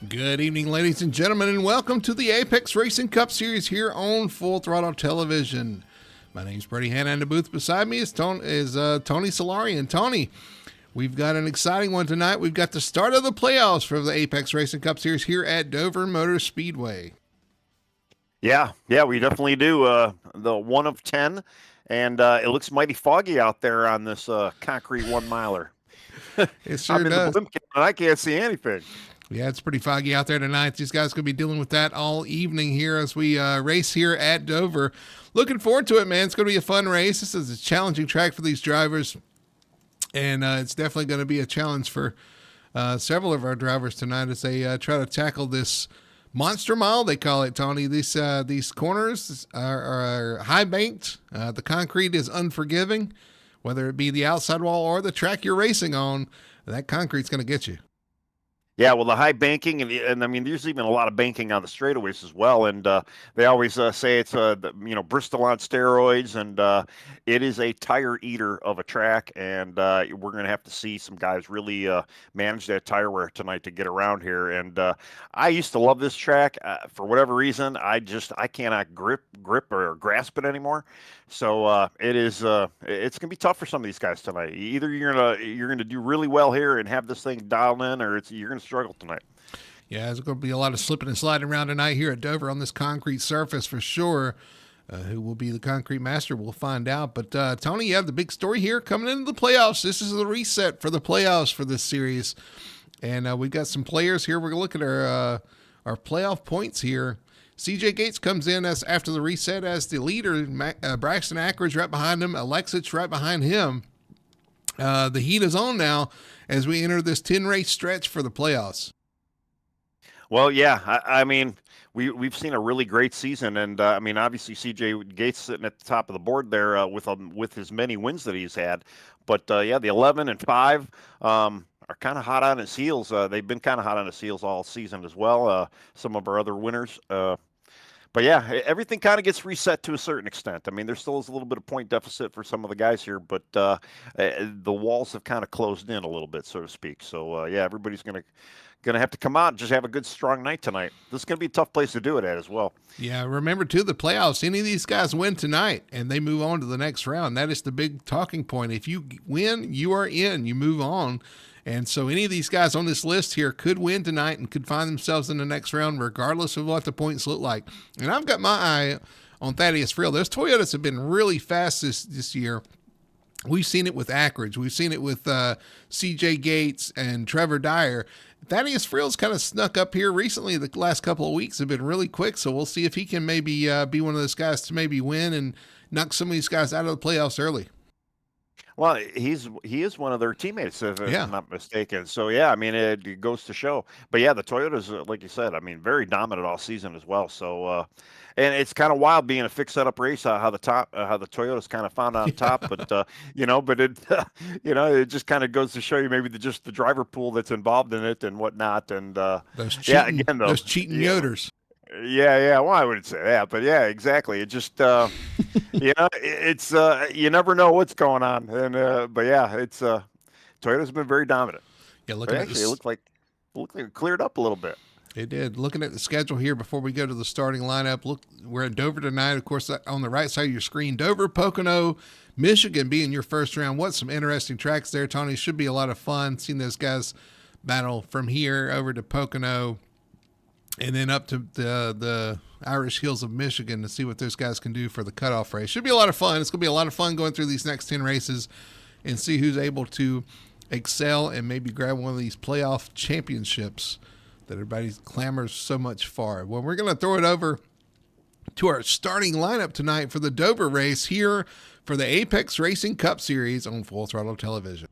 Good evening, ladies and gentlemen, and welcome to the Apex Racing Cup Series here on Full Throttle Television. My name's Brady Hanna, and the booth beside me is Tony Solari. And Tony, we've got an exciting one tonight. We've got the start of the playoffs for the Apex Racing Cup Series here at Dover Motor Speedway. Yeah, we definitely do. The 1 of 10, and it looks mighty foggy out there on this concrete 1 miler. It sure I'm in does. the blimp and I can't see anything. Yeah, it's pretty foggy out there tonight. These guys going to be dealing with that all evening here as we race here at Dover. Looking forward to it, man. It's going to be a fun race. This is a challenging track for these drivers, and it's definitely going to be a challenge for several of our drivers tonight as they try to tackle this monster mile, they call it, Tony. These corners are high banked. The concrete is unforgiving, whether it be the outside wall or the track you're racing on. That concrete's going to get you. Yeah, well, the high banking, and I mean, there's even a lot of banking on the straightaways as well. And they always say it's Bristol on steroids, and it is a tire eater of a track. And we're going to have to see some guys really manage that tire wear tonight to get around here. And I used to love this track. For whatever reason, I cannot grip or grasp it anymore. So it's going to be tough for some of these guys tonight. Either you're gonna do really well here and have this thing dialed in, or you're going to struggle tonight. Yeah, there's going to be a lot of slipping and sliding around tonight here at Dover on this concrete surface for sure. Who will be the concrete master, we'll find out. But Tony, you have the big story here coming into the playoffs. This is the reset for the playoffs for this series. And we've got some players here. We're going to look at our playoff points here. CJ Gates comes in as after the reset as the leader. Braxton Ackridge right behind him. Alexich right behind him. The heat is on now as we enter this 10-race stretch for the playoffs. Well, yeah, I mean, we've seen a really great season, and I mean, obviously CJ Gates sitting at the top of the board there with his many wins that he's had. But yeah, the 11 and 5 are kind of hot on his heels. They've been kind of hot on his heels all season as well. Some of our other winners. But yeah, everything kind of gets reset to a certain extent. I mean, there still is a little bit of point deficit for some of the guys here, but the walls have kind of closed in a little bit, so to speak. So yeah, everybody's gonna have to come out and just have a good, strong night tonight. This is gonna be a tough place to do it at as well. Yeah, remember too, the playoffs. Any of these guys win tonight and they move on to the next round. That is the big talking point. If you win, you are in. You move on. And so any of these guys on this list here could win tonight and could find themselves in the next round, regardless of what the points look like. And I've got my eye on Thaddeus Friel. Those Toyotas have been really fast this year. We've seen it with Ackridge. We've seen it with CJ Gates and Trevor Dyer. Thaddeus Friel's kind of snuck up here recently. The last couple of weeks have been really quick, so we'll see if he can maybe be one of those guys to maybe win and knock some of these guys out of the playoffs early. Well, he is one of their teammates, if I'm not mistaken. So yeah, I mean, it goes to show. But yeah, the Toyotas, like you said, I mean, very dominant all season as well. So and it's kind of wild being a fixed setup race, how the Toyotas kind of found on top. But but it it just kind of goes to show you maybe just the driver pool that's involved in it and whatnot. And those cheating Yoders. Yeah. Well, I wouldn't say that, but yeah, exactly. It just, it's you never know what's going on, and but yeah, it's Toyota's been very dominant. Yeah, it looked like it cleared up a little bit. It did. Looking at the schedule here before we go to the starting lineup, look, we're at Dover tonight. Of course, on the right side of your screen, Dover, Pocono, Michigan being your first round. What some interesting tracks there, Tony. Should be a lot of fun seeing those guys battle from here over to Pocono. And then up to the Irish Hills of Michigan to see what those guys can do for the cutoff race. Should be a lot of fun. It's going to be a lot of fun going through these next 10 races and see who's able to excel and maybe grab one of these playoff championships that everybody clamors so much for. Well, we're going to throw it over to our starting lineup tonight for the Dover race here for the Apex Racing Cup Series on Full Throttle Television.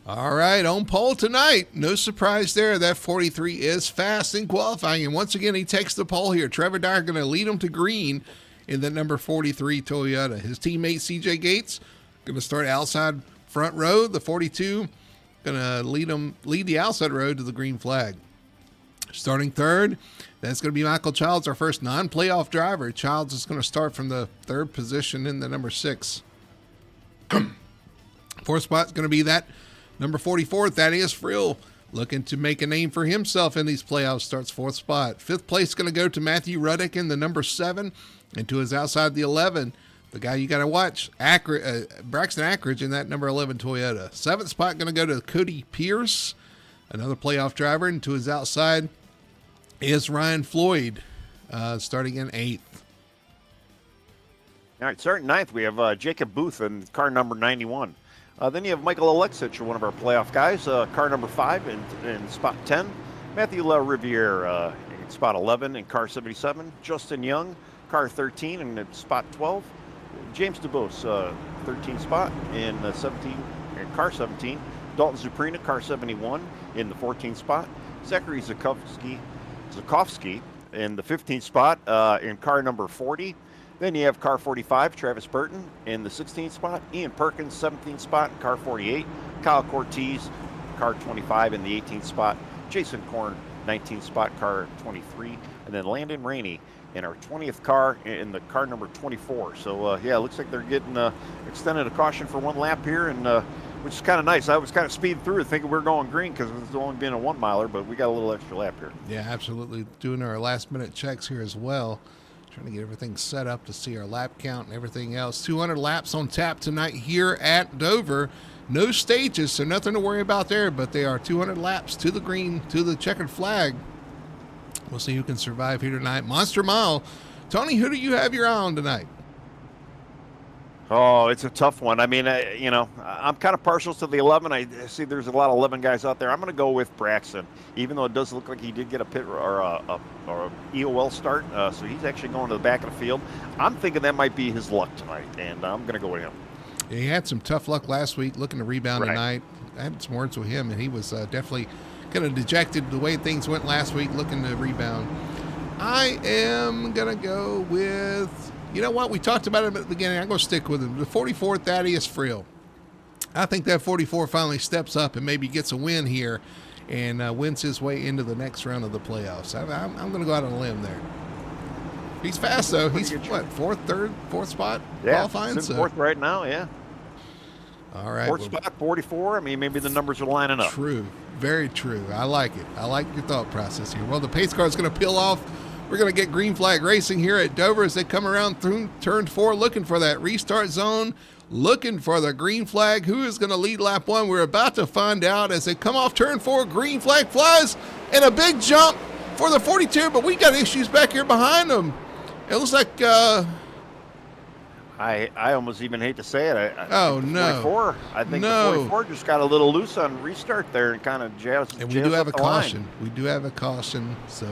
All right, on pole tonight. No surprise there. That 43 is fast in qualifying. And once again, he takes the pole here. Trevor Dyer going to lead him to green in the number 43 Toyota. His teammate CJ Gates going to start outside front row. The 42 going to lead the outside row to the green flag. Starting third, that's going to be Michael Childs, our first non-playoff driver. Childs is going to start from the third position in the number 6. Fourth spot's going to be that number 44, Thaddeus Frill, looking to make a name for himself in these playoffs, starts fourth spot. Fifth place is going to go to Matthew Ruddick in the number 7, and to his outside the 11, the guy you got to watch, Braxton Ackridge in that number 11 Toyota. Seventh spot going to go to Cody Pierce, another playoff driver, and to his outside is Ryan Floyd, starting in 8th. All right, starting 9th, we have Jacob Booth in car number 91. Then you have Michael Alexich, one of our playoff guys, car number 5 in spot 10. Matthew LaRiviere in spot 11 in car 77. Justin Young, car 13 in spot 12. James DeBose, 13th spot in car 17. Dalton Zuprina, car 71 in the 14th spot. Zachary Zakowski in the 15th spot in car number 40. Then you have car 45, Travis Burton in the 16th spot. Ian Perkins, 17th spot in car 48. Kyle Cortez, car 25 in the 18th spot. Jason Korn, 19th spot, car 23. And then Landon Rainey in our 20th car in the car number 24. So, yeah, it looks like they're getting extended a caution for one lap here, and which is kind of nice. I was kind of speeding through it thinking we were going green because it's only been a 1 miler, but we got a little extra lap here. Yeah, absolutely. Doing our last-minute checks here as well. Trying to get everything set up to see our lap count and everything else. 200 laps on tap tonight here at Dover. No stages, so nothing to worry about there, but they are 200 laps to the green, to the checkered flag. We'll see who can survive here tonight. Monster Mile. Tony, who do you have your eye on tonight? Oh, it's a tough one. I mean, I'm kind of partial to the 11. I see there's a lot of 11 guys out there. I'm going to go with Braxton, even though it does look like he did get a pit or a EOL start. So he's actually going to the back of the field. I'm thinking that might be his luck tonight, and I'm going to go with him. Yeah, he had some tough luck last week, looking to rebound tonight. I had some words with him, and he was definitely kind of dejected the way things went last week, looking to rebound. I am going to go with, you know what, we talked about him at the beginning. I'm going to stick with him. The 44, Thaddeus Frill. I think that 44 finally steps up and maybe gets a win here and wins his way into the next round of the playoffs. I'm going to go out on a limb there. He's fast, though. He's, what, fourth spot? Yeah, qualifying? he's in fourth right now, yeah. All right. Fourth spot, 44. I mean, maybe the numbers are lining up. True. Very true. I like it. I like your thought process here. Well, the pace car is going to peel off. We're going to get green flag racing here at Dover as they come around through turn 4, looking for that restart zone, looking for the green flag. Who is going to lead lap 1? We're about to find out as they come off turn 4. Green flag flies and a big jump for the 42, but we got issues back here behind them. It looks like I almost even hate to say it. No. 44, I think the 44 just got a little loose on restart there and kind of jazzed. And we do have a caution. We do have a caution. So,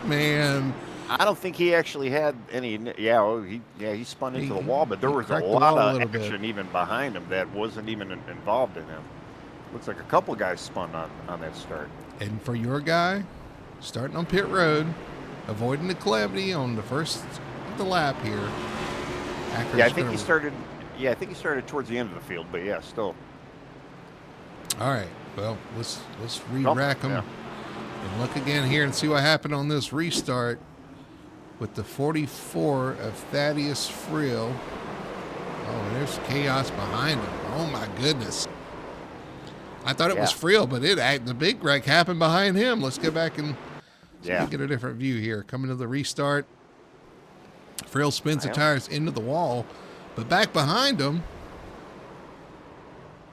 man, I don't think he actually had any. He spun into the wall, but there was a lot of action even behind him that wasn't even involved in him. Looks like a couple guys spun on that start. And for your guy, starting on pit road, avoiding the calamity on the first of the lap here. I think he started. Yeah, I think he started towards the end of the field, but yeah, still. All right. Well, let's re-rack them and look again here and see what happened on this restart with the 44 of Thaddeus Frill. Oh, there's chaos behind him. Oh my goodness. I thought it was Frill, but the big wreck happened behind him. Let's go back and get a different view here. Coming to the restart. Frill spins the tires into the wall, but back behind him.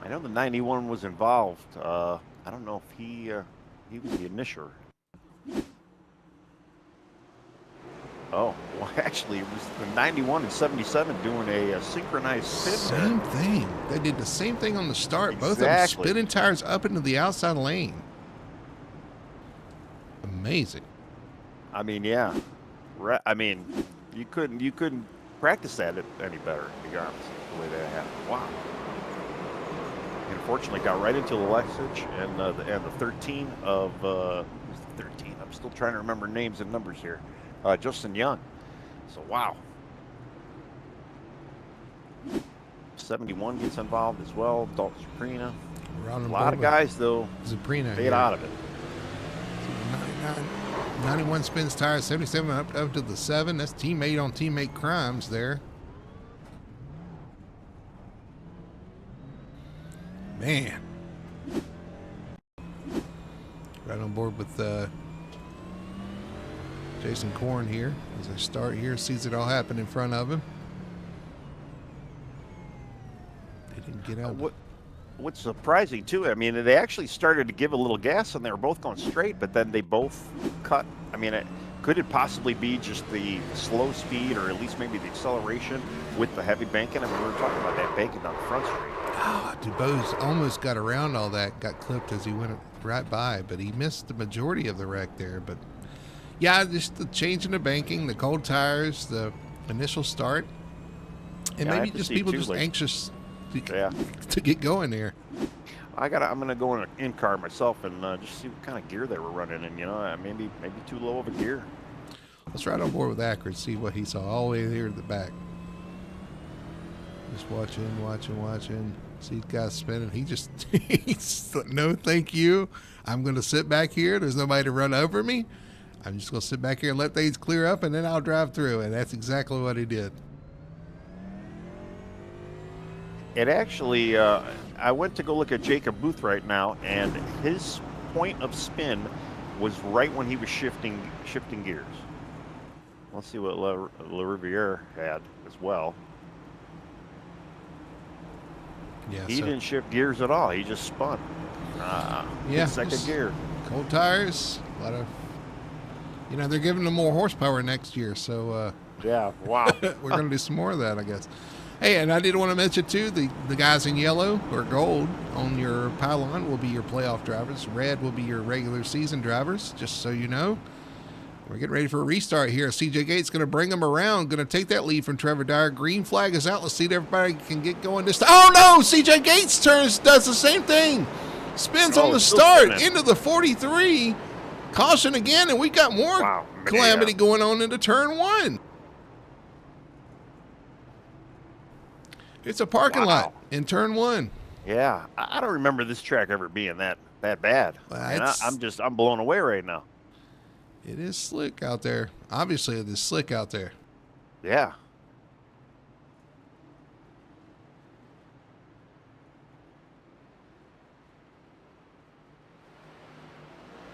I know the 91 was involved. I don't know if he was the initiator. Oh, well, actually, it was the 91 and 77 doing a synchronized spin. Same thing. They did the same thing on the start. Both of them spinning tires up into the outside lane. Amazing. I mean, yeah. I mean, you couldn't practice that any better, to be honest, the way that happened. Wow. And unfortunately got right into the Lexich and the 13 of who's the 13? I'm still trying to remember names and numbers here. Justin Young. So wow. 71 gets involved as well. Dalton Zuprina. A lot of guys though. Zuprina stayed out of it. 91 spins tires, 77 up to the 7. That's teammate on teammate crimes there. Man. Right on board with Jason Korn here as I start here, sees it all happen in front of him. They didn't get out. What's surprising too, I mean, they actually started to give a little gas and they were both going straight, but then they both cut. I mean, could it possibly be just the slow speed, or at least maybe the acceleration with the heavy banking? I mean, we were talking about that banking down the front street. Oh, DuBose almost got around all that, got clipped as he went right by, but he missed the majority of the wreck there. But yeah, just the change in the banking, the cold tires, the initial start, and maybe just people just anxious to get going there. I'm gonna go in an in-car myself and just see what kind of gear they were running in. You know, maybe too low of a gear. Let's ride on board with Akron, see what he saw all the way here at the back. Just watching. See guys spinning. He's like, no, thank you. I'm gonna sit back here. There's nobody to run over me. I'm just gonna sit back here and let things clear up, and then I'll drive through. And that's exactly what he did. It actually, I went to go look at Jacob Booth right now, and his point of spin was right when he was shifting gears. Let's see what Le Riviere had as well. Yeah, he didn't shift gears at all. He just spun. Second gear. Cold tires. A lot of, they're giving them more horsepower next year. So yeah, wow. We're going to do some more of that, I guess. Hey, and I did want to mention, too, the guys in yellow or gold on your pylon will be your playoff drivers. Red will be your regular season drivers, just so you know. We're getting ready for a restart here. CJ Gates going to bring them around, going to take that lead from Trevor Dyer. Green flag is out. Let's see if everybody can get going this time. Oh, no! CJ Gates does the same thing. Spins on the start into the 43. Caution again, and we got more calamity going on into turn one. It's a parking lot in turn one. Yeah, I don't remember this track ever being that bad. I'm blown away right now. It is slick out there. Obviously, it is slick out there. Yeah.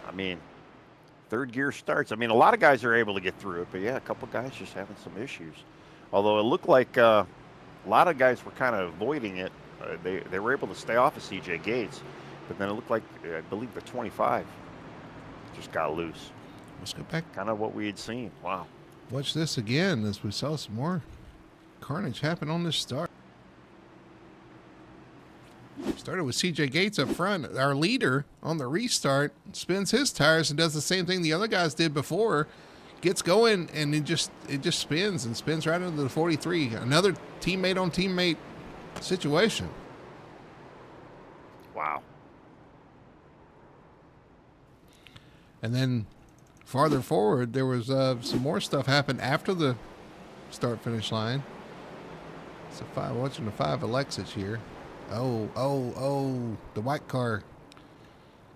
I mean, third gear starts. I mean, a lot of guys are able to get through it, but yeah, a couple guys just having some issues. Although it looked like a lot of guys were kind of avoiding it. They were able to stay off of CJ Gates, but then it looked like, I believe, the 25 just got loose. Let's go back. Kind of what we had seen. Wow. Watch this again as we saw some more carnage happen on this start. Started with CJ Gates up front. Our leader on the restart spins his tires and does the same thing the other guys did before. Gets going and it just spins and spins right into the 43. Another teammate on teammate situation. Wow. And then farther forward, there was some more stuff happened after the start-finish line. So watching the 5 Alexis here. Oh, the white car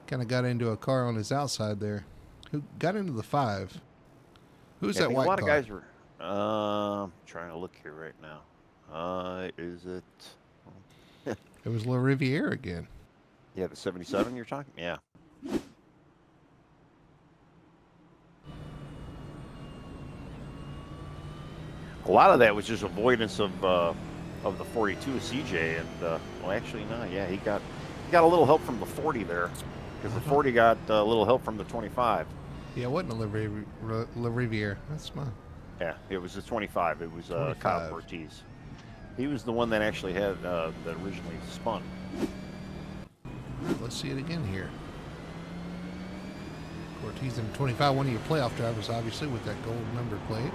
kind of got into a car on his outside there. Who got into the 5? Who's that white car? A lot of guys were trying to look here right now. Is it? It was Le Riviere again. Yeah, the 77 you're talking? Yeah. A lot of that was just avoidance of the 42 of CJ, and well, actually, no, yeah, he got a little help from the 40 there, because the 40 got a little help from the 25. Yeah, it wasn't a Le Riviere. That's mine. Yeah, it was the 25. It was Kyle Ortiz. He was the one that actually had that originally spun. All right, let's see it again here. Ortiz in 25, one of your playoff drivers, obviously, with that gold number plate.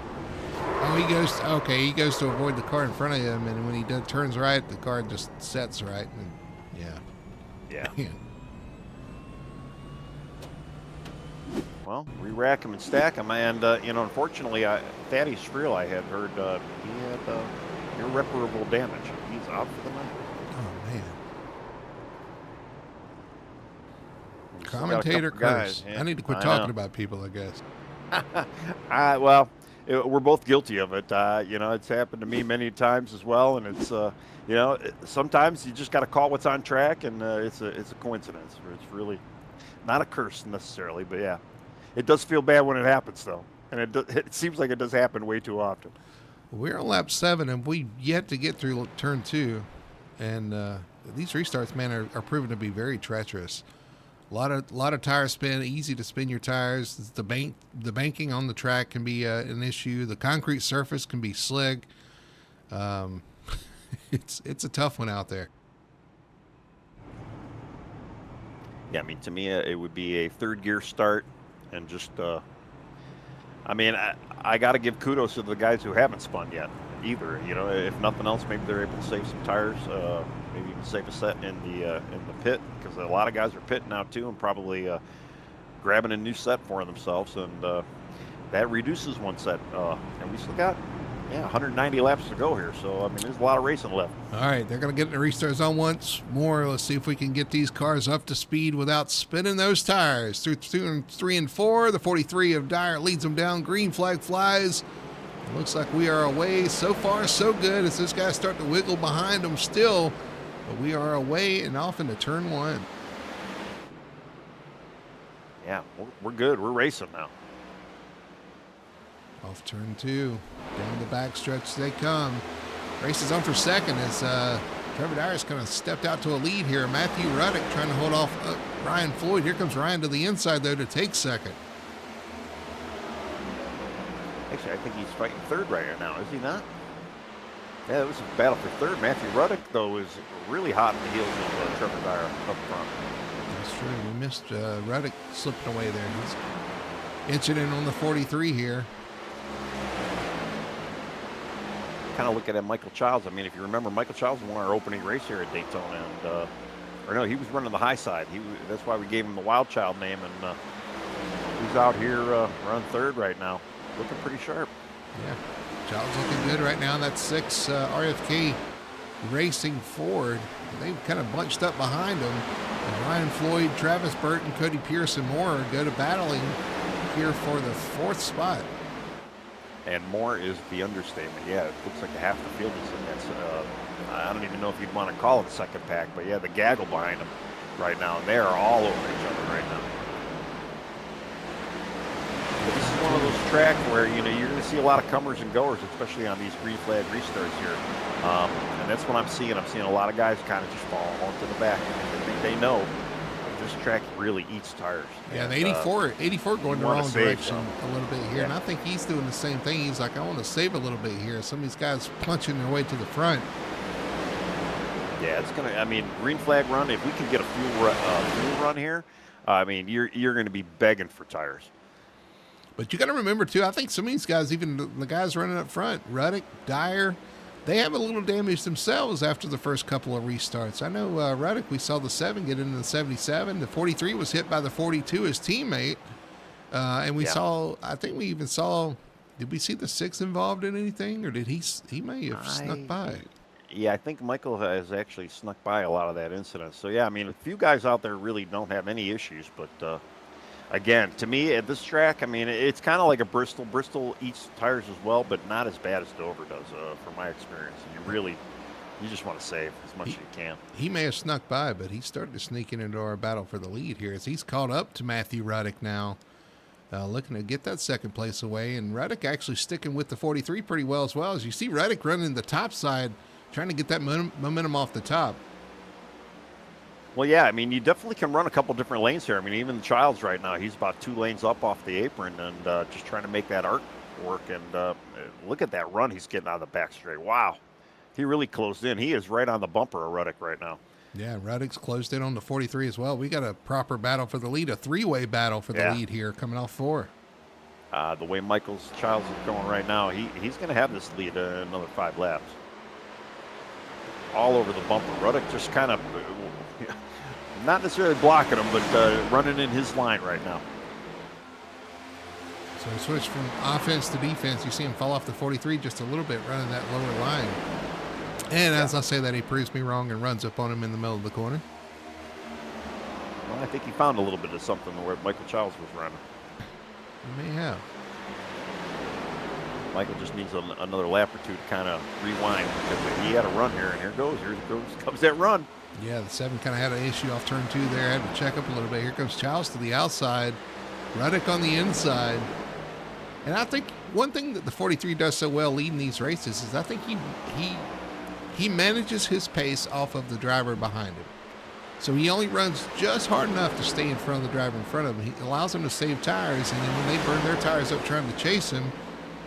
Oh, he goes to avoid the car in front of him, and when he turns right, the car just sets right. And yeah. Well, we rack him and stack him, and unfortunately, Thaddeus Friel, I had heard he had irreparable damage. He's out for the night. Oh man! Commentator curse. Yeah, I need to quit talking about people, I guess. Well, we're both guilty of it. It's happened to me many times as well, and sometimes you just got to call what's on track, and it's a coincidence. It's really not a curse necessarily, but yeah, it does feel bad when it happens though, and it seems like it does happen way too often. We're on lap 7, and we yet to get through turn 2, and these restarts, man, are proven to be very treacherous. A lot of tire spin, easy to spin your tires. The banking on the track can be an issue. The concrete surface can be slick. It's a tough one out there. Yeah, I mean, to me, it would be a third gear start, and just, I got to give kudos to the guys who haven't spun yet either. If nothing else, maybe they're able to save some tires, maybe even save a set in the pit, because a lot of guys are pitting now too, and probably grabbing a new set for themselves, and that reduces one set. And we still got 190 laps to go here, so I mean, there's a lot of racing left. All right, they're going to get in the restart zone once more. Let's see if we can get these cars up to speed without spinning those tires. Through 3 and 4, the 43 of Dyer leads them down. Green flag flies. It looks like we are away. So far, so good, as this guy's starting to wiggle behind them still. But we are away and off into turn 1. Yeah, we're good. We're racing now. Off turn 2. Down the backstretch they come. Race is on for second as Trevor Dyer's kind of stepped out to a lead here. Matthew Ruddick trying to hold off Ryan Floyd. Here comes Ryan to the inside, though, to take second. Actually, I think he's fighting third right now, is he not? Yeah, it was a battle for third. Matthew Ruddick, though, is really hot in the heels of Trevor Dyer up front. That's true. We missed Ruddick slipping away there. He's inching in on the 43 here. Kind of looking at Michael Childs. I mean, if you remember, Michael Childs won our opening race here at Daytona, and he was running the high side. That's why we gave him the Wild Child name, and he's out here running third right now, looking pretty sharp. Yeah, Child's looking good right now. That's 6 RFK Racing Ford. They've kind of bunched up behind him. And Ryan Floyd, Travis Burton, Cody Pierce, and Moore go to battling here for the 4th spot. And more is the understatement. Yeah, it looks like half the field is in that. I don't even know if you'd want to call it second pack, but yeah, the gaggle behind them right now. They are all over each other right now. But this is one of those tracks where you're going to see a lot of comers and goers, especially on these green flag restarts here. And that's what I'm seeing. I'm seeing a lot of guys kind of just fall onto the back. I think they know this track really eats tires. Yeah, the 84 going the wrong direction a little bit here. Yeah. And I think he's doing the same thing. He's like, I want to save a little bit here. Some of these guys punching their way to the front. Yeah, it's going to, green flag run, if we can get a fuel run here, you're going to be begging for tires. But you got to remember, too, I think some of these guys, even the guys running up front, Ruddick, Dyer, they have a little damage themselves after the first couple of restarts. I know Ruddick, we saw the 7 get into the 77. The 43 was hit by the 42, his teammate. And we saw, I think we even saw, did we see the 6 involved in anything? Or did he may have snuck by? Yeah, I think Michael has actually snuck by a lot of that incident. So, yeah, a few guys out there really don't have any issues. But, again, to me, at this track, it's kind of like a Bristol. Bristol eats tires as well, but not as bad as Dover does, from my experience. You just want to save as much as you can. He may have snuck by, but he's starting to sneak into our battle for the lead here as he's caught up to Matthew Ruddick now, looking to get that second place away. And Ruddick actually sticking with the 43 pretty well as well. As you see Ruddick running the top side, trying to get that momentum off the top. Well, yeah, you definitely can run a couple different lanes here. Even Childs right now, he's about 2 lanes up off the apron and just trying to make that arc work. And look at that run he's getting out of the back straight. Wow. He really closed in. He is right on the bumper of Ruddick right now. Yeah, Ruddick's closed in on the 43 as well. We got a proper battle for the lead, a 3-way battle for the lead here coming off 4. The way Childs is going right now, he's going to have this lead another 5 laps. All over the bumper. Ruddick just kind of... not necessarily blocking him, but running in his line right now. So switch from offense to defense. You see him fall off the 43 just a little bit, running that lower line. And as I say that, he proves me wrong and runs up on him in the middle of the corner. Well, I think he found a little bit of something where Michael Childs was running. He may have. Michael just needs another lap or two to kind of rewind because he had a run here, and comes that run. Yeah, the 7 kind of had an issue off turn 2 there. Had to check up a little bit. Here comes Childs to the outside. Reddick on the inside. And I think one thing that the 43 does so well leading these races is I think he manages his pace off of the driver behind him. So he only runs just hard enough to stay in front of the driver in front of him. He allows him to save tires, and then when they burn their tires up trying to chase him,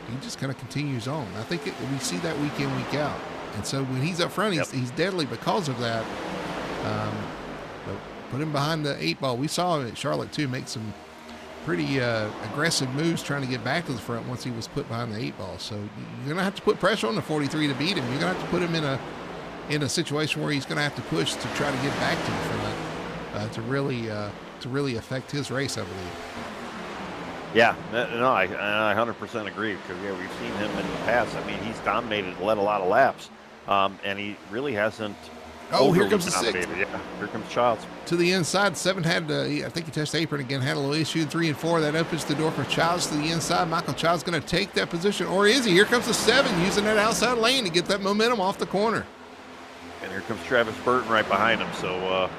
he just kind of continues on. I think we see that week in, week out. And so when he's up front, he's deadly because of that. But put him behind the 8 ball. We saw him at Charlotte, too, make some pretty aggressive moves trying to get back to the front once he was put behind the 8 ball. So you're going to have to put pressure on the 43 to beat him. You're going to have to put him in a situation where he's going to have to push to try to get back to the front to really affect his race, I believe. Yeah, no, I 100% agree because we've seen him in the past. I mean, he's dominated, led a lot of laps, and he really hasn't. Oh, here comes the 6. Yeah, here comes Childs. To the inside, 7 had, I think he touched the apron again, had a little issue. 3 and 4, that opens the door for Childs to the inside. Michael Childs going to take that position, or is he? Here comes the 7, using that outside lane to get that momentum off the corner. And here comes Travis Burton right behind him. So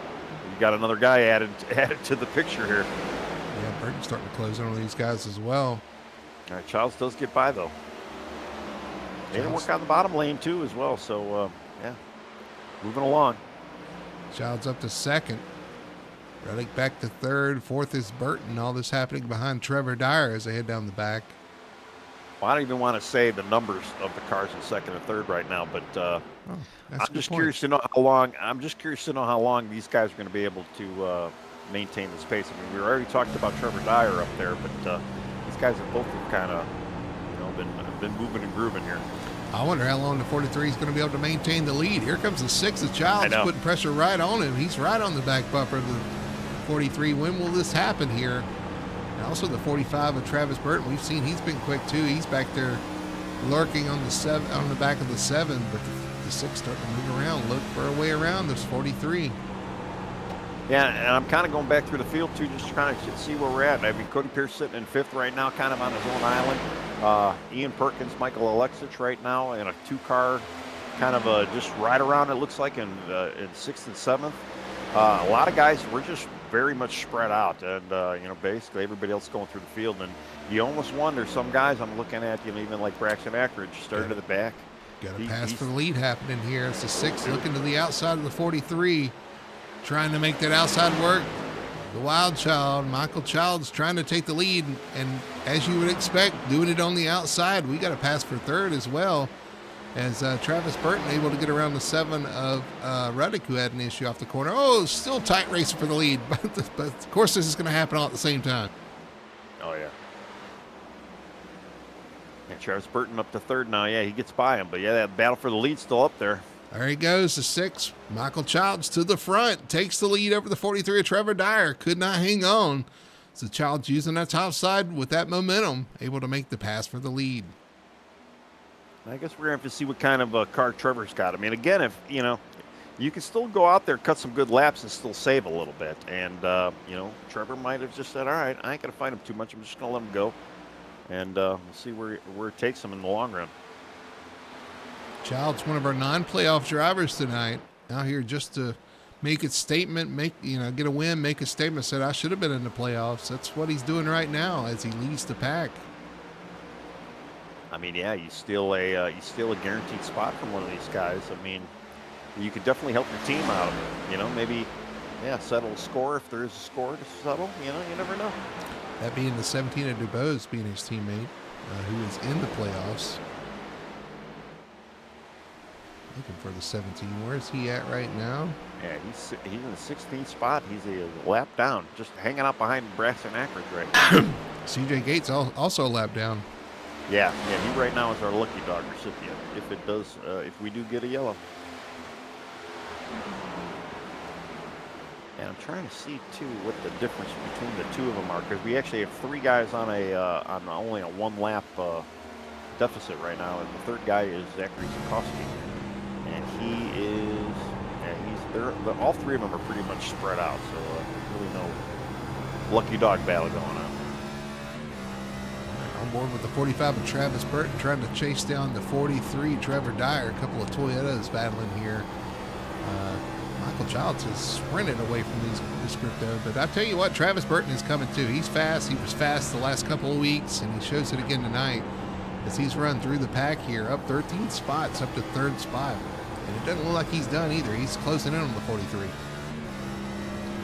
we got another guy added to the picture here. Yeah, Burton's starting to close in on these guys as well. All right, Childs does get by, though. They didn't work on the bottom lane, too, as well. So, moving along. Childs up to 2nd. Reddick back to 3rd. 4th is Burton. All this happening behind Trevor Dyer as they head down the back. Well, I don't even want to say the numbers of the cars in 2nd and 3rd right now, but I'm just curious to know how long. I'm just curious to know how long these guys are going to be able to maintain this pace. I mean, we already talked about Trevor Dyer up there, but these guys have both kind of, been moving and grooving here. I wonder how long the 43 is going to be able to maintain the lead. Here comes the 6 of Childs, putting pressure right on him. He's right on the back bumper of the 43. When will this happen here? And also the 45 of Travis Burton. We've seen he's been quick too. He's back there lurking on the 7, on the back of the 7, but the 6 starting to move around, look for a way around this 43. Yeah, and I'm kind of going back through the field too, just trying to see where we're at. I mean, Cody Pierce sitting in 5th right now, kind of on his own island. Ian Perkins, Michael Alexich right now in a 2-car, kind of just right around, it looks like, in 6th and 7th. A lot of guys, we're just very much spread out, and basically everybody else going through the field. And you almost wonder, some guys I'm looking at, even like Braxton Ackridge, started to the back. Got a pass for the lead happening here. It's the 6 looking to the outside of the 43, trying to make that outside work. The wild child, Michael Childs, trying to take the lead, and as you would expect, doing it on the outside. We got a pass for 3rd as well, as Travis Burton able to get around the 7 of Reddick, who had an issue off the corner. Oh, still tight racing for the lead, but of course this is going to happen all at the same time. Oh, yeah. And Travis Burton up to 3rd now. Yeah, he gets by him, but yeah, that battle for the lead's still up there. There he goes, the 6. Michael Childs to the front, takes the lead over the 43 of Trevor Dyer. Could not hang on. So Childs using that top side with that momentum, able to make the pass for the lead. I guess we're going to have to see what kind of a car Trevor's got. I mean, again, if, you can still go out there, cut some good laps, and still save a little bit. And, Trevor might have just said, all right, I ain't going to fight him too much. I'm just going to let him go. And we'll see where it takes him in the long run. Childs, one of our non-playoff drivers tonight, out here just to make its statement, get a win, make a statement, said I should have been in the playoffs. That's what he's doing right now as he leads the pack. I mean, yeah, you steal a guaranteed spot from one of these guys. I mean, you could definitely help your team out. Maybe, settle a score if there is a score to settle. You never know. That being the 17 of DuBose being his teammate, who is in the playoffs. Looking for the 17. Where's he at right now? Yeah, he's in the 16th spot. He's a lap down, just hanging out behind Braxton Ackridge right now. CJ Gates also a lap down. Yeah, he right now is our lucky dog recipient. If we do get a yellow. And I'm trying to see too what the difference between the two of them are, because we actually have 3 guys on only a 1 lap deficit right now, and the 3rd guy is Zachary Sikorsky. And all 3 of them are pretty much spread out, so really no lucky dog battle going on. On board with the 45 of Travis Burton, trying to chase down the 43 Trevor Dyer. A couple of Toyotas battling here. Michael Childs has sprinted away from this group though. But I tell you what, Travis Burton is coming too. He's fast. He was fast the last couple of weeks, and he shows it again tonight as he's run through the pack here, up 13 spots, up to third spot. And it doesn't look like he's done either. He's closing in on the 43.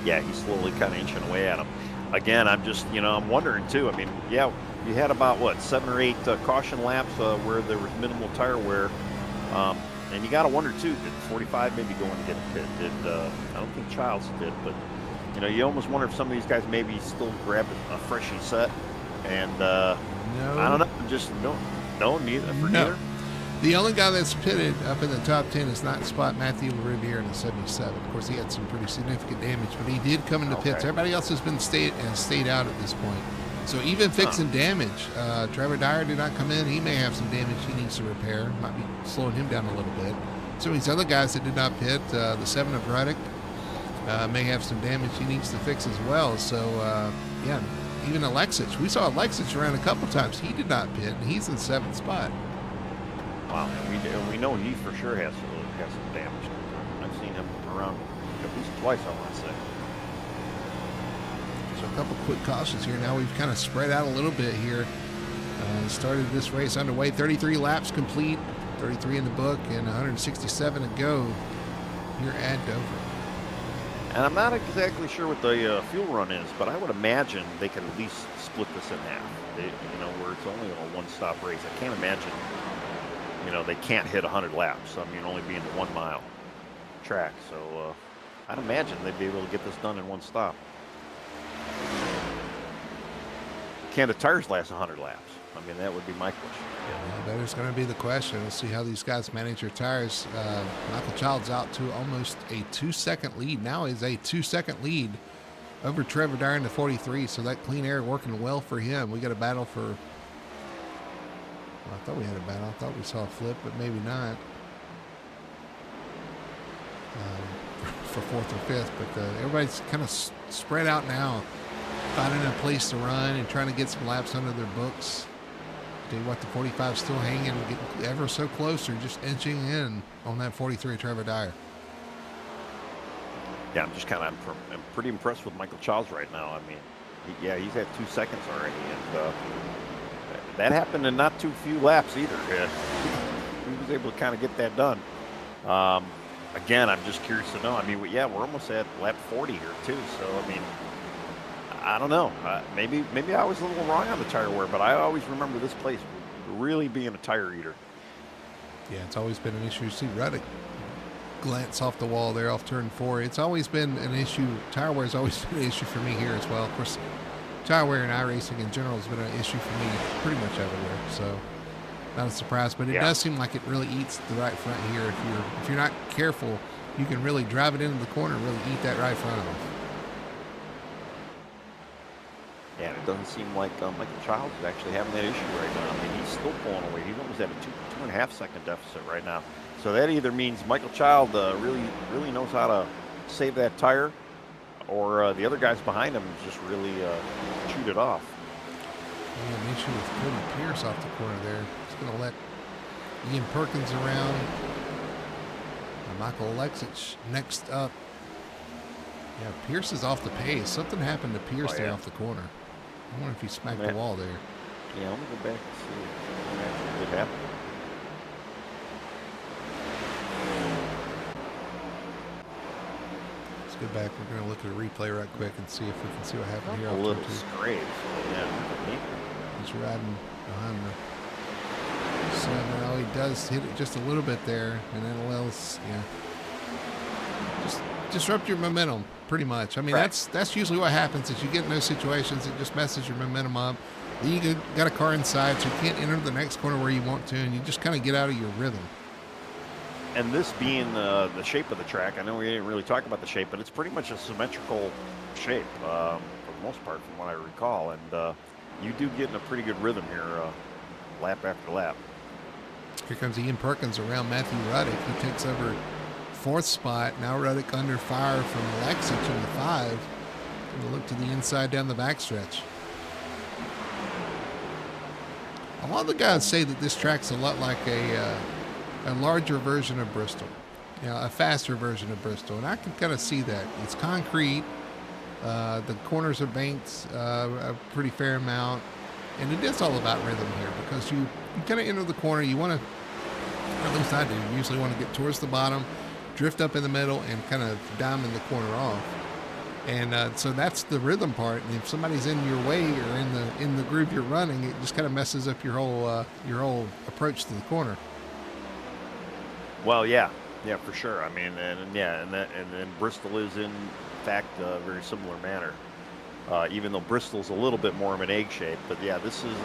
Yeah, he's slowly kind of inching away at him. Again, I'm just, I'm wondering too. I mean, yeah, you had about, 7 or 8 caution laps where there was minimal tire wear. And you got to wonder too, did 45 maybe go and hit a pit? I don't think Childs did, but, you almost wonder if some of these guys maybe still grabbed a freshie set. And no. I don't know, just neither. No. The only guy that's pitted up in the top 10 is not spot Matthew Riviere in the 77. Of course, he had some pretty significant damage, but he did come into pits. Everybody else has been stayed out at this point. So even fixing damage, Trevor Dyer did not come in. He may have some damage he needs to repair. Might be slowing him down a little bit. Some of these other guys that did not pit, the 7 of Ruddick, may have some damage he needs to fix as well. So, yeah, even Alexich. We saw Alexich around a couple times. He did not pit, and he's in 7th spot. Wow, and we know he for sure has some damage. I've seen him around at least twice, I want to say. So a couple quick cautions here. Now we've kind of spread out a little bit here. Started this race underway. 33 laps complete, 33 in the book, and 167 to go here at Dover. And I'm not exactly sure what the fuel run is, but I would imagine they could at least split this in half. Where it's only a one-stop race. I can't imagine. They can't hit 100 laps. I mean, only being a 1 mile track. So I'd imagine they'd be able to get this done in one stop. Can the tires last 100 laps? I mean, that would be my question. Yeah, that is going to be the question. We'll see how these guys manage their tires. Michael Childs out to almost a 2-second lead. Now is a 2-second lead over Trevor Dyer in the 43. So that clean air working well for him. We got a battle for... I thought we had a battle. I thought we saw a flip, but maybe not. For 4th or 5th, but everybody's kind of spread out now, finding a place to run and trying to get some laps under their books. Tell you what, the 45 still hanging, getting ever so closer, just inching in on that 43 Trevor Dyer. Yeah, I'm pretty impressed with Michael Childs right now. I mean, he's at 2 seconds already, and that happened in not too few laps either. He was able to kind of get that done. Again, I'm just curious to know. I mean, we're almost at lap 40 here too. So I mean, I don't know. Maybe I was a little wrong on the tire wear, but I always remember this place really being a tire eater. Yeah, it's always been an issue. You see Ruddick glance off the wall there off turn 4. It's always been an issue. Tire wear has always been an issue for me here as well. Of course, tire wear in iRacing in general has been an issue for me pretty much everywhere. So not a surprise, but it does seem like it really eats the right front here. If you're not careful, you can really drive it into the corner and really eat that right front off. Yeah, it doesn't seem like Michael Childs is actually having that issue right now. I mean, he's still pulling away. He's almost at a 2.5 second deficit right now. So that either means Michael Childs really knows how to save that tire, or the other guys behind him just really chewed it off. An issue with Cody Pierce off the corner there. He's going to let Ian Perkins around. And Michael Alexich next up. Yeah, Pierce is off the pace. Something happened to Pierce there off the corner. I wonder if he smacked the wall there. Yeah, let me go back and see what actually did happen. Let's go back. We're going to look at a replay right quick and see if we can see what happened here. A little scrape. Yeah. He's riding behind the 7. Oh, he does hit it just a little bit there, and then allows, just disrupt your momentum pretty much. I mean, that's usually what happens is you get in those situations. It just messes your momentum up. Then you got a car inside, so you can't enter the next corner where you want to, and you just kind of get out of your rhythm. And this being the shape of the track, I know we didn't really talk about the shape, but it's pretty much a symmetrical shape for the most part, from what I recall. And you do get in a pretty good rhythm here, lap after lap. Here comes Ian Perkins around Matthew Ruddick. He takes over 4th spot. Now Ruddick under fire from Alexich in the 5. Going to look to the inside down the backstretch. A lot of the guys say that this track's a lot like a larger version of Bristol, a faster version of Bristol, and I can kind of see that. It's concrete. The corners are banked a pretty fair amount, and it is all about rhythm here because you kind of enter the corner. You want to, at least I do, usually want to get towards the bottom, drift up in the middle, and kind of diamond the corner off. And so that's the rhythm part. And if somebody's in your way or in the groove you're running, it just kind of messes up your whole approach to the corner. Well, yeah, for sure. I mean, and then Bristol is in fact a very similar manner. Even though Bristol's a little bit more of an egg shape, but yeah, this is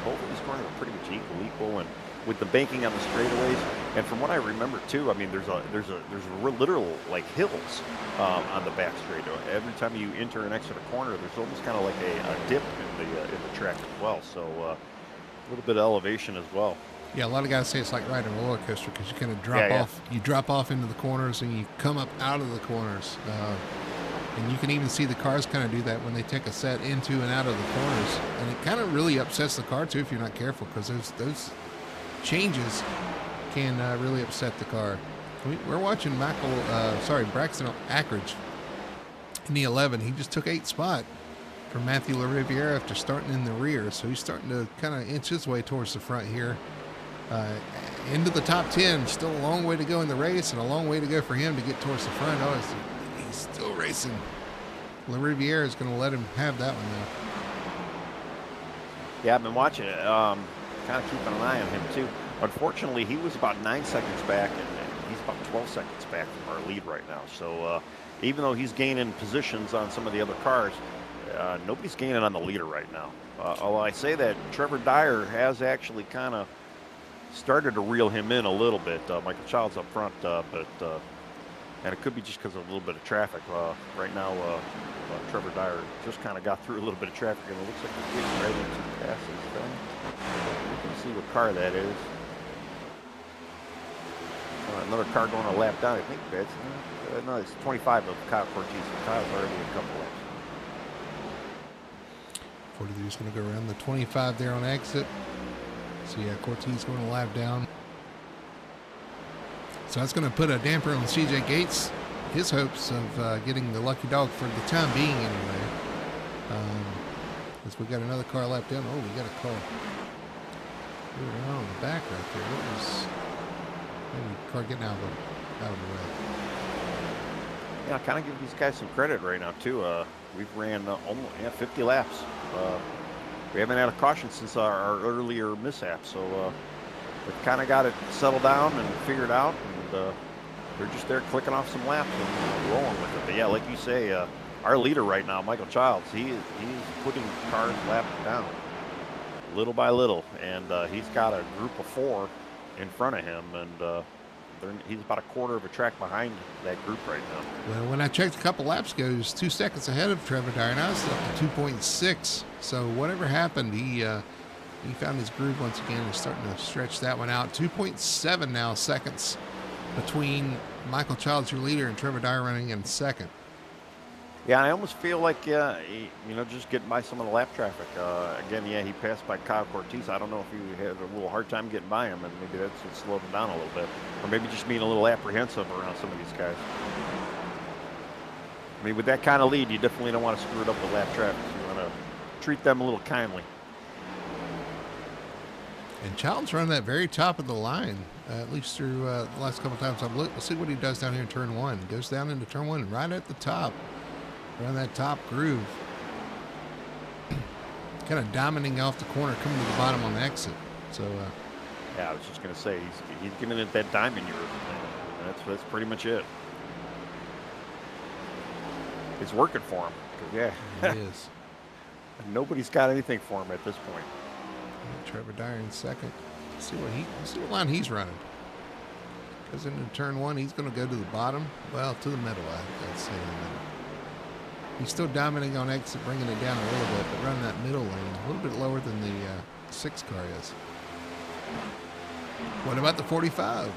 both of these corners are pretty much equal, and with the banking on the straightaways, and from what I remember too, I mean, there's literal like hills on the back straightaway. Every time you enter and exit a corner, there's almost kind of like a dip in the track as well. So a little bit of elevation as well. Yeah, a lot of guys say it's like riding a roller coaster because you kind of drop off. You drop off into the corners and you come up out of the corners. And you can even see the cars kind of do that when they take a set into and out of the corners. And it kind of really upsets the car, too, if you're not careful, because those changes can really upset the car. We're watching Braxton Ackridge in the 11. He just took 8th spot from Matthew LaRiviere after starting in the rear. So he's starting to kind of inch his way towards the front here. Into the top 10. Still a long way to go in the race and a long way to go for him to get towards the front. He's still racing. LaRiviere is going to let him have that one now. Yeah, I've been watching it. Kind of keeping an eye on him too. Unfortunately, he was about 9 seconds back, and he's about 12 seconds back from our lead right now. So even though he's gaining positions on some of the other cars, nobody's gaining on the leader right now. Although I say that Trevor Dyer has actually kind of started to reel him in a little bit. Michael Childs up front, and it could be just because of a little bit of traffic. Right now, Trevor Dyer just kind of got through a little bit of traffic, and it looks like he's getting ready to pass his thing. You can see what car that is. Another car going a lap down. I think that's no, it's 25 of Kyle Cortez. Kyle's already a couple laps. 43 is going to go around the 25 there on exit. So yeah, Cortez going a lap down. So that's going to put a damper on CJ Gates, his hopes of getting the lucky dog for the time being anyway. As we got another car lap down. Oh, we got a car. We're on the back right there. What was maybe car getting out of the way? Yeah, I kind of give these guys some credit right now too. We've ran almost 50 laps. We haven't had a caution since our earlier mishap, so we've kind of got it settled down and figured out, and they're just there clicking off some laps and rolling with it. But yeah, like you say, our leader right now, Michael Childs, he's putting cars lap down little by little, and he's got a group of 4 in front of him, and he's about a quarter of a track behind that group right now. Well, when I checked a couple laps ago, he was 2 seconds ahead of Trevor Dyer. Now it's up to 2.6. So whatever happened, he found his groove once again and is starting to stretch that one out. 2.7 now seconds between Michael Childs, your leader, and Trevor Dyer running in second. Yeah, I almost feel like, just getting by some of the lap traffic. Again, yeah, he passed by Kyle Cortez. I don't know if he had a little hard time getting by him, and maybe that's what slowed him down a little bit. Or maybe just being a little apprehensive around some of these guys. I mean, with that kind of lead, you definitely don't want to screw it up with lap traffic. So you want to treat them a little kindly. And Childs running that very top of the line, at least through the last couple times I've looked. We'll see what he does down here in turn 1. He goes down into turn 1 and right at the top. Around that top groove. Kind of dominating off the corner, coming to the bottom on the exit. So, yeah, I was just going to say, he's giving it that diamond you're that's pretty much it. It's working for him. Yeah. It is. Nobody's got anything for him at this point. Trevor Dyer in second. See what line he's running. Goes into turn 1, he's going to go to the bottom. Well, to the middle, I'd say. He's still dominating on exit, bringing it down a little bit, but running that middle lane a little bit lower than the 6 car is. What about the 45?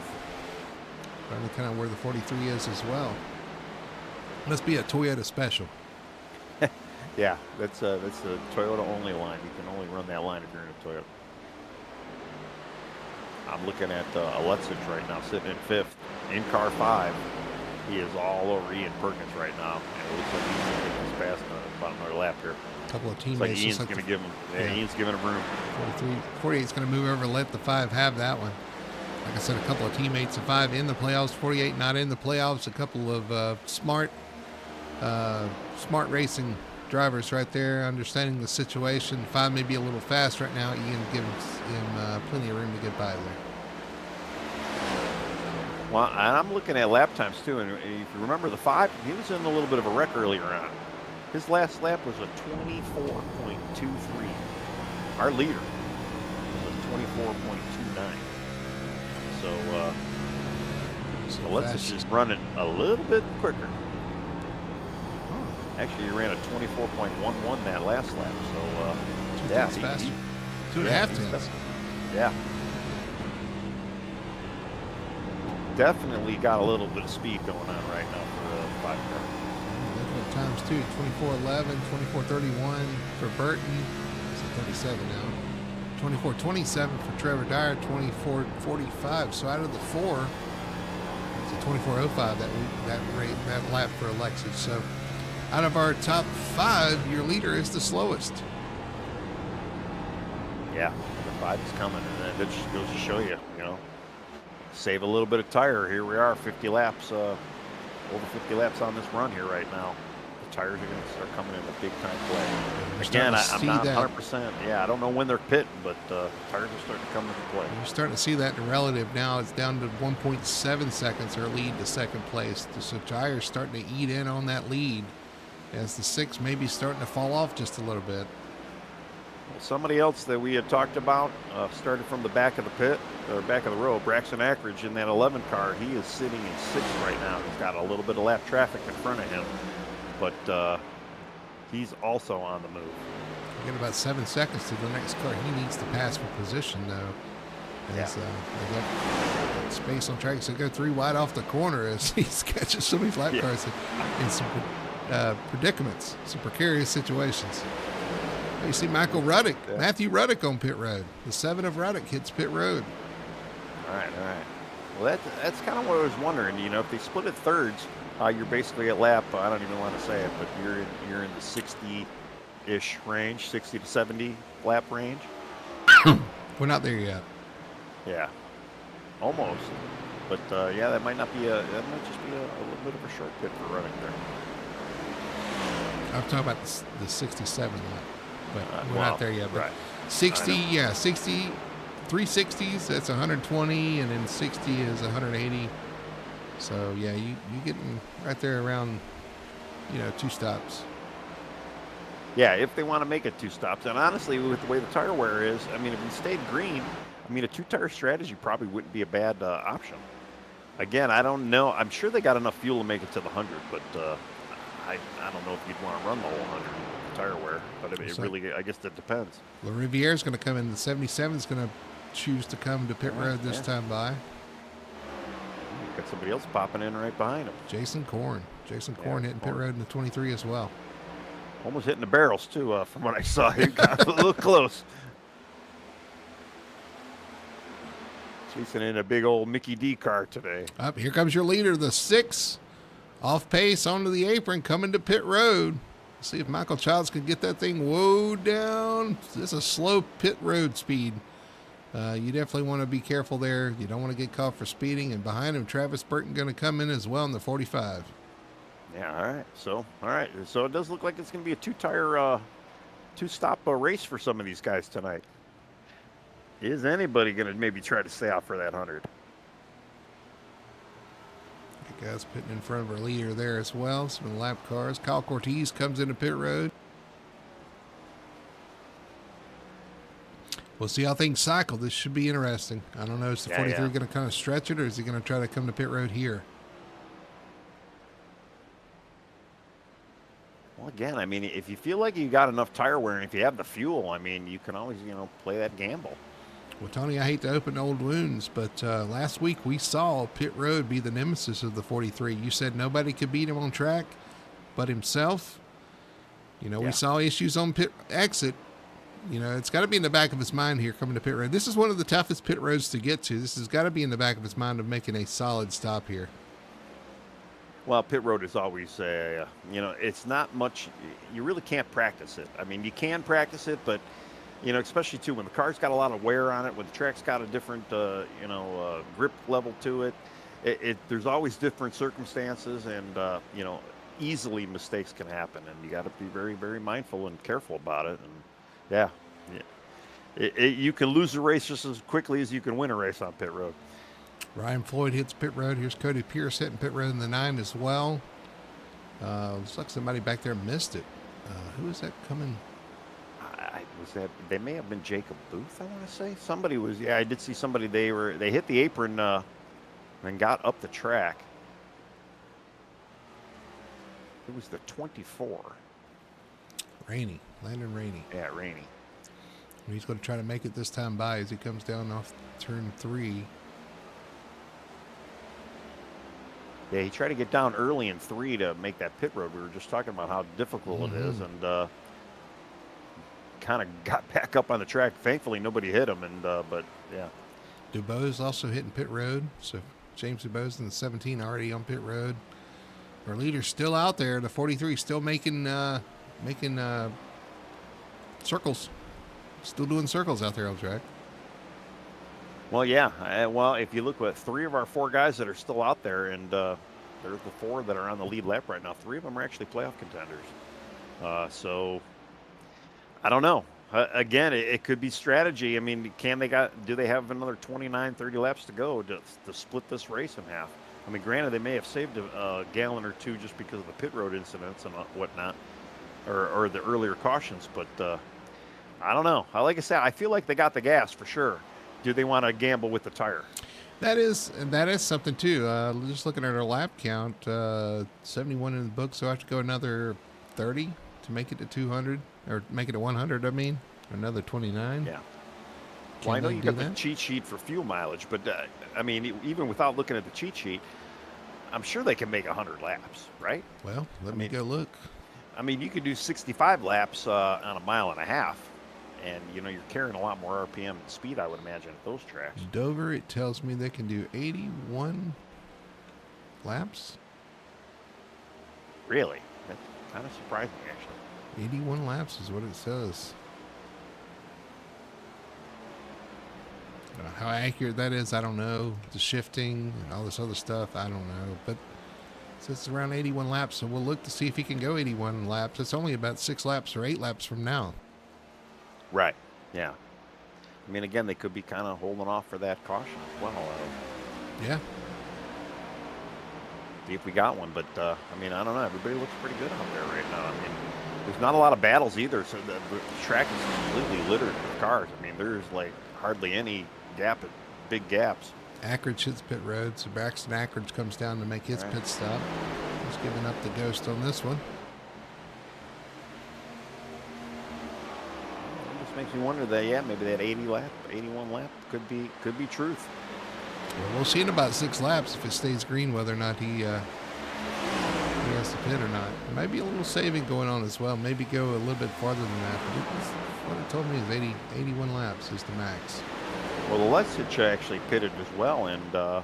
Running kind of where the 43 is as well. Must be a Toyota special. Yeah, that's the Toyota only line. You can only run that line if you're in a Toyota. I'm looking at Aletsich right now, sitting in 5th. In car 5, he is all over Ian Perkins right now. And it looks like he's going to get this past about another lap here. A couple of It's teammates. like Ian's going to give him. Yeah, Ian's giving him room. 48 is going to move over and let the 5 have that one. Like I said, a couple of teammates of 5 in the playoffs, 48 not in the playoffs. A couple of smart racing drivers right there, understanding the situation. 5 may be a little fast right now. Ian gives him plenty of room to get by there. Well, and I'm looking at lap times too, and if you remember the 5, he was in a little bit of a wreck earlier on. His last lap was a 24.23. Our leader was 24.29. So let's just run it a little bit quicker. Actually, he ran a 24.11 that last lap. So yeah, faster. 2.5 tenths. Yeah. Definitely got a little bit of speed going on right now for the 5 car. Times too, 24:11, 24:31 for Burton. It's 37 now. 24:27 for Trevor Dyer, 24:45. So out of the 4, it's a 24:05 that lap for Alexis. So out of our top 5, your leader is the slowest. Yeah, the 5 is coming, and that just goes to show you, save a little bit of tire. Here we are, 50 laps, over 50 laps on this run here right now. Tires are going to start coming into big time play. Again, I'm not 100%. Yeah, I don't know when they're pitting, but tires are starting to come into play. You're starting to see that in relative now. It's down to 1.7 seconds or lead to second place. So tires starting to eat in on that lead as the 6 may be starting to fall off just a little bit. Well, somebody else that we had talked about started from the back of the pit, or back of the row, Braxton Ackridge in that 11 car. He is sitting in 6th right now. He's got a little bit of lap traffic in front of him. But he's also on the move. We got about 7 seconds to the next car. He needs to pass for position, though. As, they got space on track, so go 3 wide off the corner as he catches so many lap cars in some predicaments, some precarious situations. You see Michael Ruddick, Matthew Ruddick on pit road. The 7 of Ruddick hits pit road. All right. Well, that's kind of what I was wondering. If they split it thirds, you're basically at lap, I don't even want to say it, but you're in the 60-ish range, 60 to 70 lap range. We're not there yet. Yeah, almost. But that might just be a little bit of a short pit for running there. I'm talking about the 67 lap, but we're not there yet. But right. 60, 360s, that's 120, and then 60 is 180. So, yeah, you getting right there around, 2 stops. Yeah, if they want to make it 2 stops. And honestly, with the way the tire wear is, if you stayed green, a 2-tire strategy probably wouldn't be a bad option. Again, I don't know. I'm sure they got enough fuel to make it to the 100, but I don't know if you'd want to run the whole 100 with the tire wear. But it really, I guess that depends. La Riviere's going to come in. The 77 is going to choose to come to pit road this time by. Got somebody else popping in right behind him. Jason Korn hitting pit road in the 23 as well. Almost hitting the barrels too, from what I saw. He got a little close. Chasing in a big old Mickey D car today. Up here comes your leader, the 6, off pace onto the apron, coming to pit road. See if Michael Childs can get that thing woed down. This is a slow pit road speed. You definitely want to be careful there. You don't want to get caught for speeding. And behind him, Travis Burton going to come in as well in the 45. Yeah, all right. So it does look like it's going to be a 2-tire, 2-stop race for some of these guys tonight. Is anybody going to maybe try to stay out for that 100? The guys pitting in front of our leader there as well. Some lap cars. Kyle Cortez comes into pit road. We'll see how things cycle. This should be interesting. I don't know. Is the 43 going to kind of stretch it, or is he going to try to come to pit road here? Well, again, if you feel like you got enough tire wear and if you have the fuel, you can always, play that gamble. Well, Tony, I hate to open old wounds, but last week we saw pit road be the nemesis of the 43. You said nobody could beat him on track but himself. We saw issues on pit exit. it's got to be in the back of his mind here coming to pit road. This is one of the toughest pit roads to get to. This has got to be in the back of his mind of making a solid stop here. Well, pit road is always, it's not much. You really can't practice it. I mean, you can practice it, but, especially too when the car's got a lot of wear on it, when the track's got a different, grip level to it, there's always different circumstances, and, easily mistakes can happen, and you got to be very, very mindful and careful about it. And yeah. You can lose a race just as quickly as you can win a race on pit road. Ryan Floyd hits pit road. Here's Cody Pierce hitting pit road in the 9 as well. Looks like somebody back there missed it. Who is that coming? They may have been Jacob Booth, I want to say. Somebody was, I did see somebody, they hit the apron and got up the track. It was the 24. Landon Rainey. Yeah, Rainey. He's going to try to make it this time by as he comes down off turn 3. Yeah, he tried to get down early in 3 to make that pit road. We were just talking about how difficult it is, and kind of got back up on the track. Thankfully, nobody hit him, but yeah. Dubose also hitting pit road. So James Dubose in the 17 already on pit road. Our leader's still out there. The 43 still making circles. Still doing circles out there on track. Well, yeah. If you look at 3 of our 4 guys that are still out there, and there's the 4 that are on the lead lap right now. 3 of them are actually playoff contenders. So I don't know. Again, it could be strategy. I mean, do they have another 29, 30 laps to go to split this race in half? I mean, granted, they may have saved a gallon or 2 just because of the pit road incidents and whatnot, or the earlier cautions. But I don't know. Like I said, I feel like they got the gas for sure. Do they want to gamble with the tire? That is something too. Just looking at our lap count, 71 in the book, so I have to go another 30 to make it to 200, or make it to 100. I mean, another 29. Yeah. Well, I know you got the cheat sheet for fuel mileage, but I mean, even without looking at the cheat sheet, I'm sure they can make 100 laps, right? Well, let me go look. I mean, you could do 65 laps on a mile and a half. And, you're carrying a lot more RPM and speed, I would imagine, at those tracks. Dover, it tells me they can do 81 laps. Really? That's kind of surprising, actually. 81 laps is what it says. How accurate that is, I don't know. The shifting and all this other stuff, I don't know. But it says it's around 81 laps, so we'll look to see if he can go 81 laps. It's only about 6 laps or 8 laps from now. Right. Yeah. I mean, again, they could be kind of holding off for that caution as well. Yeah. See if we got one. But, I mean, I don't know. Everybody looks pretty good out there right now. I mean, there's not a lot of battles either. So the track is completely littered with cars. I mean, there's like hardly any big gaps. Ackridge hits pit road. So Braxton Ackridge comes down to make his pit stop. He's giving up the ghost on this one. Makes me wonder that maybe that 81 lap could be truth. Well, we'll see in about 6 laps if it stays green whether or not he has to pit or not. There might be a little saving going on as well. Maybe go a little bit farther than that. But what it told me is 81 laps is the max. Well, the Lexich actually pitted as well, and yeah,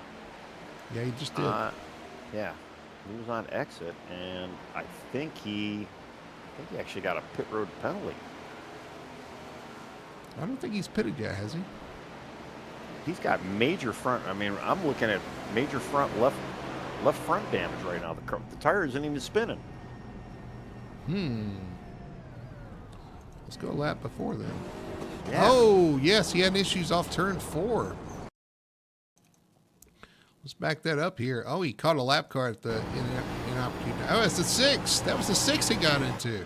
he just did. Yeah, he was on exit, and I think he actually got a pit road penalty. I don't think he's pitted yet, has he? He's got major front. I mean, I'm looking at major front left front damage right now. The tire isn't even spinning. Let's go a lap before then. Yeah. Oh, yes, he had issues off turn 4. Let's back that up here. Oh, he caught a lap car at the inopportune. Oh, it's the 6. That was the 6 he got into.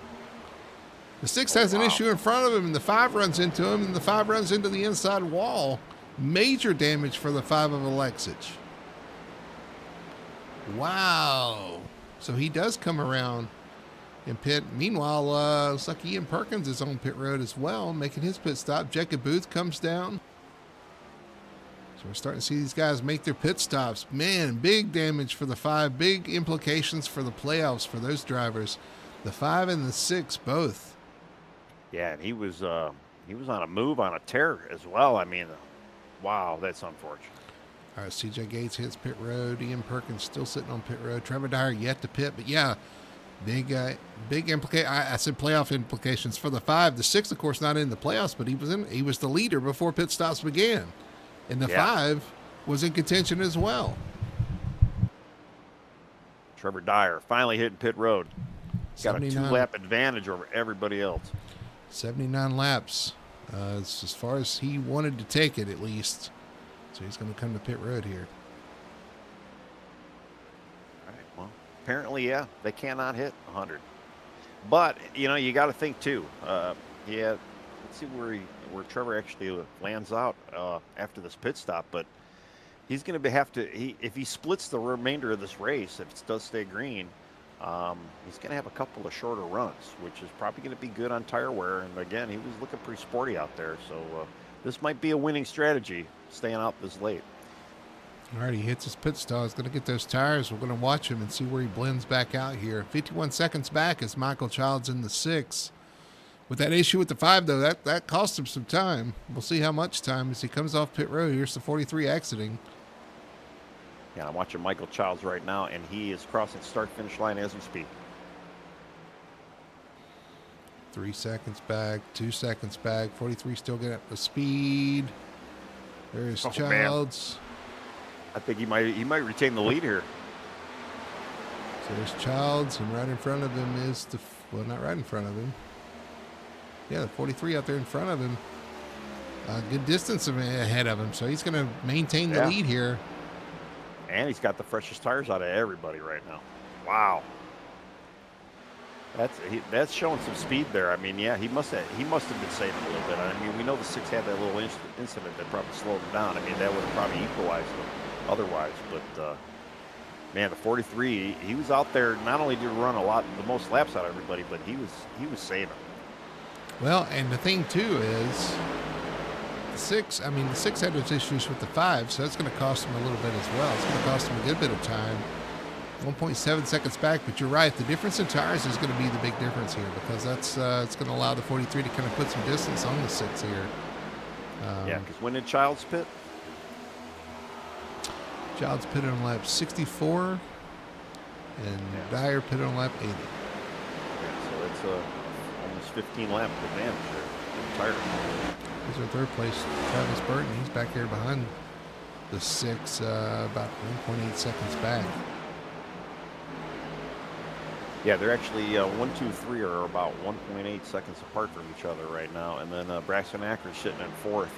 The 6 has an issue in front of him, and the 5 runs into him, and the 5 runs into the inside wall. Major damage for the 5 of Alexich. Wow. So he does come around in pit. Meanwhile, looks like Ian Perkins is on pit road as well, making his pit stop. Jacob Booth comes down. So we're starting to see these guys make their pit stops. Man, big damage for the 5. Big implications for the playoffs for those drivers. The 5 and the 6 both. Yeah, and he was he was on a move, on a tear as well. I mean, wow, that's unfortunate. All right, CJ Gates hits pit road. Ian Perkins still sitting on pit road. Trevor Dyer yet to pit, but yeah, big implication. I said playoff implications for the 5. The 6, of course, not in the playoffs, but he was the leader before pit stops began, and the 5 was in contention as well. Trevor Dyer finally hitting pit road. Got a 2-lap advantage over everybody else. 79 laps. It's as far as he wanted to take it, at least. So he's going to come to pit road here. All right. Well, apparently, yeah, they cannot hit 100. But you got to think too. Let's see where Trevor actually lands out after this pit stop. But he's going to have to. If he splits the remainder of this race, if it does stay green, he's going to have a couple of shorter runs, which is probably going to be good on tire wear. And again, he was looking pretty sporty out there. So this might be a winning strategy, staying out this late. All right, he hits his pit stall. He's going to get those tires. We're going to watch him and see where he blends back out here. 51 seconds back as Michael Childs in the 6. With that issue with the 5, though, that cost him some time. We'll see how much time as he comes off pit road. Here's the 43 exiting. Yeah, I'm watching Michael Childs right now, and he is crossing start-finish line as we speak. 3 seconds back, 2 seconds back. 43 still getting up to speed. There's Childs. Man. I think he might retain the lead here. So there's Childs, and right in front of him is not right in front of him. Yeah, the 43 out there in front of him. Good distance ahead of him, so he's going to maintain the lead here. And he's got the freshest tires out of everybody right now. Wow. That's showing some speed there. I mean, yeah, he must have been saving a little bit. I mean, we know the 6 had that little incident that probably slowed him down. I mean, that would have probably equalized him otherwise. But man, the 43, he was out there. Not only did he run the most laps out of everybody, but he was saving. Well, and the thing too is the 6 had those issues with the 5, so that's going to cost him a little bit as well. It's going to cost him a good bit of time. 1.7 seconds back, but you're right. The difference in tires is going to be the big difference here, because that's it's going to allow the 43 to kind of put some distance on the 6 here. Because when did Childs pit? Childs pitted on lap 64, and Dyer pitted on lap 80. Yeah, so it's almost 15 lap advantage there. Tire. Here's our third place, Travis Burton. He's back here behind the 6, about 1.8 seconds back. Yeah, they're actually 1, 2, 3 are about 1.8 seconds apart from each other right now, and then Braxton Acker's sitting in 4th.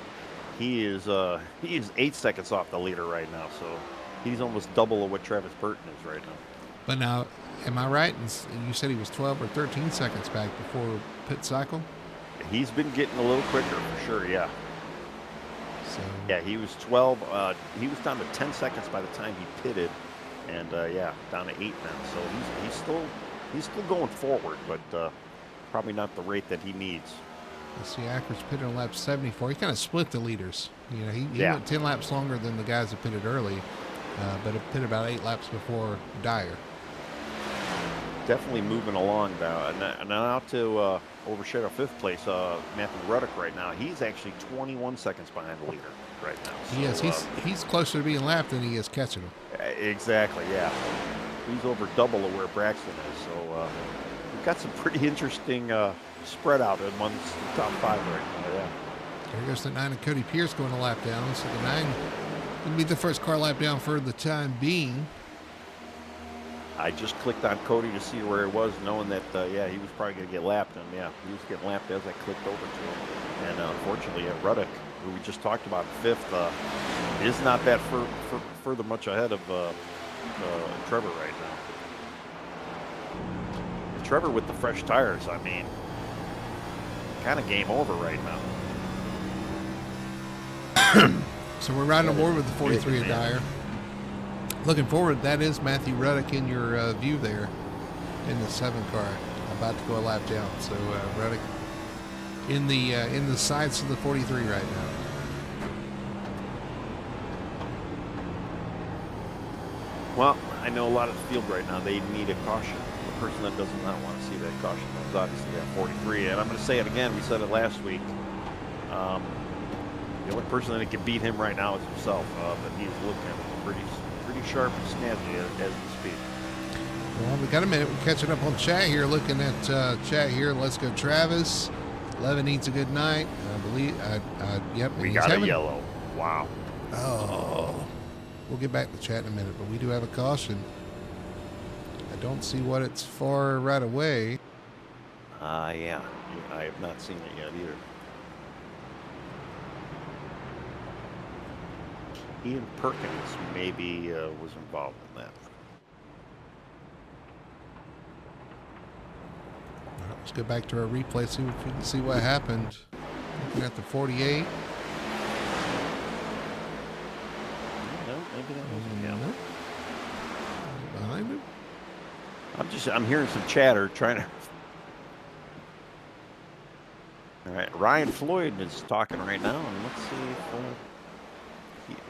He is 8 seconds off the leader right now, so he's almost double of what Travis Burton is right now. But now, am I right? And you said he was 12 or 13 seconds back before pit cycle? He's been getting a little quicker for sure, yeah. So yeah, he was 12. He was down to 10 seconds by the time he pitted, and down to 8 now. So he's still going forward, but probably not the rate that he needs. Let's see, Acker's pitted on lap 74. He kind of split the leaders. He went 10 laps longer than the guys that pitted early, but it pitted about 8 laps before Dyer. Definitely moving along now. And now to overshadow 5th place, Matthew Ruddock right now. He's actually 21 seconds behind the leader right now. So, he is. He's closer to being lapped than he is catching him. Exactly, yeah. He's over double of where Braxton is. So we've got some pretty interesting spread out amongst the top 5 right now, yeah. Here goes the 9 and Cody Pierce going a lap down. So the 9 will be the first car lap down for the time being. I just clicked on Cody to see where he was, knowing that, he was probably going to get lapped. And, he was getting lapped as I clicked over to him. And, unfortunately, Ruddock, who we just talked about, 5th, is not that further much ahead of Trevor right now. Trevor with the fresh tires, I mean, kind of game over right now. So we're riding aboard with the 43 of Dyer. Looking forward, that is Matthew Ruddock in your view there in the 7 car, about to go a lap down. So Ruddock in the sights of the 43 right now. Well, I know a lot of the field right now, they need a caution. The person that does not want to see that caution is obviously that 43. And I'm going to say it again, we said it last week. Um, the only person that can beat him right now is himself, but he's looking pretty sharp and snazzy as we speak. Well, we got a minute. We're catching up on chat here. Looking at chat here. Let's go, Travis. 11 needs a good night. I believe. Yep. We got a yellow. Wow. Oh. We'll get back to chat in a minute, but we do have a caution. I don't see what it's for right away. Yeah. I have not seen it yet either. Ian Perkins maybe was involved in that. All right, let's go back to our replay, see if we can see what happened. Looking at the 48. No, maybe that wasn't him. Nope. Behind him. I'm hearing some chatter trying to. All right, Ryan Floyd is talking right now, and let's see if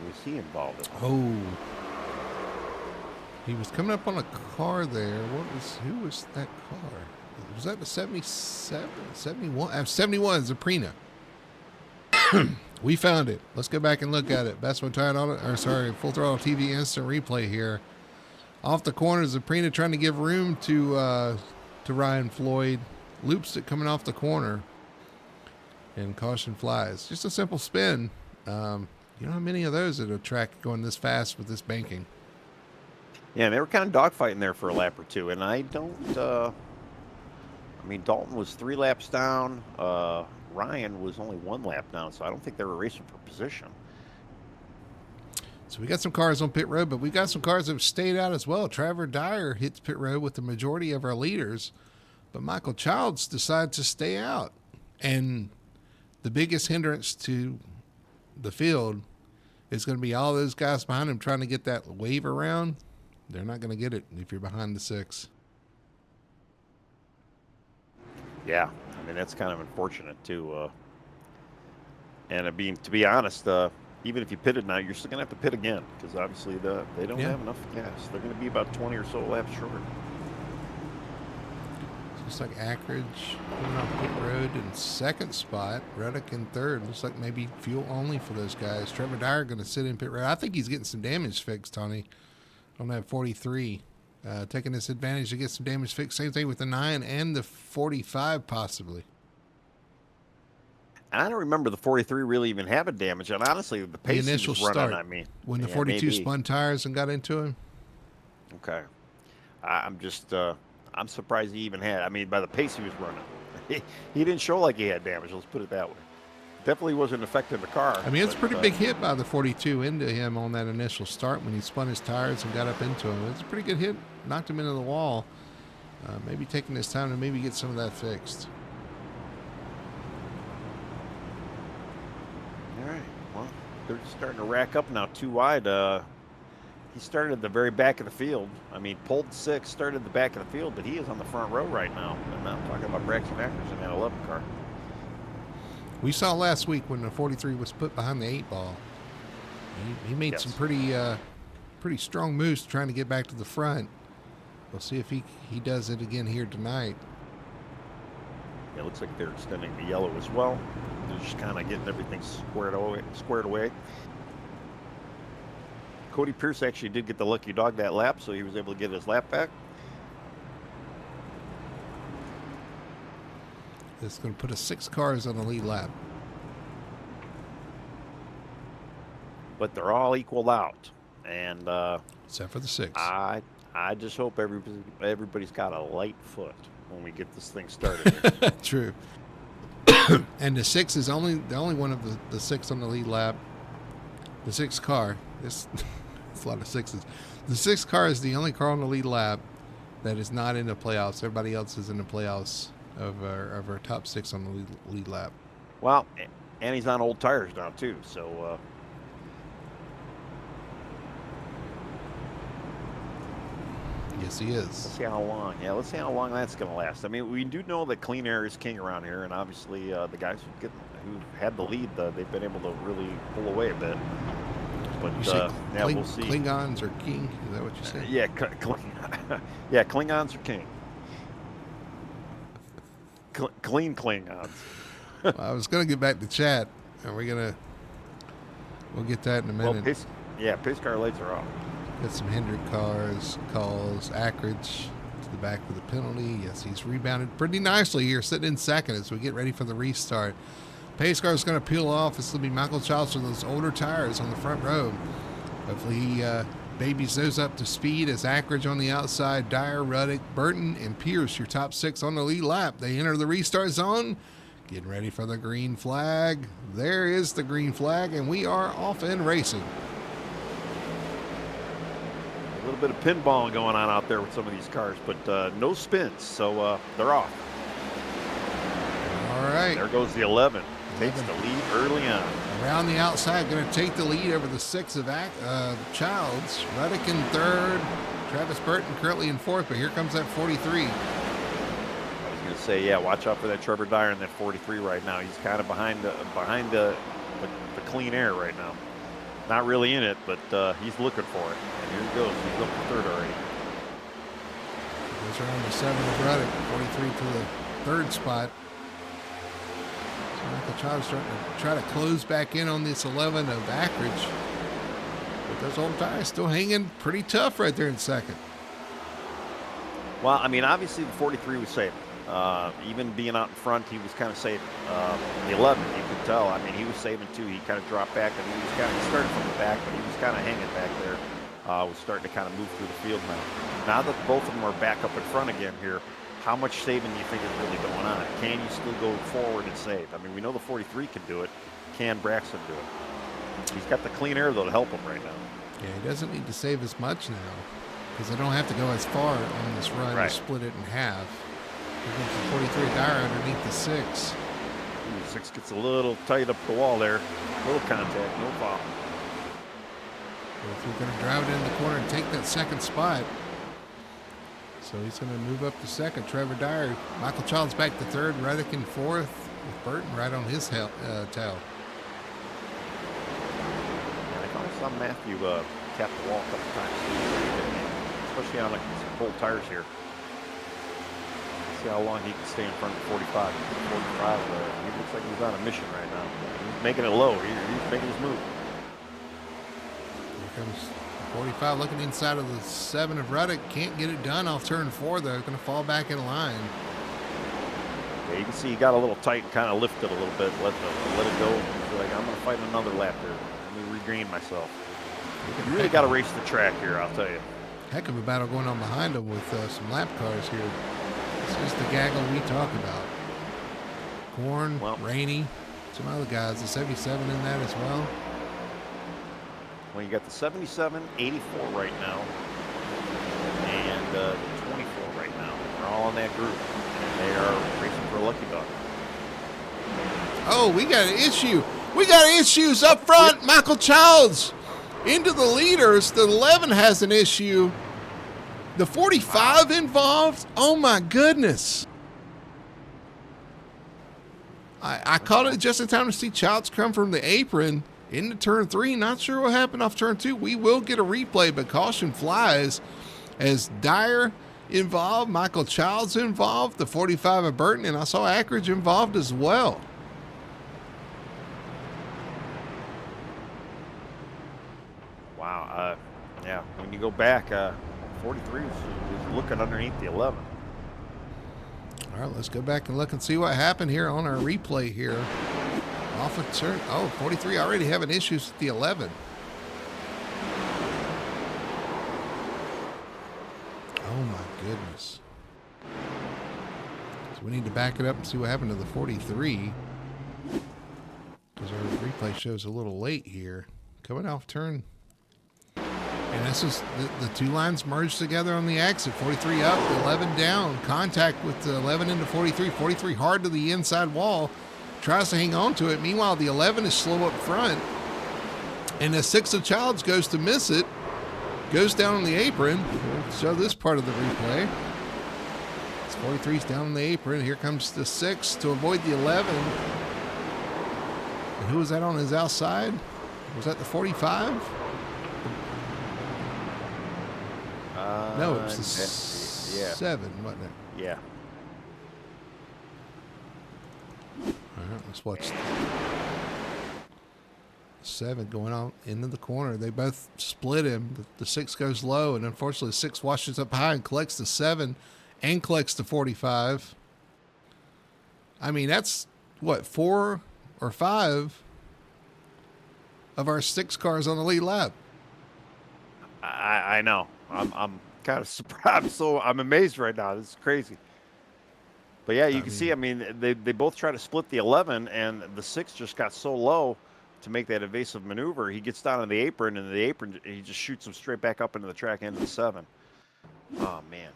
was he involved in that? Oh. He was coming up on a car there. Who was that car? Was that the 77? 71? 71, Zaprina. We found it. Let's go back and look at it. Best one tied on it. Or sorry, Full Throttle TV instant replay here. Off the corner, Zaprina trying to give room to Ryan Floyd. Loops it coming off the corner. And caution flies. Just a simple spin. You don't have many of those at a track going this fast with this banking. Yeah, they were kind of dogfighting there for a lap or two, and I don't. I mean, Dalton was 3 laps down. Ryan was only 1 lap down, so I don't think they were racing for position. So we got some cars on pit road, but we got some cars that have stayed out as well. Trevor Dyer hits pit road with the majority of our leaders, but Michael Childs decided to stay out. And the biggest hindrance to the field is going to be all those guys behind him trying to get that wave around. They're not going to get it if you're behind the 6. Yeah, I mean, that's kind of unfortunate, too. And to be honest, even if you pitted now, you're still going to have to pit again because obviously they don't have enough gas. They're going to be about 20 or so laps short. Looks like Ackridge coming off pit road in 2nd spot. Reddick in 3rd. Looks like maybe fuel only for those guys. Trevor Dyer going to sit in pit road. I think he's getting some damage fixed, Tony, on that 43. Taking this advantage to get some damage fixed. Same thing with the 9 and the 45 possibly. I don't remember the 43 really even having damage. And honestly, the pace he was running, I mean. When the 42 spun tires and got into him. Okay. I'm just... I'm surprised he even had. I mean, by the pace he was running, he didn't show like he had damage. Let's put it that way. Definitely wasn't affecting the car. I mean, it's a pretty big hit by the 42 into him on that initial start when he spun his tires and got up into him. It's a pretty good hit. Knocked him into the wall. Maybe taking his time to maybe get some of that fixed. All right. Well, they're starting to rack up now. Too wide. He started at the very back of the field. I mean, pulled 6, started at the back of the field, but he is on the front row right now. And I'm talking about Braxton Ackers in that 11 car. We saw last week when the 43 was put behind the 8 ball. He made some pretty strong moves trying to get back to the front. We'll see if he does it again here tonight. Yeah, it looks like they're extending the yellow as well. They're just kind of getting everything squared away. Cody Pierce actually did get the lucky dog that lap, so he was able to get his lap back. It's going to put us 6 cars on the lead lap. But they're all equaled out. And except for the 6. I just hope everybody's got a light foot when we get this thing started. True. And the 6 is the only one of the 6 on the lead lap. The 6 car. It's a lot of 6s. The 6 car is the only car on the lead lap that is not in the playoffs. Everybody else is in the playoffs of our top 6 on the lead lap. Well, and he's on old tires now too, so yes, he is. Let's see how long. Yeah, let's see how long that's going to last. I mean, we do know that clean air is king around here, and obviously the guys who had the lead, they've been able to really pull away a bit. But yeah, we'll see. Klingons are king. Is that what you said? Yeah, yeah, Klingons are king. Clean Klingons. Well, I was going to get back to chat. Are we going to? We'll get that in a Well, minute. pace car lights are off. Got some Hendrick cars, calls, Ackridge to the back with a penalty. Yes, he's rebounded pretty nicely here, sitting in second as we get ready for the restart. Pace car is going to peel off. It's going to be Michael Childs with those older tires on the front row. Hopefully he babies those up to speed as Ackridge on the outside, Dyer, Ruddick, Burton, and Pierce, your top 6 on the lead lap. They enter the restart zone. Getting ready for the green flag. There is the green flag, and we are off and racing. A little bit of pinball going on out there with some of these cars, but no spins, so they're off. All right. There goes the 11. Takes the lead early on. Around the outside, going to take the lead over the 6 of Childs. Ruddick in third. Travis Burton currently in fourth, but here comes that 43. I was going to say, yeah, watch out for that Trevor Dyer in that 43 right now. He's kind of behind the clean air right now. Not really in it, but he's looking for it. And here he goes. He's up to third already. Goes around the 7 of Ruddick. 43 to the third spot. So Michael Childs starting to try to close back in on this 11 of Ackridge. But those old tires still hanging pretty tough right there in second. Well, I mean, obviously the 43 was safe. Even being out in front, he was kind of safe. The 11, you could tell. I mean, he was saving too. He kind of dropped back, and he started from the back, but he was kind of hanging back there. Was starting to kind of move through the field now. Now that both of them are back up in front again here, how much saving do you think is really going on? Can you still go forward and save? I mean, we know the 43 can do it. Can Braxton do it? He's got the clean air, though, to help him right now. Yeah, he doesn't need to save as much now because they don't have to go as far on this run to split it in half. Here comes the 43 Dyer underneath the 6. Ooh, 6 gets a little tight up the wall there. A little contact, no foul. We're going to drive it in the corner and take that second spot. So he's going to move up to second. Trevor Dyer. Michael Childs back to third. Ruddick in fourth. With Burton right on his tail. Yeah, I thought I saw Matthew tap the wall a couple times, especially on some cold tires here. See how long he can stay in front of the 45. 45, he looks like he's on a mission right now. He's making it low. He's making his move. Here comes 45 looking inside of the 7 of Ruddick. Can't get it done off turn 4, though. Going to fall back in line. Yeah, you can see he got a little tight and kind of lifted a little bit. Let it go. He's like, I'm going to fight another lap here. Let me regain myself. You really got to race the track here, I'll tell you. Heck of a battle going on behind him with some lap cars here. This is the gaggle we talk about. Corn, Rainey, some other guys. The 77 in that as well. Well, you got the 77, 84 right now, and 24 right now. They're all in that group, and they are racing for a lucky dog. Oh, we got an issue. We got issues up front. Michael Childs into the leaders. The 11 has an issue. The 45 involved. Oh, my goodness. I caught it just in time to see Childs come from the apron into turn 3. Not sure what happened off turn 2. We will get a replay, but caution flies as Dyer involved, Michael Childs involved, the 45 of Burton, and I saw Ackridge involved as well. Wow. Yeah, when you go back, 43 is looking underneath the 11. All right, let's go back and look and see what happened here on our replay here. Off of turn. Oh, 43 already having issues with the 11. Oh, my goodness. So we need to back it up and see what happened to the 43. Because our replay shows a little late here. Coming off turn. And this is the two lines merged together on the exit. 43 up, 11 down. Contact with the 11 into 43. 43 hard to the inside wall. Tries to hang on to it. Meanwhile, the 11 is slow up front. And the 6 of Childs goes to miss it. Goes down on the apron. We'll show this part of the replay. 43's down on the apron. Here comes the 6 to avoid the 11. And who was that on his outside? Was that the 45? No, it was the 7, wasn't it? Yeah. All right, let's watch 7 going on into the corner. They both split him. The 6 goes low, and unfortunately, 6 washes up high and collects the 7 and collects the 45. I mean, that's what, 4 or 5 of our 6 cars on the lead lap. I know. I'm kind of surprised. I'm amazed right now. This is crazy. But yeah, you can see. I mean, they both try to split the 11, and the 6 just got so low to make that evasive maneuver. He gets down on the apron, and the apron he just shoots him straight back up into the track into the 7. Oh man.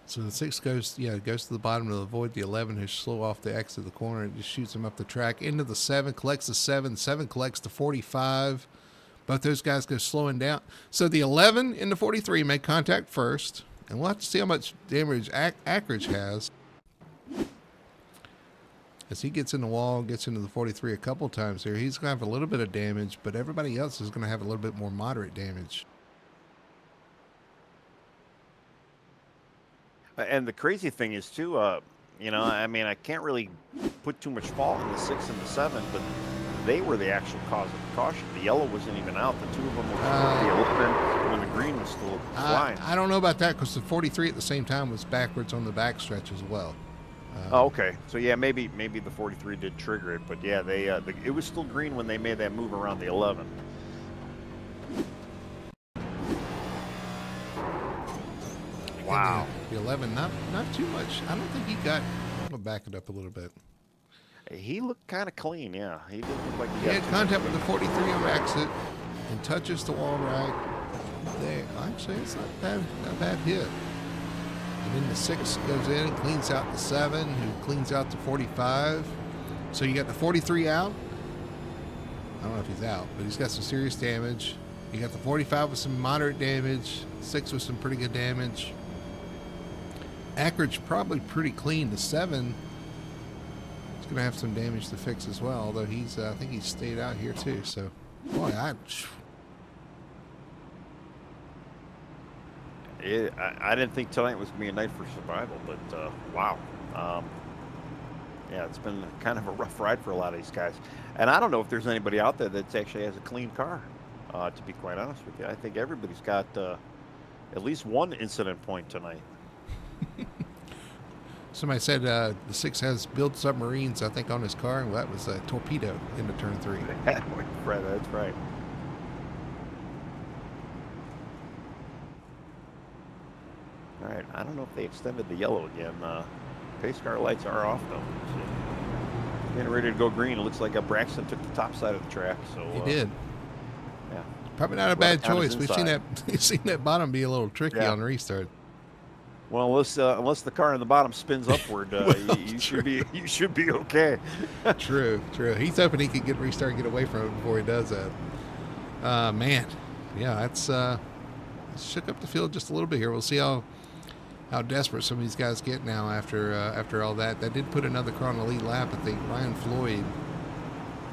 So the 6 goes to the bottom to avoid the 11, who's slow off the exit of the corner. It just shoots him up the track into the 7, collects the 7. 7 collects the 45. Both those guys go slowing down. So the 11 and the 43 make contact first, and we'll have to see how much damage Ackridge has. As he gets in the wall, gets into the 43 a couple times here, he's going to have a little bit of damage, but everybody else is going to have a little bit more moderate damage. And the crazy thing is, too, I mean, I can't really put too much fault in the 6 and the 7, but they were the actual cause of the caution. The yellow wasn't even out. The 2 of them were the 11 when the green was still flying. I don't know about that because the 43 at the same time was backwards on the backstretch as well. Okay. So yeah, maybe the 43 did trigger it, but yeah, it was still green when they made that move around the 11. Wow. The 11, not too much. I don't think he got. I'm gonna back it up a little bit. He looked kind of clean. Yeah, he didn't look like he had contact with the 43 on exit and touches the wall right there. Actually, it's not bad hit. And then the 6 goes in and cleans out the 7, who cleans out the 45. So you got the 43 out. I don't know if he's out, but he's got some serious damage. You got the 45 with some moderate damage, 6 with some pretty good damage. Ackridge probably pretty clean. The 7 is going to have some damage to fix as well, although I think he's stayed out here too. So, boy, I didn't think tonight was going to be a night for survival, but wow. Yeah, it's been kind of a rough ride for a lot of these guys. And I don't know if there's anybody out there that actually has a clean car, to be quite honest with you. I think everybody's got at least one incident point tonight. Somebody said the 6 has built submarines, I think, on his car, and that was a torpedo into turn 3. Right, that's right. All right, I don't know if they extended the yellow again. Pace car lights are off, though. So getting ready to go green. It looks like Braxton took the top side of the track. So he did. Yeah. Probably not a bad choice. We've seen that bottom be a little tricky on restart. Well, unless the car in the bottom spins upward, you should be okay. True. He's hoping he can get restart and get away from it before he does that. Man, yeah, that's shook up the field just a little bit here. We'll see how desperate some of these guys get now after all that. That did put another car on the lead lap. I think Ryan Floyd,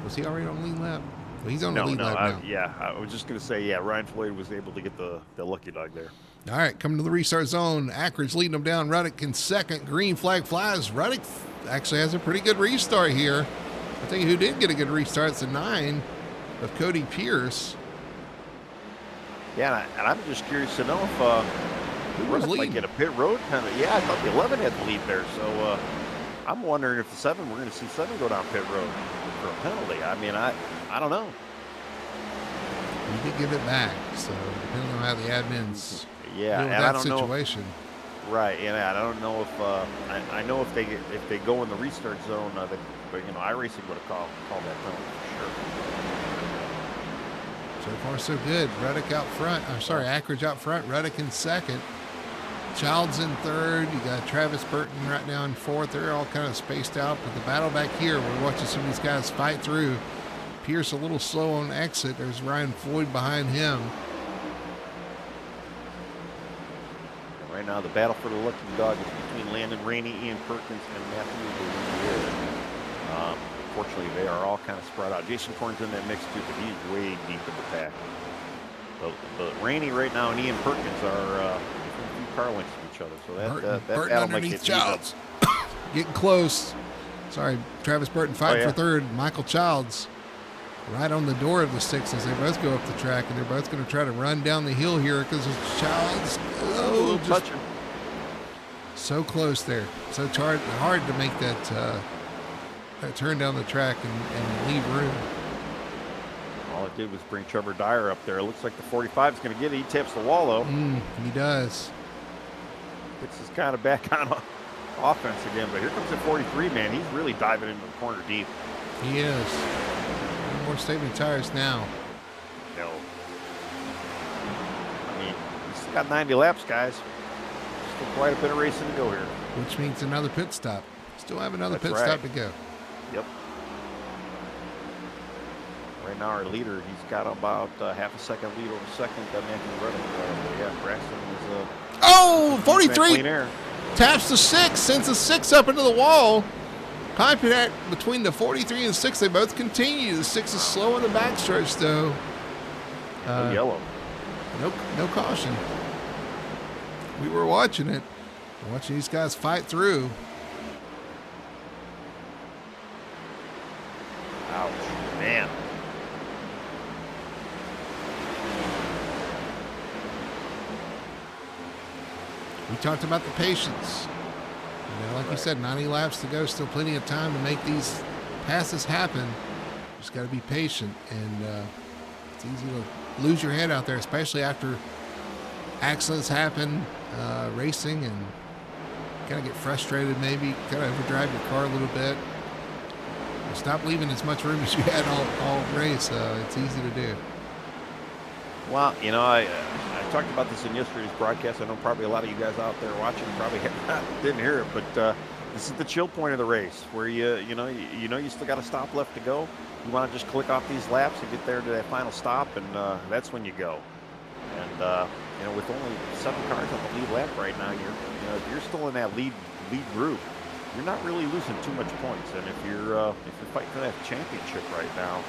was he already on the lead lap? Well, he's on the lead lap now. Yeah, I was just going to say, Ryan Floyd was able to get the lucky dog there. All right, coming to the restart zone. Ackridge leading them down. Ruddick in second. Green flag flies. Ruddick actually has a pretty good restart here. I think who did get a good restart is the 9 of Cody Pierce. Yeah, and I'm just curious to know if Ruddick might get a pit road kind of. Yeah, I thought the 11 had the lead there. So I'm wondering if the 7, we're going to see 7 go down pit road for a penalty. I mean, I don't know. He did give it back, so depending on how the admins and I don't situation. Know. Right, and I don't know if I know if they go in the restart zone, iRacing would have called that penalty for sure. So far, so good. Ruddick out front. I'm sorry, Ackridge out front. Ruddick in second. Child's in third. You got Travis Burton right now in fourth. They're all kind of spaced out, but the battle back here, we're watching some of these guys fight through. Pierce a little slow on exit. There's Ryan Floyd behind him. Right now, the battle for the lucky dog is between Landon Rainey, Ian Perkins, and Matthew. Unfortunately, they are all kind of spread out. Jason Korn's in that mix too, but he's way deep in the pack. But Rainey right now and Ian Perkins are a few car lengths from each other, so that battle might get Childs. Getting close. Sorry, Travis Burton fighting for third. Michael Childs right on the door of the 6 as they both go up the track, and they're both going to try to run down the hill here because Childs. Oh, just so close there. So hard to make that turn down the track and leave room. All it did was bring Trevor Dyer up there. It looks like the 45 is going to get it. He taps the wall, though. He does. Gets his kind of back on offense again. But here comes the 43, man. He's really diving into the corner deep. He is. No more saving tires now. No. I mean, he's still got 90 laps, guys. Still quite a bit of racing to go here. Which means another pit stop. Still have another pit stop to go. Yep. Right now, our leader, he's got about half a second lead over second. Matthew Ruddock. Yeah, Braxton is 43 taps the 6, sends the 6 up into the wall. Contact between the 43 and 6. They both continue. The 6 is slow in the backstretch, though. No yellow. No caution. We were watching it. Watching these guys fight through. Ouch, man. We talked about the patience. Like you said, 90 laps to go, still plenty of time to make these passes happen. Just got to be patient, and it's easy to lose your head out there, especially after accidents happen, racing, and kind of get frustrated, maybe kind of overdrive your car a little bit. Stop leaving as much room as you had all race. It's easy to do. Well, I talked about this in yesterday's broadcast. I know probably a lot of you guys out there watching probably didn't hear it, but this is the chill point of the race where you still got a stop left to go. You want to just click off these laps and get there to that final stop, and that's when you go. And with only 7 cars on the lead lap right now, you're still in that lead group. You're not really losing too much points, and if you're fighting for that championship right now,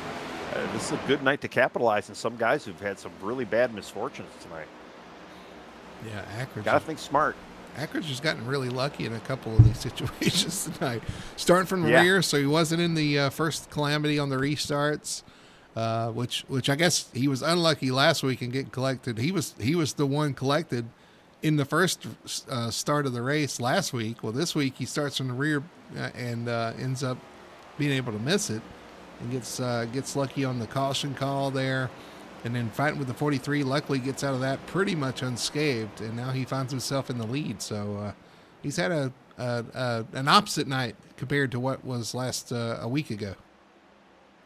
this is a good night to capitalize on some guys who've had some really bad misfortunes tonight. Yeah, Ackridge. Gotta think smart. Ackridge has gotten really lucky in a couple of these situations tonight. Starting from the rear, so he wasn't in the first calamity on the restarts, which I guess he was unlucky last week in getting collected. He was the one collected in the first start of the race last week. Well, this week he starts from the rear and ends up being able to miss it. And gets lucky on the caution call there, and then fighting with the 43. Luckily, gets out of that pretty much unscathed, and now he finds himself in the lead. So he's had an opposite night compared to what was last a week ago.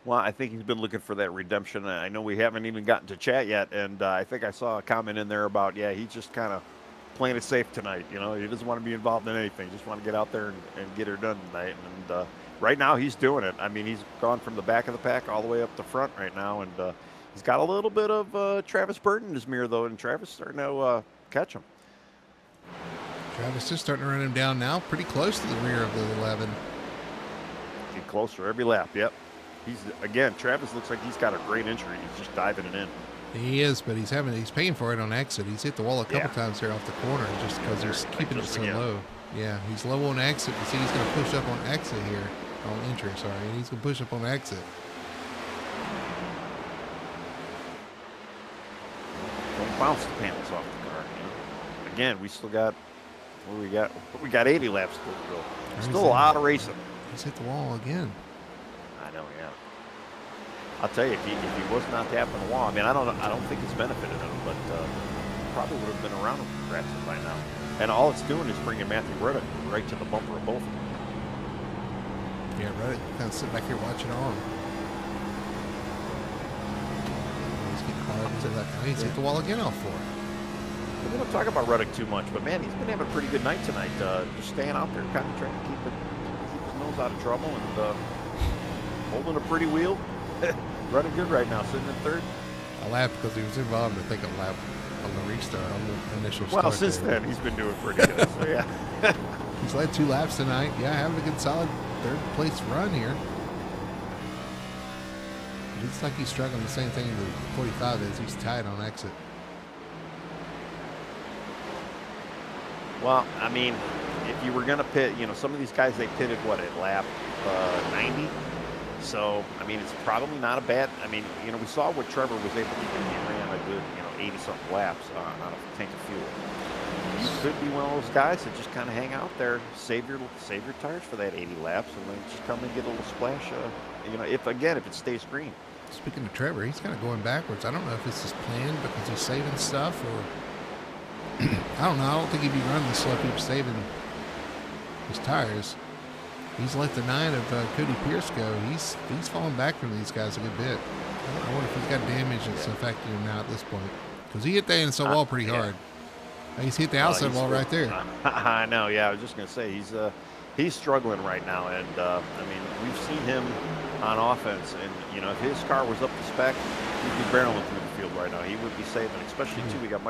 Well, I think he's been looking for that redemption. I know we haven't even gotten to chat yet, and I think I saw a comment in there about he's just kind of playing it safe tonight. He doesn't want to be involved in anything. Just want to get out there and get her done tonight. And right now, he's doing it. I mean, he's gone from the back of the pack all the way up the front right now, and he's got a little bit of Travis Burton in his mirror, though, and Travis is starting to catch him. Travis is starting to run him down now, pretty close to the rear of the 11. Get closer every lap, yep. Travis looks like he's got a great injury. He's just diving it in. He is, but he's paying for it on exit. He's hit the wall a couple times there off the corner just because he's keeping it so low. Yeah, he's low on exit. You see, he's going to push up on exit here. On entry, sorry. And he's going to push up on exit. Don't bounce the panels off the car. Again, we still got, we got 80 laps still to go. Still a lot of racing. He's hit the wall again. I know, yeah. I'll tell you, if he was not tapping the wall, I mean, I don't think it's benefited him, but probably would have been around him perhaps by now. And all it's doing is bringing Matthew Ruddock right to the bumper of both of them. Yeah, Ruddock kind of sitting back here watching on. He's getting caught up into that. He's hit the wall again off four. We don't talk about Ruddock too much, but man, he's been having a pretty good night tonight. Just staying out there, kind of trying to keep his nose out of trouble and holding a pretty wheel. Running good right now, sitting in third. I laughed because he was involved, I think, a lap on the restart, on the initial start. Well, since then, he's been doing pretty good. So, yeah. He's led 2 laps tonight. Yeah, having a good, solid third-place run here. It looks like he's struggling the same thing the 45 is. He's tied on exit. Well, I mean, if you were going to pit, some of these guys, they pitted, at lap 90? So, I mean, it's probably not a bad, we saw what Trevor was able to do. He ran a good, 80-something laps on a tank of fuel. You could be one of those guys that just kind of hang out there, save your tires for that 80 laps, and then just come and get a little splash. If it stays green. Speaking of Trevor, he's kind of going backwards. I don't know if this is planned because he's saving stuff, or I don't know. I don't think he'd be running this slow if he was saving his tires. He's let the 9 of Cody Pierce go. He's falling back from these guys a good bit. I wonder if he's got damage that's affecting him now at this point, because he hit the inside wall pretty hard. He's hit the outside wall right there. I know. Yeah, I was just gonna say he's struggling right now, and we've seen him on offense, and if his car was up to spec, he'd be barreling through the field right now. He would be saving, especially too. He's got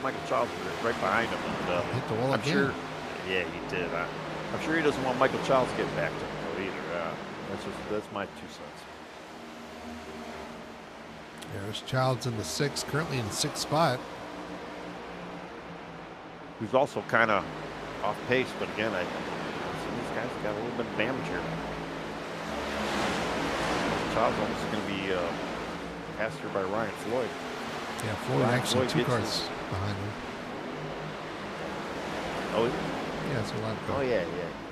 Michael Childs right behind him, and hit the wall I'm again. sure. Yeah, he did. I'm sure he doesn't want Michael Childs getting back to him either. That's my 2 cents. Yeah, there's Childs in the 6th, currently in the 6th spot. Who's also kind of off pace, but again, I see these guys got a little bit of damage here. Child's almost going to be passed here by Ryan Floyd. Yeah, Floyd actually 2 cars behind him. Oh, yeah, it's a lot of cars. Oh, yeah.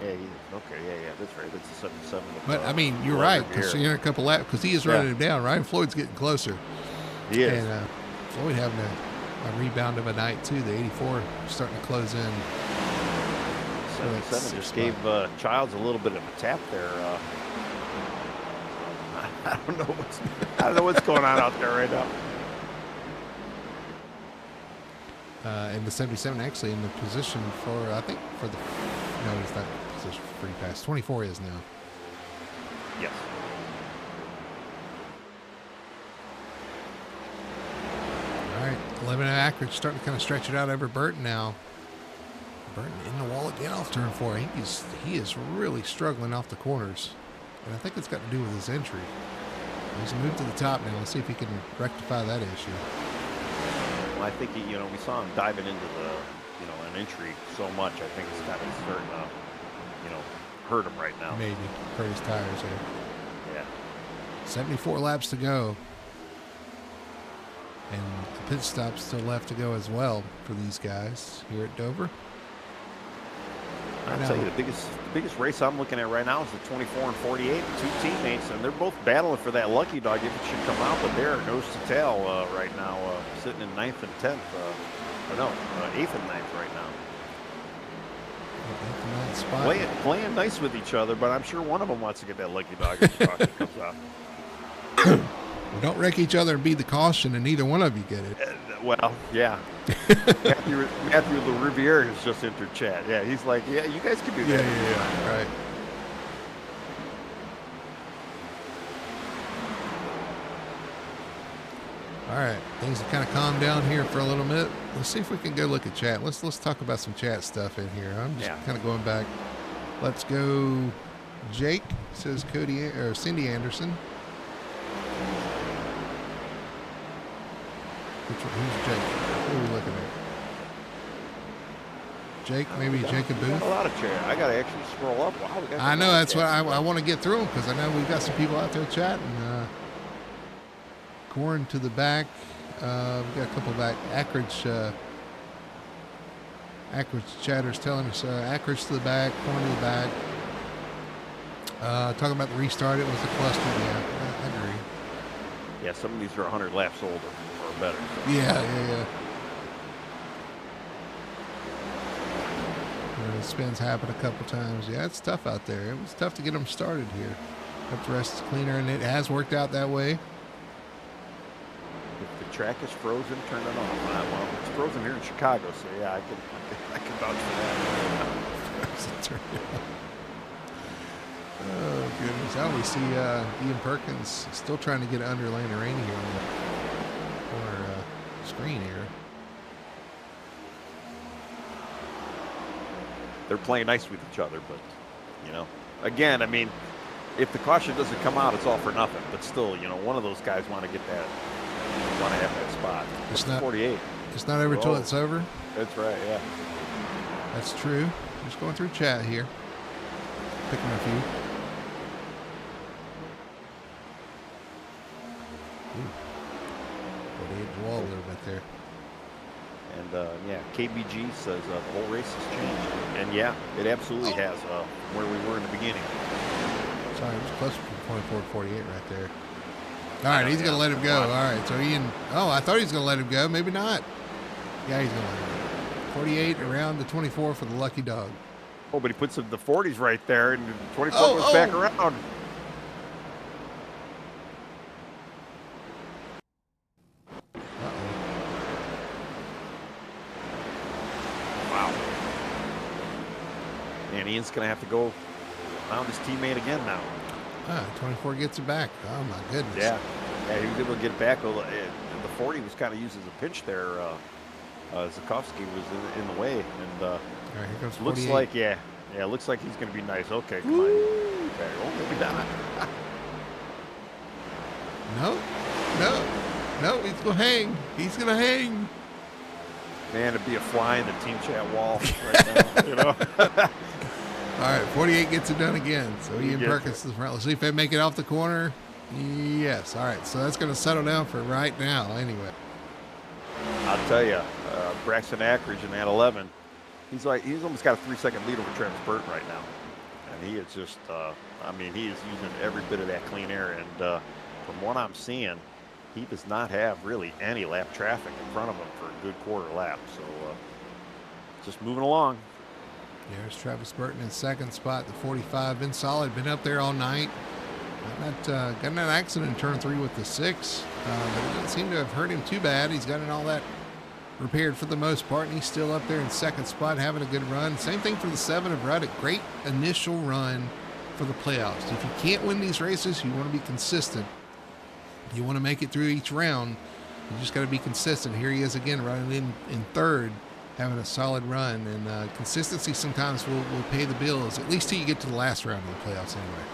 Okay, yeah, that's right. That's the 77. But, you're right, because in a couple laps, because he is running him down. Ryan Floyd's getting closer. He is. And Floyd having a rebound of a night, too. The 84 starting to close in. 77 just gave Childs a little bit of a tap there. I don't know what's going on out there right now. And the 77 actually in the position for, I think, no, he's not in position for free pass. 24 is now. Yes. All right, 11 Ackridge starting to kind of stretch it out over Burton now. Burton in the wall again off turn 4. I think he is really struggling off the corners, and I think it's got to do with his entry. He's moved to the top now. Let's see if he can rectify that issue. Well, I think we saw him diving into an entry so much. I think it's kind of starting to, hurt him right now. Maybe hurt his tires here. Yeah. 74 laps to go, and the pit stop's still left to go as well for these guys here at Dover. I'll tell you, the biggest race I'm looking at right now is the 24 and 48, the 2 teammates, and they're both battling for that lucky dog if it should come out, but they're nose to tail right now, sitting in 9th and 10th, 8th and 9th right now. 8th and 9th spot. Playing nice with each other, but I'm sure one of them wants to get that lucky dog if the caution comes out. Well, don't wreck each other and be the caution, and neither one of you get it. Well, yeah. Matthew the Riviere has just entered chat. Yeah, he's like, yeah, you guys can do that. Yeah, right. All right, things have kind of calmed down here for a little bit. Let's see if we can go look at chat. Let's talk about some chat stuff in here. I'm just kind of going back. Let's go. Jake says Cindy Anderson. Who's Jake? Who are we looking at? Jake, maybe Jacob Booth? A lot of chat. I got to actually scroll up. Wow, I know, that's what I want to get through them, because I know we've got some people out there chatting. Corn to the back. We've got a couple back. Ackridge chatters telling us Ackridge to the back, Corn to the back. Talking about the restart, it was a cluster. Yeah, I agree. Yeah, some of these are 100 laps older or better. So. Yeah. The spins happened a couple times. Yeah, it's tough out there. It was tough to get them started here. Hope the rest is cleaner, and it has worked out that way. If the track is frozen, turn it on. Well, it's frozen here in Chicago, so yeah, I can vouch for that. Oh, goodness. I always see Ian Perkins still trying to get under Lane Rainey here on the corner screen here. They're playing nice with each other, but, again, if the caution doesn't come out, it's all for nothing. But still, one of those guys want to have that spot. It's not 48. It's not over till it's over. That's right, yeah. That's true. Just going through chat here. Picking a few. Ooh. 48 wall a little bit there. And yeah, KBG says the whole race has changed. And yeah, it absolutely has where we were in the beginning. Sorry, it was closer to 24-48 right there. All right, he's going to let him go. All right, so Ian, I thought he was going to let him go. Maybe not. Yeah, he's going to let him go. 48 around the 24 for the lucky dog. Oh, but he puts the 40s right there, and the 24 goes back around. Wow. And Ian's going to have to go around his teammate again now. 24 gets it back. Oh, my goodness. Yeah, he was able to get it back. The 40 was kind of used as a pinch there. Zakowski was in the way. And all right, here comes 48. Looks like, it looks like he's going to be nice. Okay, come on. Okay, maybe not. No, he's going to hang. He's going to hang. Man, it'd be a fly in the team chat wall right now, All right, 48 gets it done again. So Ian Perkins is front. Let's see if they make it off the corner. Yes. All right, so that's going to settle down for right now anyway. I'll tell you, Braxton Ackridge in that 11, he's almost got a 3-second lead over Travis Burton right now. And he is just, he is using every bit of that clean air. And from what I'm seeing, he does not have really any lap traffic in front of him for a good quarter lap. So just moving along. There's Travis Burton in second spot. The 45 been solid, been up there all night. Got in that accident in turn 3 with the 6, but it doesn't seem to have hurt him too bad. He's gotten all that repaired for the most part, and he's still up there in second spot having a good run. Same thing for the 7 of Ruddock. Great initial run for the playoffs. If you can't win these races, you want to be consistent. You want to make it through each round. You just got to be consistent. Here he is again running in third, having a solid run, and consistency sometimes will pay the bills, at least till you get to the last round of the playoffs anyway.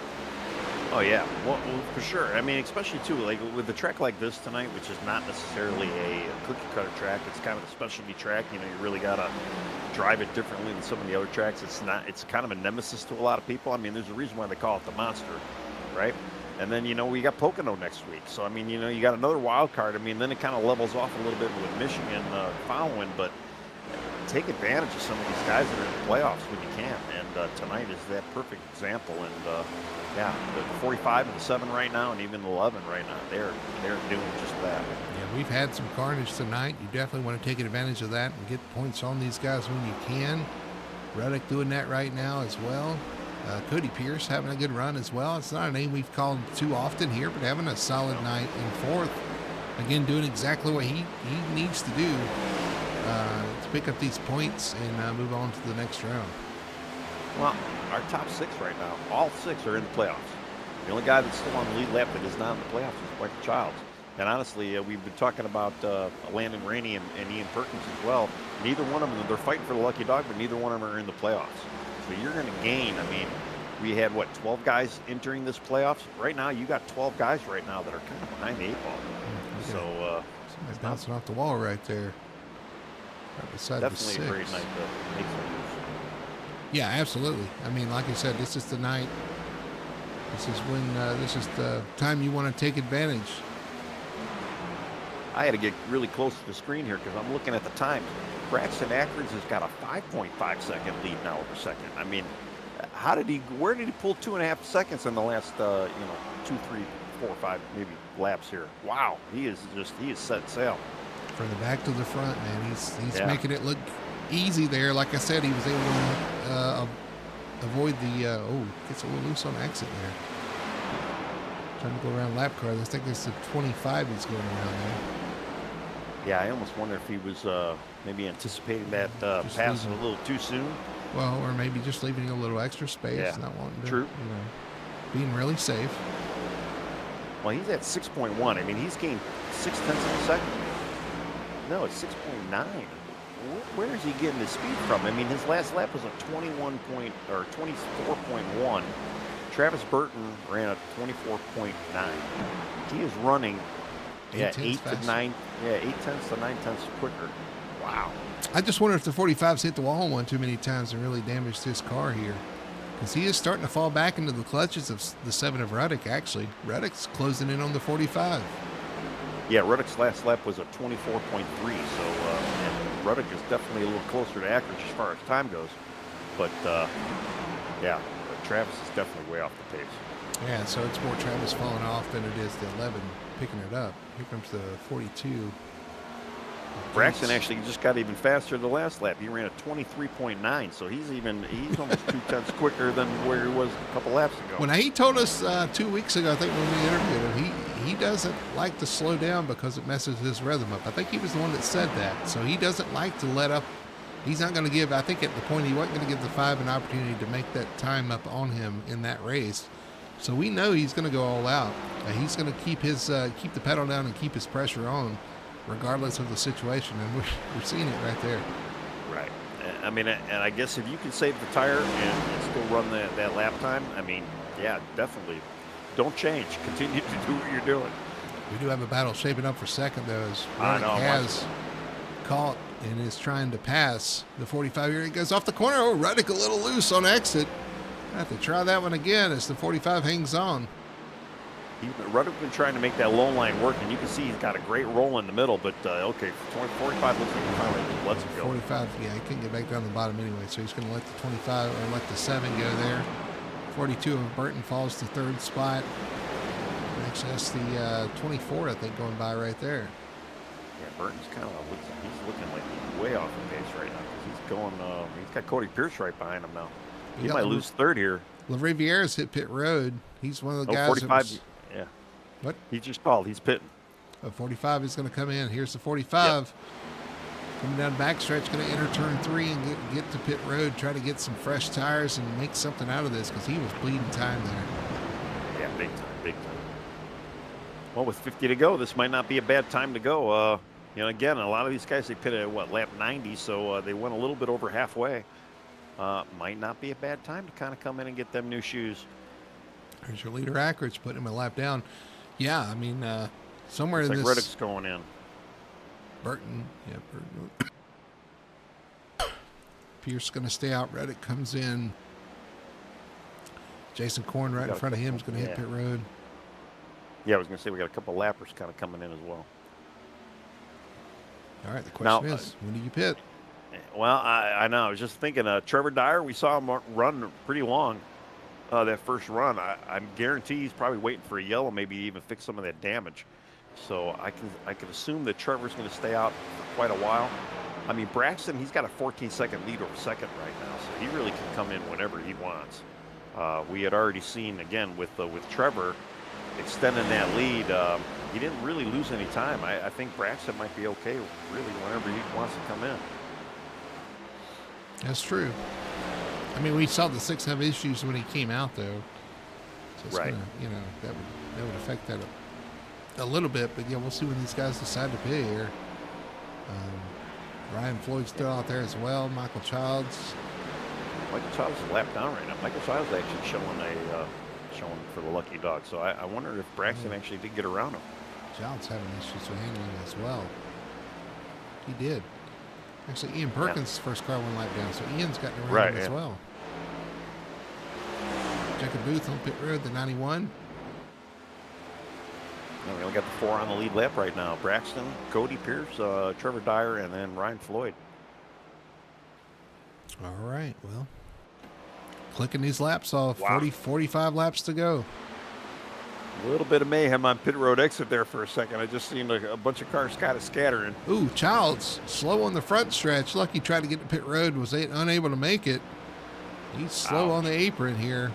Oh yeah, well, for sure. I mean, especially too, like with a track like this tonight, which is not necessarily a cookie cutter track. It's kind of a specialty track. You really gotta drive it differently than some of the other tracks. It's kind of a nemesis to a lot of people. I mean, there's a reason why they call it the Monster, right? And then we got Pocono next week, so I mean, you got another wild card. I mean, then it kind of levels off a little bit with Michigan following, but take advantage of some of these guys that are in the playoffs when you can. And tonight is that perfect example. And yeah, the 45 and the 7 right now, and even the 11 right now, they're doing just that. Yeah, we've had some carnage tonight. You definitely want to take advantage of that and get points on these guys when you can. Ruddock doing that right now as well. Cody Pierce having a good run as well. It's not a name we've called too often here, but having a solid night in fourth. Again, doing exactly what he needs to do to pick up these points and move on to the next round. Well, our top 6 right now, all 6 are in the playoffs. The only guy that's still on the lead lap that is not in the playoffs is Michael Childs. And honestly, we've been talking about Landon Rainey and Ian Perkins as well. Neither one of them, they're fighting for the lucky dog, but neither one of them are in the playoffs. So you're going to gain. I mean, we had, 12 guys entering this playoffs? Right now, you got 12 guys right now that are kind of behind the 8 ball. Okay. So, somebody's bouncing off the wall right there. Right beside definitely the 6. A great night to make some moves. Yeah, absolutely. I mean, like I said, this is the night. This is when, this is the time you want to take advantage. I had to get really close to the screen here because I'm looking at the times. Braxton Ackridge has got a 5.5 second lead now over second. I mean, where did he pull 2.5 seconds in the last, 2, 3, 4, 5, maybe laps here? Wow, he is set sail. From the back to the front, man. He's making it look easy there. Like I said, he was able to avoid the, gets a little loose on exit there. Trying to go around lap cars. I think it's the 25 he's going around there. Yeah, I almost wonder if he was maybe anticipating that pass a little too soon. Well, or maybe just leaving a little extra space, not wanting to, true. Being really safe. Well, he's at 6.1. I mean, he's gained 0.6 of a second. No, it's 6.9. Where is he getting his speed from? I mean, his last lap was a 24.1. Travis Burton ran a 24.9. He is running 8 to 9 to 9 tenths quicker. Wow. I just wonder if the 45's hit the wall one too many times and really damaged his car here. Because he is starting to fall back into the clutches of the 7 of Ruddock, actually. Ruddock's closing in on the 45. Yeah, Ruddock's last lap was a 24.3, so and Ruddock is definitely a little closer to average as far as time goes. But, yeah, Travis is definitely way off the pace. Yeah, so it's more Travis falling off than it is the 11 picking it up. Here comes the 42. Braxton actually just got even faster the last lap. He ran a 23.9, so he's almost 2 tenths quicker than where he was a couple laps ago. When he told us 2 weeks ago, I think when we interviewed him, he doesn't like to slow down because it messes his rhythm up. I think he was the one that said that. So he doesn't like to let up. He's not going to give, I think at the point he wasn't going to give the 5 an opportunity to make that time up on him in that race. So we know he's going to go all out. He's going to keep the pedal down and keep his pressure on, regardless of the situation, and we're seeing it right there. Right. I mean, and I guess if you can save the tire and still run that lap time, I mean, yeah, definitely. Don't change. Continue to do what you're doing. We do have a battle shaping up for second, though, as I know, Ruddock has caught and is trying to pass the 45 here. He goes off the corner. Oh, Ruddock a little loose on exit. I have to try that one again as the 45 hangs on. Ruddock's been trying to make that low line work, and you can see he's got a great roll in the middle, but okay, 45 looks like he finally lets it go. 45, yeah, he couldn't get back down the bottom anyway, so he's going to let the 25 or let the 7 go there. 42 of Burton falls to 3rd spot. Actually, that's the 24, I think, going by right there. Yeah, Burton's kind of he's looking like he's way off the pace right now because he's going. He's got Cody Pierce right behind him now. He might lose 3rd here. LaRiviera's hit pit road. He's one of the guys. 45. Yeah. What? He just called. He's pitting. 45 is going to come in. Here's the 45. Yep. Coming down backstretch, going to enter turn 3 and get to pit road, try to get some fresh tires and make something out of this because he was bleeding time there. Yeah, big time, big time. Well, with 50 to go, this might not be a bad time to go. Again, a lot of these guys, they pitted at, lap 90, so they went a little bit over halfway. Might not be a bad time to kind of come in and get them new shoes. There's your leader Ackridge putting him a lap down. Yeah, I mean, somewhere in this. this. Ruddock's going in. Burton. Yeah, Burton. Pierce going to stay out. Ruddock comes in. Jason Korn right in front of him is going to hit pit road. Yeah, I was going to say we got a couple of lappers kind of coming in as well. All right, the question is, when do you pit? Well, I know. I was just thinking, Trevor Dyer, we saw him run pretty long that first run. I guarantee he's probably waiting for a yellow, maybe even fix some of that damage. So I can assume that Trevor's going to stay out for quite a while. I mean, Braxton, he's got a 14-second lead over second right now, so he really can come in whenever he wants. We had already seen, again, with Trevor extending that lead, he didn't really lose any time. I think Braxton might be okay really whenever he wants to come in. That's true. I mean, we saw the 6 have issues when he came out, though. So it's right. Gonna, that would affect that a little bit. But yeah, we'll see when these guys decide to pit here. Ryan Floyd's still out there as well. Michael Childs. Michael Childs is lapped down right now. Michael Childs is actually showing for the lucky dog. So I wonder if Braxton actually did get around him. Childs having issues with handling as well. He did. Actually, Ian Perkins' first car went lap down, so Ian's gotten around him as well. Jacob Booth on pit road, the 91. We only got the 4 on the lead lap right now. Braxton, Cody Pierce, Trevor Dyer, and then Ryan Floyd. All right, well, clicking these laps off. Wow. 45 laps to go. A little bit of mayhem on pit road exit there for a second. I just seen a bunch of cars kind of scattering. Ooh, Childs slow on the front stretch. Lucky tried to get to pit road, was unable to make it. He's slow on the apron here.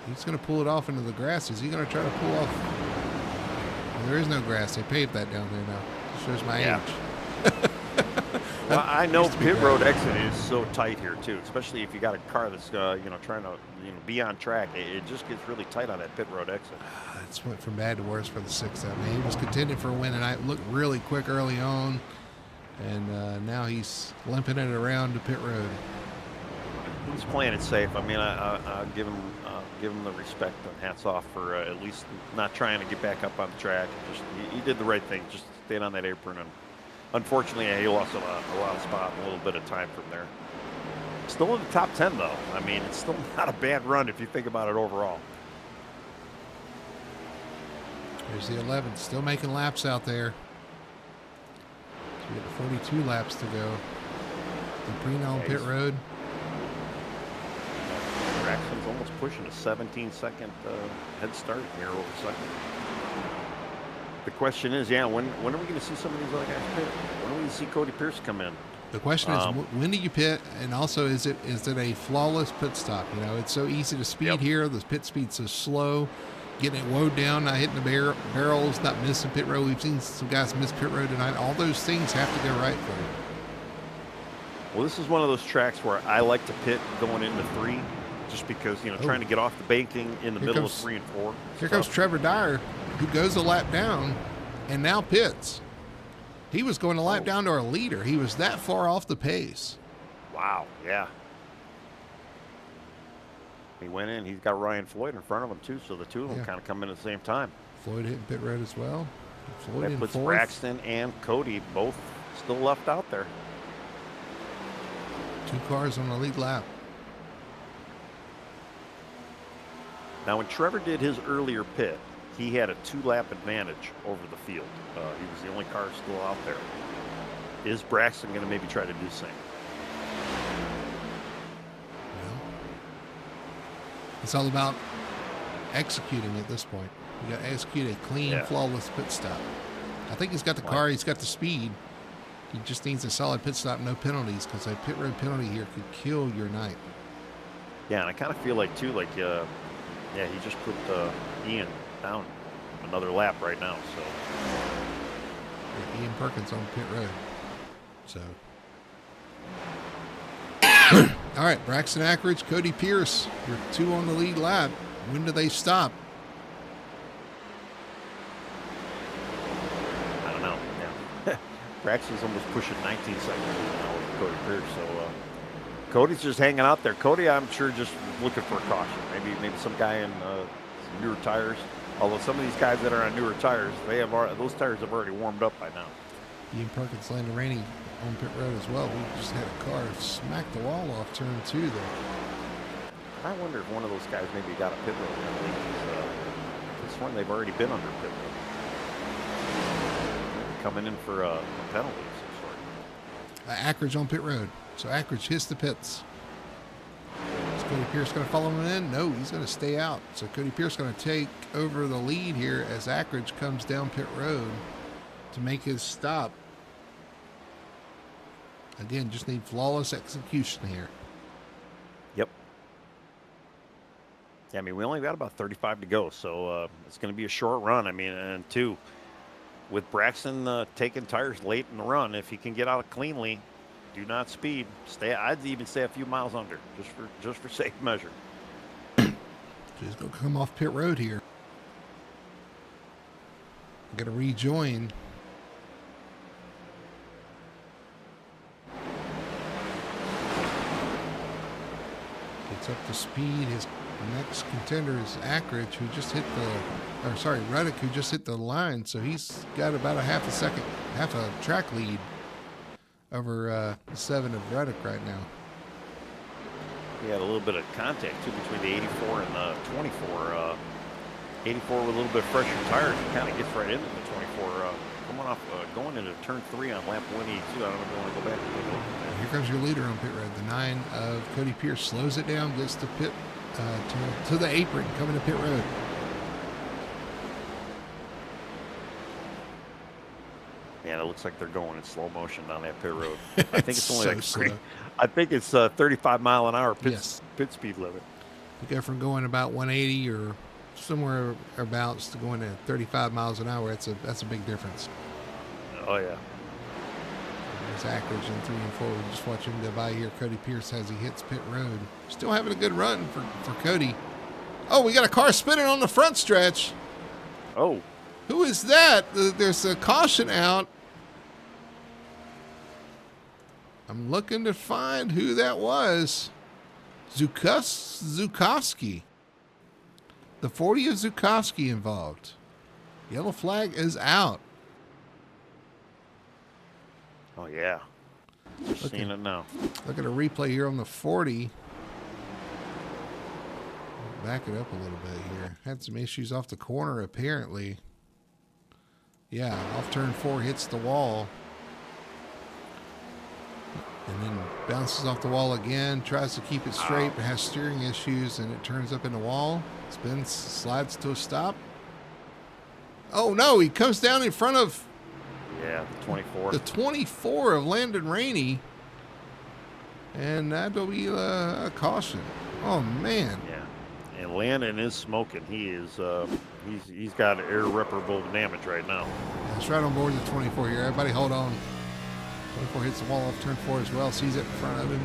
He's going to pull it off into the grass. Is he going to try to pull off? Well, there is no grass. They paved that down there now. It shows my age. Well, I know pit road exit is so tight here too, especially if you got a car that's trying to be on track. It just gets really tight on that pit road exit. It's went from bad to worse for the 6th. I mean, he was contending for a win, and I looked really quick early on, and now he's limping it around to pit road. He's playing it safe. I mean, I'll give him the respect and hats off for at least not trying to get back up on the track. He did the right thing. Just stayed on that apron and Unfortunately, he lost a lot of spot and a little bit of time from there. Still in the top 10, though. I mean, it's still not a bad run if you think about it overall. Here's the 11th, still making laps out there. So we got 42 laps to go. Dupree on pit road. Braxton's almost pushing a 17-second head start here over second. The question is, when are we going to see some of these other guys pit? When are we going to see Cody Pierce come in? The question is, when do you pit? And also, is it a flawless pit stop? You know, it's so easy to speed here. The pit speed's so slow. Getting it woed down, not hitting the barrels, not missing pit road. We've seen some guys miss pit road tonight. All those things have to go right for you. Well, this is one of those tracks where I like to pit going into 3, just because, trying to get off the banking in the middle of 3 and 4. Here comes Trevor Dyer, who goes a lap down and now pits. He was going a lap down to our leader. He was that far off the pace. Wow, yeah. He went in. He's got Ryan Floyd in front of him, too, so the two of them kind of come in at the same time. Floyd hitting pit road as well. Floyd that puts fourth. Braxton and Cody both still left out there. 2 cars on the lead lap. Now, when Trevor did his earlier pit, he had a 2-lap advantage over the field. He was the only car still out there. Is Braxton going to maybe try to do the same? Well, it's all about executing at this point. You got to execute a clean, flawless pit stop. I think he's got the car. He's got the speed. He just needs a solid pit stop, no penalties, because a pit road penalty here could kill your night. Yeah, and I kind of feel like, too, he just put Ian down another lap right now. So Ian Perkins on pit road. So, all right, Braxton Ackridge, Cody Pierce, you're 2 on the lead lap. When do they stop? I don't know. Yeah. Braxton's almost pushing 19 seconds now with Cody Pierce. So Cody's just hanging out there. Cody, I'm sure, just looking for a caution. Maybe some guy in some newer tires. Although some of these guys that are on newer tires, those tires have already warmed up by now. Ian Perkins, Landon Rainey on pit road as well. We just had a car smack the wall off turn 2 there. I wonder if one of those guys maybe got a pit road penalty. This one they've already been under pit road. Maybe coming in for a penalty of some sort. Ackridge on pit road. So Ackridge hits the pits. Is Cody Pierce going to follow him in? No, he's going to stay out. So Cody Pierce going to take over the lead here as Ackridge comes down pit road to make his stop. Again, just need flawless execution here. Yep. Yeah, we only got about 35 to go, so it's going to be a short run. And 2, with Braxton taking tires late in the run, if he can get out cleanly, do not speed. I'd even say a few miles under, just for safe measure. He's going to come off pit road here. Going to rejoin. Gets up to speed. His next contender is Ackridge, who just hit Reddick, who just hit the line. So he's got about half a track lead over the 7 of Reddick right now. He had a little bit of contact, too, between the 84 and the 24. 84 with a little bit fresher tires. He kind of gets right into the 24. Going into turn 3 on lap 182. I don't know if you want to go back and take a look at that. Here comes your leader on pit road. The 9 of Cody Pierce slows it down, gets to pit to the apron, coming to pit road. Man, it looks like they're going in slow motion down that pit road. I think it's only slow. I think it's 35 mile an hour pit speed limit. You go from going about 180 or somewhere abouts to going at 35 miles an hour. That's a big difference. Oh yeah. There's Ackridge in 3 and 4. We just watch him go by here. Cody Pierce as he hits pit road. Still having a good run for Cody. Oh, we got a car spinning on the front stretch. Oh. Who is that? There's a caution out. I'm looking to find who that was. Zukowski. The 40 of Zukowski involved. Yellow flag is out. Oh yeah, just seeing it now. Look at a replay here on the 40. Back it up a little bit here. Had some issues off the corner apparently. Yeah, off turn 4 hits the wall. And then bounces off the wall again. Tries to keep it straight, but has steering issues, and it turns up in the wall. Spins, slides to a stop. Oh no, he comes down in front of the 24. The 24 of Landon Rainey. And that'll be a caution. Oh man. Yeah. And Landon is smoking. He is he's got irreparable damage right now. That's right on board the 24 here. Everybody hold on. 24 hits the wall off turn 4 as well. Sees it in front of him.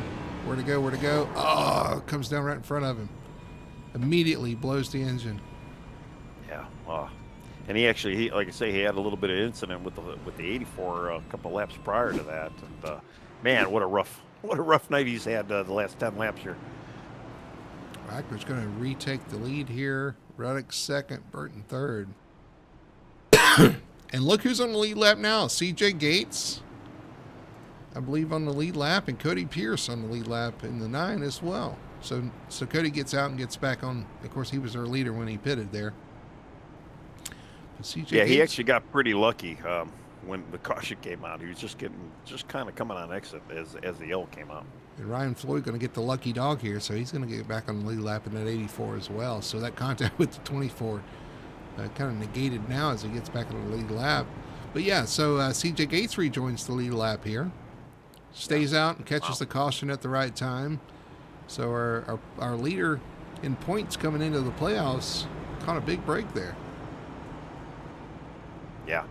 Where to go, where to go. Oh, comes down right in front of him. Immediately blows the engine. Yeah. And he like I say, he had a little bit of incident with the 84 a couple laps prior to that. And man, what a rough night he's had the last 10 laps here. Wagner's going to retake the lead here. Ruddock second, Burton third. And look who's on the lead lap now. CJ Gates, I believe, on the lead lap, and Cody Pierce on the lead lap in the 9 as well. So Cody gets out and gets back on. Of course, he was our leader when he pitted there. But CJ Gates, he actually got pretty lucky when the caution came out. He was just kind of coming on exit as the yellow came out. And Ryan Floyd going to get the lucky dog here, so he's going to get back on the lead lap in that 84 as well. So that contact with the 24 kind of negated now as he gets back on the lead lap. But yeah, so CJ Gates rejoins the lead lap here. Stays out and catches the caution at the right time. So our leader in points coming into the playoffs caught a big break there. Yeah.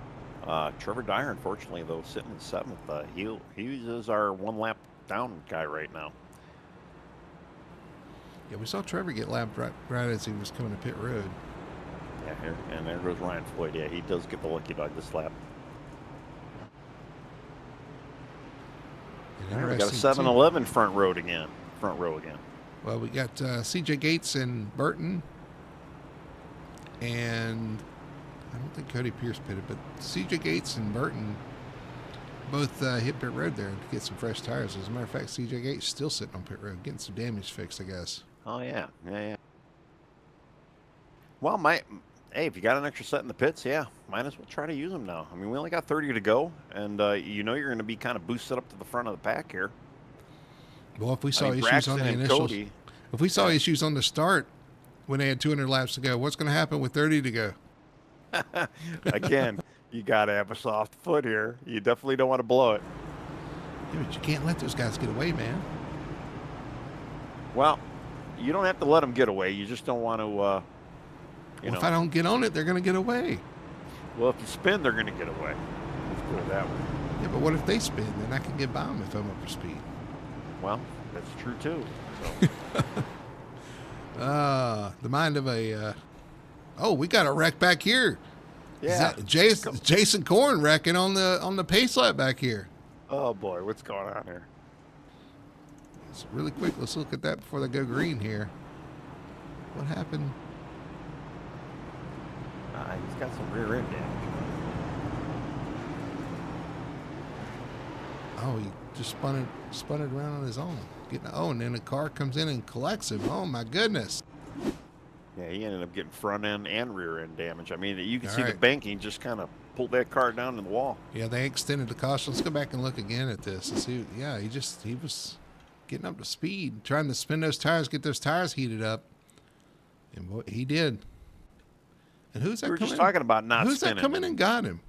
Trevor Dyer, unfortunately, though, sitting in 7th. He is our one lap down guy right now. Yeah, we saw Trevor get lapped right as he was coming to pit road. Yeah, and there goes Ryan Floyd. Yeah, he does get the lucky dog this lap. We got a 7-Eleven front row again. Well, we got CJ Gates and Burton, and I don't think Cody Pierce pitted, but CJ Gates and Burton both hit pit road there to get some fresh tires. As a matter of fact, CJ Gates still sitting on pit road, getting some damage fixed, I guess. Oh yeah. Well, if you got an extra set in the pits, might as well try to use them now. I mean, we only got 30 to go, and you're going to be kind of boosted up to the front of the pack here. Well, if we saw issues on the initials, if we saw issues on the start when they had 200 laps to go, what's going to happen with 30 to go? Again, you got to have a soft foot here. You definitely don't want to blow it. Yeah, but you can't let those guys get away, man. Well, you don't have to let them get away. You just don't want to, If I don't get on it, they're going to get away. Well, if you spin, they're going to get away. Let's put it that way. Yeah, but what if they spin? Then I can get by them if I'm up to speed. Well, that's true, too. So. The mind of a... we got a wreck back here. Yeah. Jason Korn wrecking on the pace lap back here. Oh, boy. What's going on here? So really quick, let's look at that before they go green here. What happened? He's got some rear end damage. Oh, he just spun it around on his own. And then a car comes in and collects him. Oh, my goodness. Yeah, he ended up getting front end and rear end damage. I mean, you can see the banking just kind of pulled that car down to the wall. Yeah, they extended the caution. Let's go back and look again at this and see. Yeah, he was getting up to speed, trying to spin those tires, get those tires heated up. And boy, he did. And who's that? We were just talking about not spinning. Who's that coming and got him?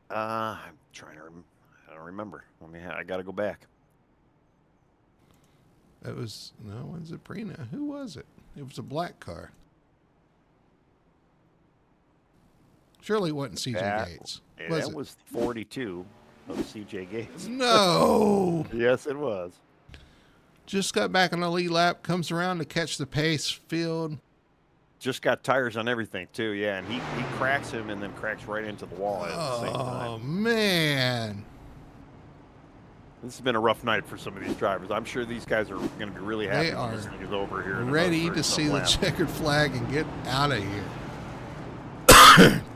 I'm trying to remember. I don't remember. I got to go back. That was Prina. Who was it? It was a black car. Surely it wasn't CJ Gates. That was 42 of CJ Gates. No. Yes, it was. Just got back on the lead lap, comes around to catch the pace field. Just got tires on everything, too, yeah. And he cracks him and then cracks right into the wall at the same time. Oh, man. This has been a rough night for some of these drivers. I'm sure these guys are going to be really happy when this thing is over here. Ready to see the checkered flag and get out of here.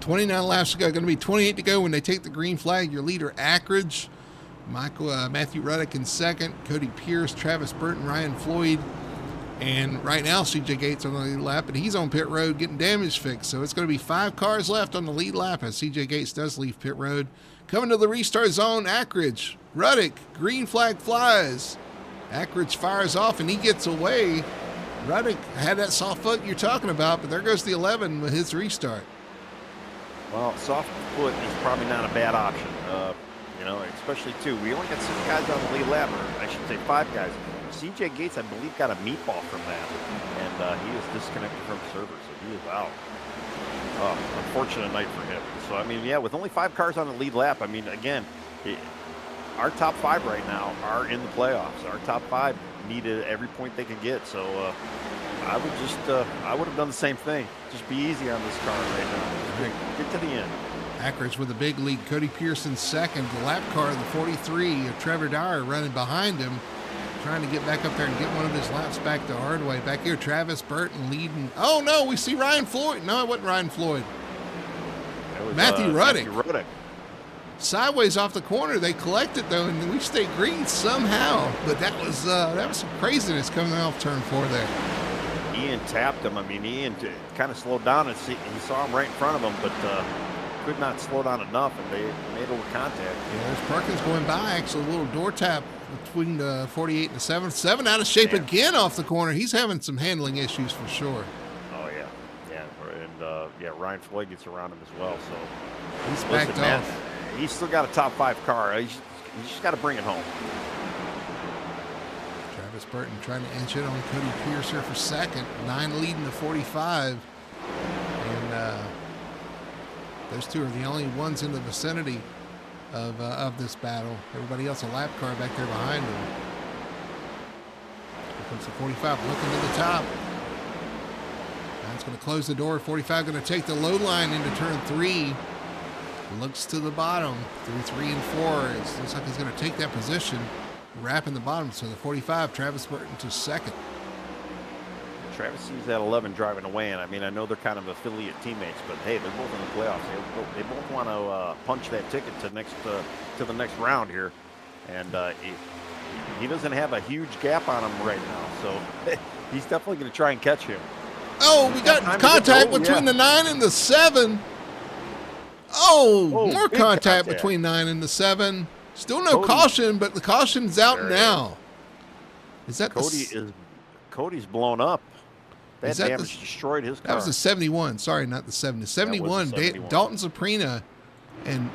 29 laps to go. Going to be 28 to go when they take the green flag. Your leader, Ackridge. Matthew Ruddick in second. Cody Pierce, Travis Burton, Ryan Floyd. And right now, CJ Gates on the lead lap, and he's on pit road getting damage fixed. So it's going to be 5 cars left on the lead lap as CJ Gates does leave pit road. Coming to the restart zone, Ackridge, Ruddick, green flag flies. Ackridge fires off, and he gets away. Ruddick had that soft foot you're talking about, but there goes the 11 with his restart. Well, soft foot is probably not a bad option. Especially too. We only got 6 guys on the lead lap, or I should say 5 guys. CJ Gates, I believe, got a meatball from that, and he is disconnected from server, so he is out. Unfortunate night for him. So, I mean, yeah, with only 5 cars on the lead lap, I mean, again, our top 5 right now are in the playoffs. Our top 5 needed every point they could get. So, I would have done the same thing. Just be easy on this car right now. Get to the end. Ackridge with a big lead. Cody Pearson second. The lap car, the 43 of Trevor Dyer running behind him, trying to get back up there and get one of his laps back the hard way. Back here, Travis Burton leading. Oh, no, we see Ryan Floyd. No, it wasn't Ryan Floyd. That was, Matthew Ruddick. Matthew Ruddick. Sideways off the corner. They collect it, though, and we stay green somehow. But that was some craziness coming off turn 4 there. Ian tapped him. I mean, Ian kind of slowed down, and he saw him right in front of him, but could not slow down enough, and they made over contact. Yeah, there's Perkins going by. Actually, a little door tap between the 48 and the 7. 7 out of shape again off the corner. He's having some handling issues for sure. Oh, yeah. And, Ryan Floyd gets around him as well. So he's backed off. He's still got a top 5 car. He's just got to bring it home. Travis Burton trying to inch it on Cody Pierce here for second. 9 leading the 45. And those two are the only ones in the vicinity of this battle. Everybody else a lap car back there behind them. Here comes the 45 looking to the top. That's going to close the door. 45 going to take the low line into turn 3. Looks to the bottom through 3 and 4. It looks like he's going to take that position, wrapping the bottom. So the 45, Travis Burton to second. Travis sees that 11 driving away, and I mean, I know they're kind of affiliate teammates, but hey, they're both in the playoffs. They both want to punch that ticket to the next round here, and he doesn't have a huge gap on him right now, so he's definitely going to try and catch him. Oh, we got contact between the 9 and the 7. Oh, more contact between 9 and the 7. Still no caution, but the caution's out now. Is that Cody's blown up? That damage destroyed his car. That was the 71. Sorry, not the 70. 71. Dalton Saprina and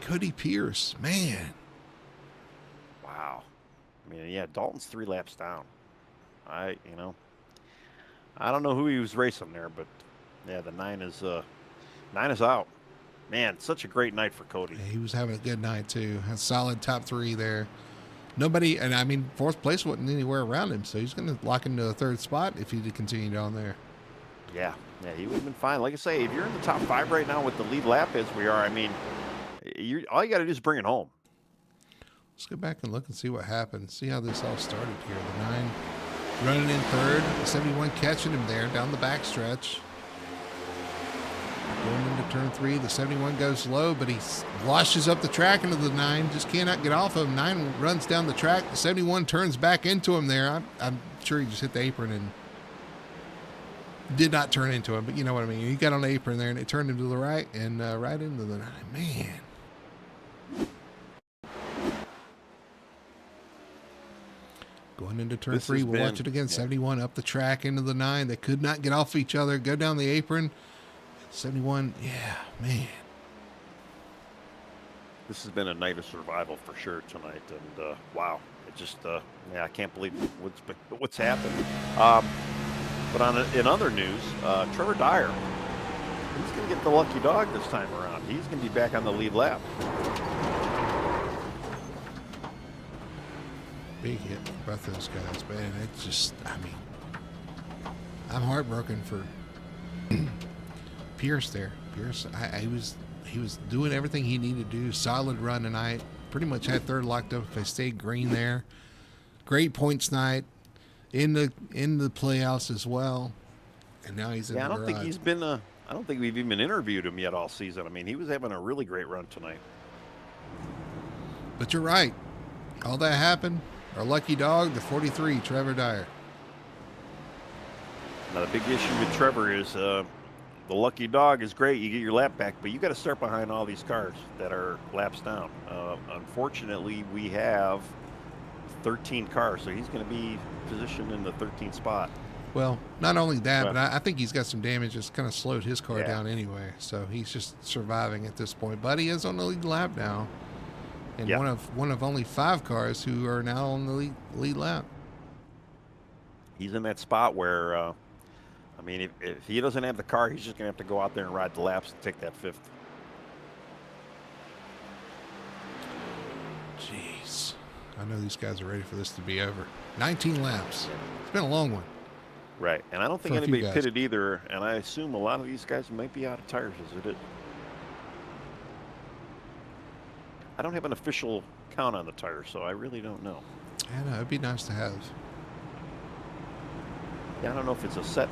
Cody Pierce. Man. Wow. I mean, yeah, Dalton's 3 laps down. I don't know who he was racing there, but yeah, the 9 is out. Man, such a great night for Cody. Yeah, he was having a good night too. Had solid top 3 there. Nobody, and I mean, 4th place wasn't anywhere around him, so he's going to lock into a 3rd spot if he continued on there. Yeah, he would have been fine. Like I say, if you're in the top 5 right now with the lead lap as we are, I mean, all you got to do is bring it home. Let's go back and look and see what happened. See how this all started here. The 9 running in 3rd, the 71 catching him there down the backstretch. Going into turn 3, the 71 goes low, but he washes up the track into the 9. Just cannot get off of him. 9 runs down the track. The 71 turns back into him there. I'm sure he just hit the apron and did not turn into him, but you know what I mean. He got on the apron there, and it turned him to the right and right into the 9. Man. Going into turn 3, we'll watch it again. 71 up the track into the 9. They could not get off each other. Go down the apron. 71, yeah, man. This has been a night of survival for sure tonight, and wow, it just I can't believe what's happened. But in other news, Trevor Dyer, he's going to get the lucky dog this time around. He's going to be back on the lead lap. Big hit for both those guys, man. It's just, I mean, I'm heartbroken for Pierce there. Pierce, he was doing everything he needed to do. Solid run tonight. Pretty much had 3rd locked up if they stayed green there. Great points night in the playoffs as well. And now he's in the garage. I don't think he's been I don't think we've even interviewed him yet all season. I mean, he was having a really great run tonight. But you're right. All that happened. Our lucky dog, the 43, Trevor Dyer. Now, the big issue with Trevor is the lucky dog is great. You get your lap back, but you got to start behind all these cars that are laps down. Unfortunately, we have 13 cars, so he's going to be positioned in the 13th spot. Well, not only that, but I think he's got some damage that's kind of slowed his car down anyway. So he's just surviving at this point. But he is on the lead lap now. And one of only 5 cars who are now on the lead lap. He's in that spot where, I mean, if he doesn't have the car, he's just going to have to go out there and ride the laps and take that 5th. Jeez. I know these guys are ready for this to be over. 19 laps. It's been a long one. Right. And I don't think anybody pitted either. And I assume a lot of these guys might be out of tires as it is. I don't have an official count on the tires, so I really don't know. I know. It'd be nice to have. Yeah, I don't know if it's a set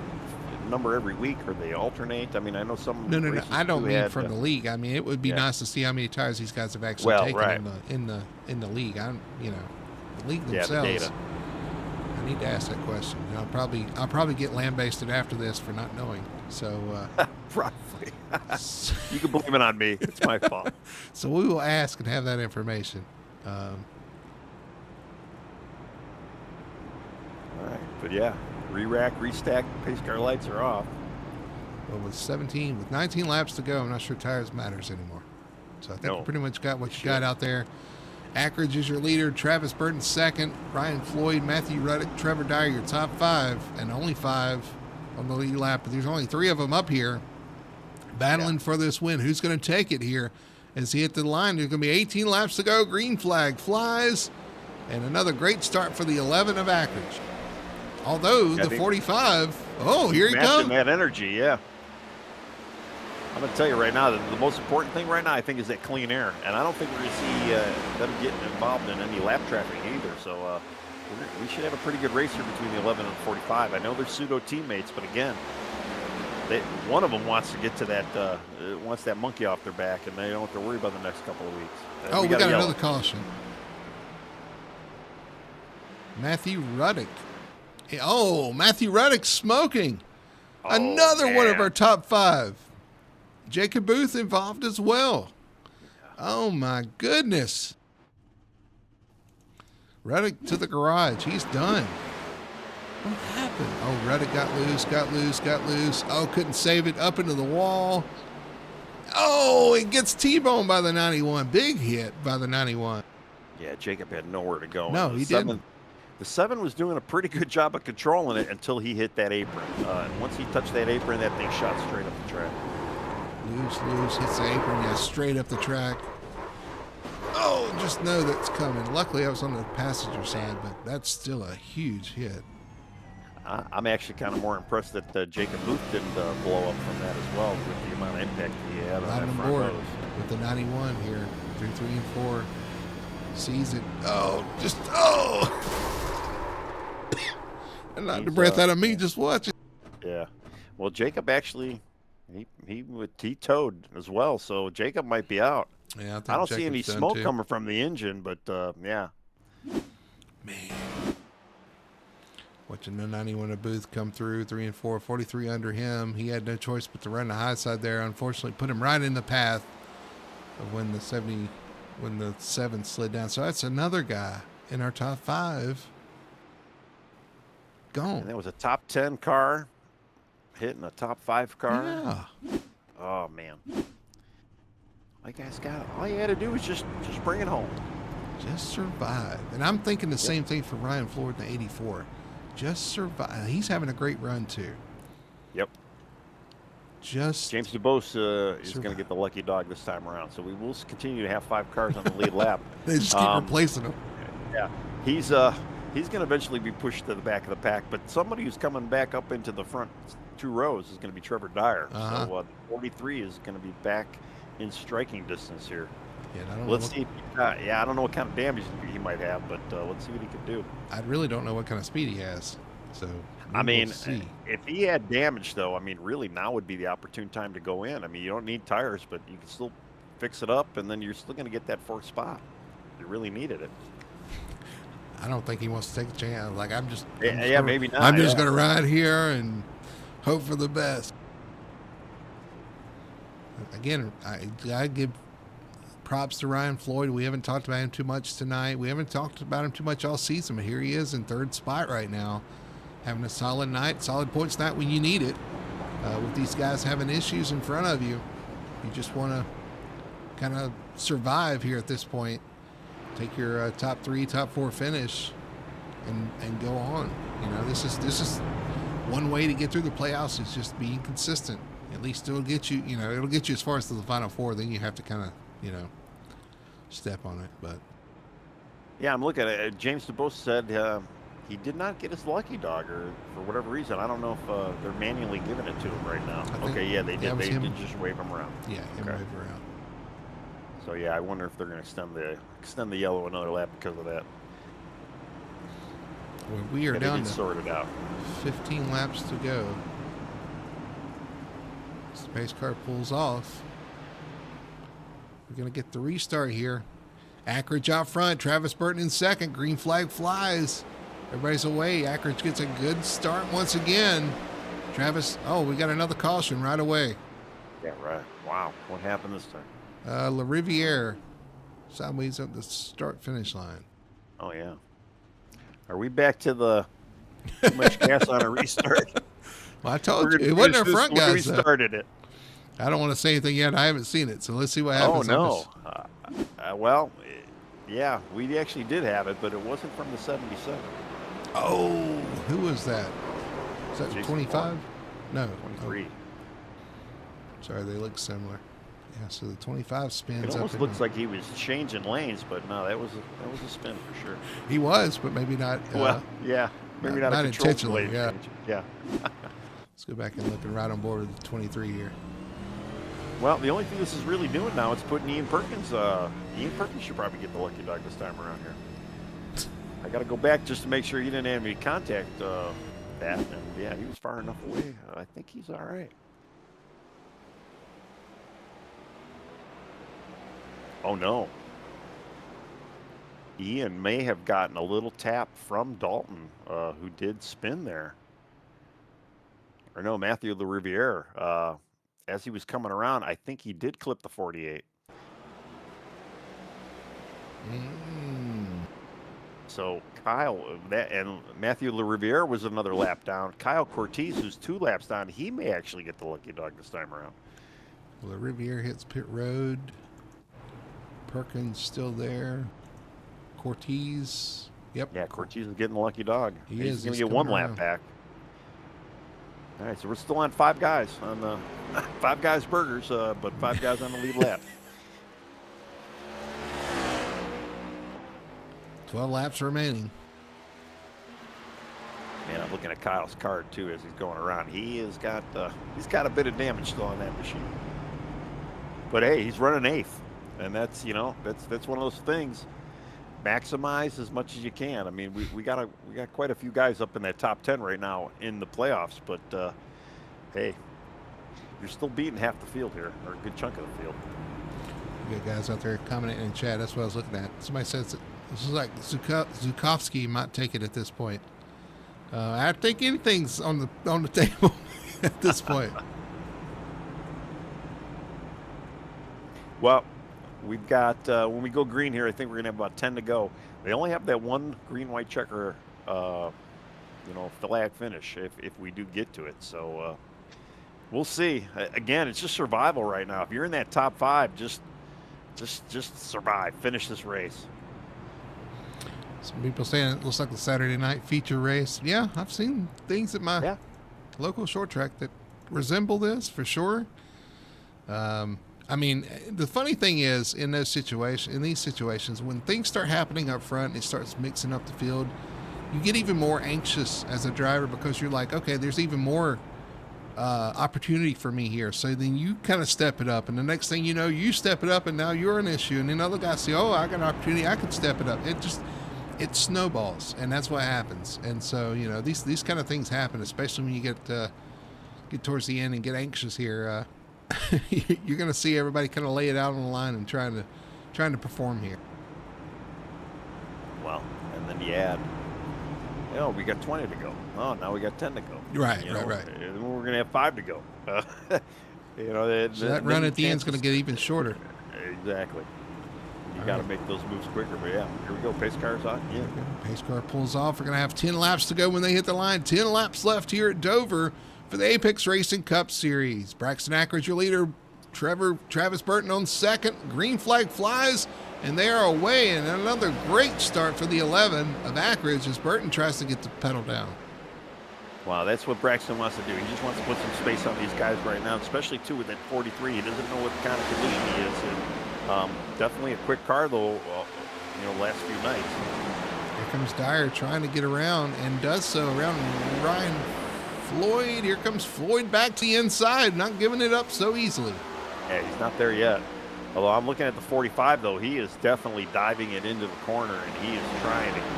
number every week or they alternate. I mean, I know some. No. I don't mean from the league. I mean, it would be nice to see how many tires these guys have actually taken in the league. The league themselves. Yeah, the data. I need to ask that question. And I'll probably get lambasted after this for not knowing. So probably. You can blame it on me. It's my fault. So we will ask and have that information. All right, but yeah, re-rack, restack, pace car lights are off. Well, with 19 laps to go, I'm not sure tires matters anymore. So I think you pretty much got what you got out there. Ackridge is your leader. Travis Burton second. Ryan Floyd, Matthew Ruddick, Trevor Dyer, your top 5, and only 5 on the lead lap. But there's only 3 of them up here battling for this win. Who's going to take it here as he hit the line? There's going to be 18 laps to go. Green flag flies. And another great start for the 11 of Ackridge. Although the 45, here he comes. That energy, yeah. I'm going to tell you right now that the most important thing right now, I think, is that clean air. And I don't think we're going to see them getting involved in any lap traffic either. So we should have a pretty good race here between the 11 and the 45. I know they're pseudo teammates, but again, one of them wants to get to that, wants that monkey off their back, and they don't have to worry about the next couple of weeks. We got another caution. Matthew Ruddick. Matthew Ruddick smoking. Another one of our top 5. Jacob Booth involved as well. Oh, my goodness. Ruddick to the garage. He's done. What happened? Ruddick got loose. Couldn't save it. Up into the wall. It gets T-boned by the 91. Big hit by the 91. Yeah, Jacob had nowhere to go. No, he didn't. The 7 was doing a pretty good job of controlling it until he hit that apron. And once he touched that apron, that thing shot straight up the track. Loose, hits the apron, straight up the track. Just know that's coming. Luckily, I was on the passenger side, but that's still a huge hit. I'm actually kind of more impressed that Jacob Booth didn't blow up from that as well with the amount of impact he had on that front board nose. With the 91 here, through 3 and 4. Sees it. And knocked the breath out of me just watching. Yeah. Well, Jacob actually, he towed as well, so Jacob might be out. Yeah, I don't see any smoke coming from the engine, but yeah. Man. Watching the 91 of Booth come through, 3 and 4, 43 under him. He had no choice but to run the high side there. Unfortunately, put him right in the path of when the 7 slid down. So that's another guy in our top 5. Gone. And that was a top 10 car hitting a top 5 car. Yeah. Oh, man. All you had to do was just bring it home. Just survive. And I'm thinking the same thing for Ryan Floyd in the 84. Just survive. He's having a great run, too. Yep. James DuBose is going to get the lucky dog this time around. So we will continue to have 5 cars on the lead lap. They just keep replacing them. Yeah. He's going to eventually be pushed to the back of the pack. But somebody who's coming back up into the front 2 rows is going to be Trevor Dyer. Uh-huh. So 43 is going to be back in striking distance here. Yeah, let's see. I don't know what kind of damage he might have, but let's see what he can do. I really don't know what kind of speed he has. So I mean, We'll see. if he had damage, though, I mean, really now would be the opportune time to go in. I mean, you don't need tires, but you can still fix it up, and then you're still going to get that fourth spot. You really needed it. I don't think he wants to take a chance. Like I'm just Maybe not. I'm just gonna ride here and hope for the best. Again, I give props to Ryan Floyd. We haven't talked about him too much tonight. We haven't talked about him too much all season, but here he is in third spot right now, having a solid night, solid points night when you need it. With these guys having issues in front of you, you just want to kind of survive here at this point. Take your top 3, top 4 finish, and go on. You know, this is one way to get through the playoffs is just being consistent. At least it'll get you. You know, it'll get you as far as to the Final Four. Then you have to kind of, you know, step on it. But yeah, I'm looking at it. James DeBose said he did not get his lucky dog, or for whatever reason. I don't know if they're manually giving it to him right now. Okay, yeah, they did. They did just wave him around. Yeah, him wave around. So yeah, I wonder if they're going to extend the yellow another lap because of that. Well, we are down to sorted out. 15 laps to go. As the pace car pulls off. We're going to get the restart here. Ackridge out front. Travis Burton in second. Green flag flies. Everybody's away. Ackridge gets a good start once again. Travis, we got another caution right away. Yeah, right. Wow. What happened this time? La Riviere, sideways at the start-finish line. Oh, yeah. Are we back to the too much gas on a restart? Well, I told you. It wasn't our front guys. We started it. I don't want to say anything yet. I haven't seen it, so let's see what happens. Oh, no. Well, yeah, we actually did have it, but it wasn't from the 77. Oh, who was that? Is that 25? No. 23. Sorry, they look similar. Yeah, so the 25 spins. It almost looks like he was changing lanes, but no, that was a spin for sure. He was, but maybe not. Yeah, maybe not intentionally. Yeah. Yeah. Let's go back and look and right on board with the 23 here. Well, the only thing this is really doing now is putting Ian Perkins. Ian Perkins should probably get the lucky dog this time around here. I got to go back just to make sure he didn't have any contact. That, and yeah, he was far enough away. I think he's all right. Oh, no. Ian may have gotten a little tap from Dalton, who did spin there. Or no, Matthew LaRiviere. As he was coming around, I think he did clip the 48. So Kyle, and Matthew LaRiviere was another lap down. Kyle Cortez, who's 2 laps down, he may actually get the lucky dog this time around. LaRiviere hits pit road. Perkins still there. Cortez. Yep. Yeah, Cortez is getting the lucky dog. He's going to get 1 lap back. All right, so we're still on 5 guys on the 5 guys burgers, but 5 guys on the lead lap. 12 laps remaining. Man, I'm looking at Kyle's card too as he's going around. He's got a bit of damage still on that machine. But hey, he's running 8th. And that's, that's one of those things. Maximize as much as you can. I mean, we got quite a few guys up in that top 10 right now in the playoffs, but hey, you're still beating half the field here, or a good chunk of the field. We got guys out there commenting in chat. That's what I was looking at. Somebody says that this is like Zukowski might take it at this point. I think anything's on the table at this point. Well, we've got, when we go green here, I think we're going to have about 10 to go. They only have that one green-white checker, flag finish if we do get to it. So we'll see. Again, it's just survival right now. If you're in that top 5, just survive. Finish this race. Some people saying it looks like the Saturday night feature race. Yeah, I've seen things at my local short track that resemble this for sure. I mean, the funny thing is, in these situations, when things start happening up front and it starts mixing up the field, you get even more anxious as a driver because you're like, okay, there's even more opportunity for me here. So then you kind of step it up, and the next thing you know, you step it up, and now you're an issue. And then other guys say, oh, I got an opportunity, I could step it up. it snowballs, and that's what happens. And so, you know, these kind of things happen, especially when you get towards the end and get anxious here. You're going to see everybody kind of lay it out on the line and trying to perform here. Well, and then you add, you know, we got 20 to go. Oh, now we got 10 to go. Right, you know, right. And we're going to have 5 to go. You know, So that run at the end is going to get even shorter. Exactly. You got to make those moves quicker. But yeah, here we go. Pace car's on. Yeah. Pace car pulls off. We're going to have 10 laps to go when they hit the line. 10 laps left here at Dover for the Apex Racing Cup Series. Braxton Ackridge, your leader. Travis Burton on second. Green flag flies, and they are away. And another great start for the 11 of Ackridge as Burton tries to get the pedal down. Wow, that's what Braxton wants to do. He just wants to put some space on these guys right now, especially, too, with that 43. He doesn't know what kind of condition he is. And, definitely a quick car, though, you know, last few nights. Here comes Dyer trying to get around and does so around Ryan Floyd. Here comes Floyd back to the inside, not giving it up so easily. Yeah, he's not there yet. Although I'm looking at the 45, though, he is definitely diving it into the corner, and he is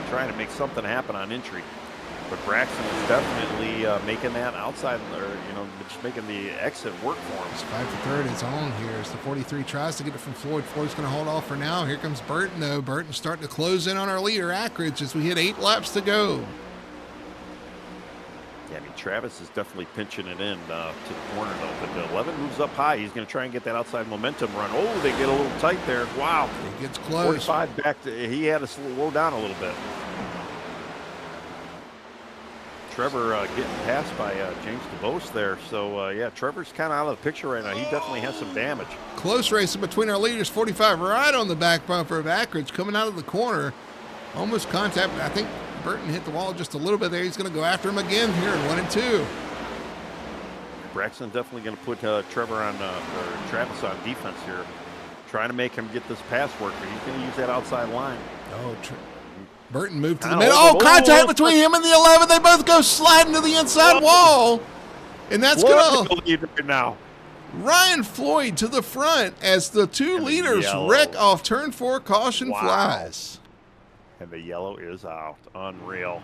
trying to make something happen on entry. But Braxton is definitely making that outside, or, you know, just making the exit work for him. It's 5 to third. It's on here as the 43 tries to get it from Floyd. Floyd's going to hold off for now. Here comes Burton, though. Burton's starting to close in on our leader, Ackridge, as we hit 8 laps to go. Yeah, I mean, Travis is definitely pinching it in to the corner, though. But the 11 moves up high. He's going to try and get that outside momentum run. Oh, they get a little tight there. Wow. It gets close. 45 back to, he had to slow down a little bit. Trevor getting passed by James DeBose there. So, yeah, Trevor's kind of out of the picture right now. He definitely has some damage. Close racing between our leaders. 45 right on the back bumper of Ackridge coming out of the corner. Almost contact. I think Burton hit the wall just a little bit there. He's going to go after him again here in 1 and 2. Braxton definitely going to put Trevor on, or Travis on defense here. Trying to make him get this pass work, but he's going to use that outside line. Oh, Burton moved to the middle. Oh, contact between him and the 11. They both go sliding to the inside wall. And that's going to lead right now. Ryan Floyd to the front as the two leaders wreck off turn 4. Caution flies. And the yellow is out. Unreal.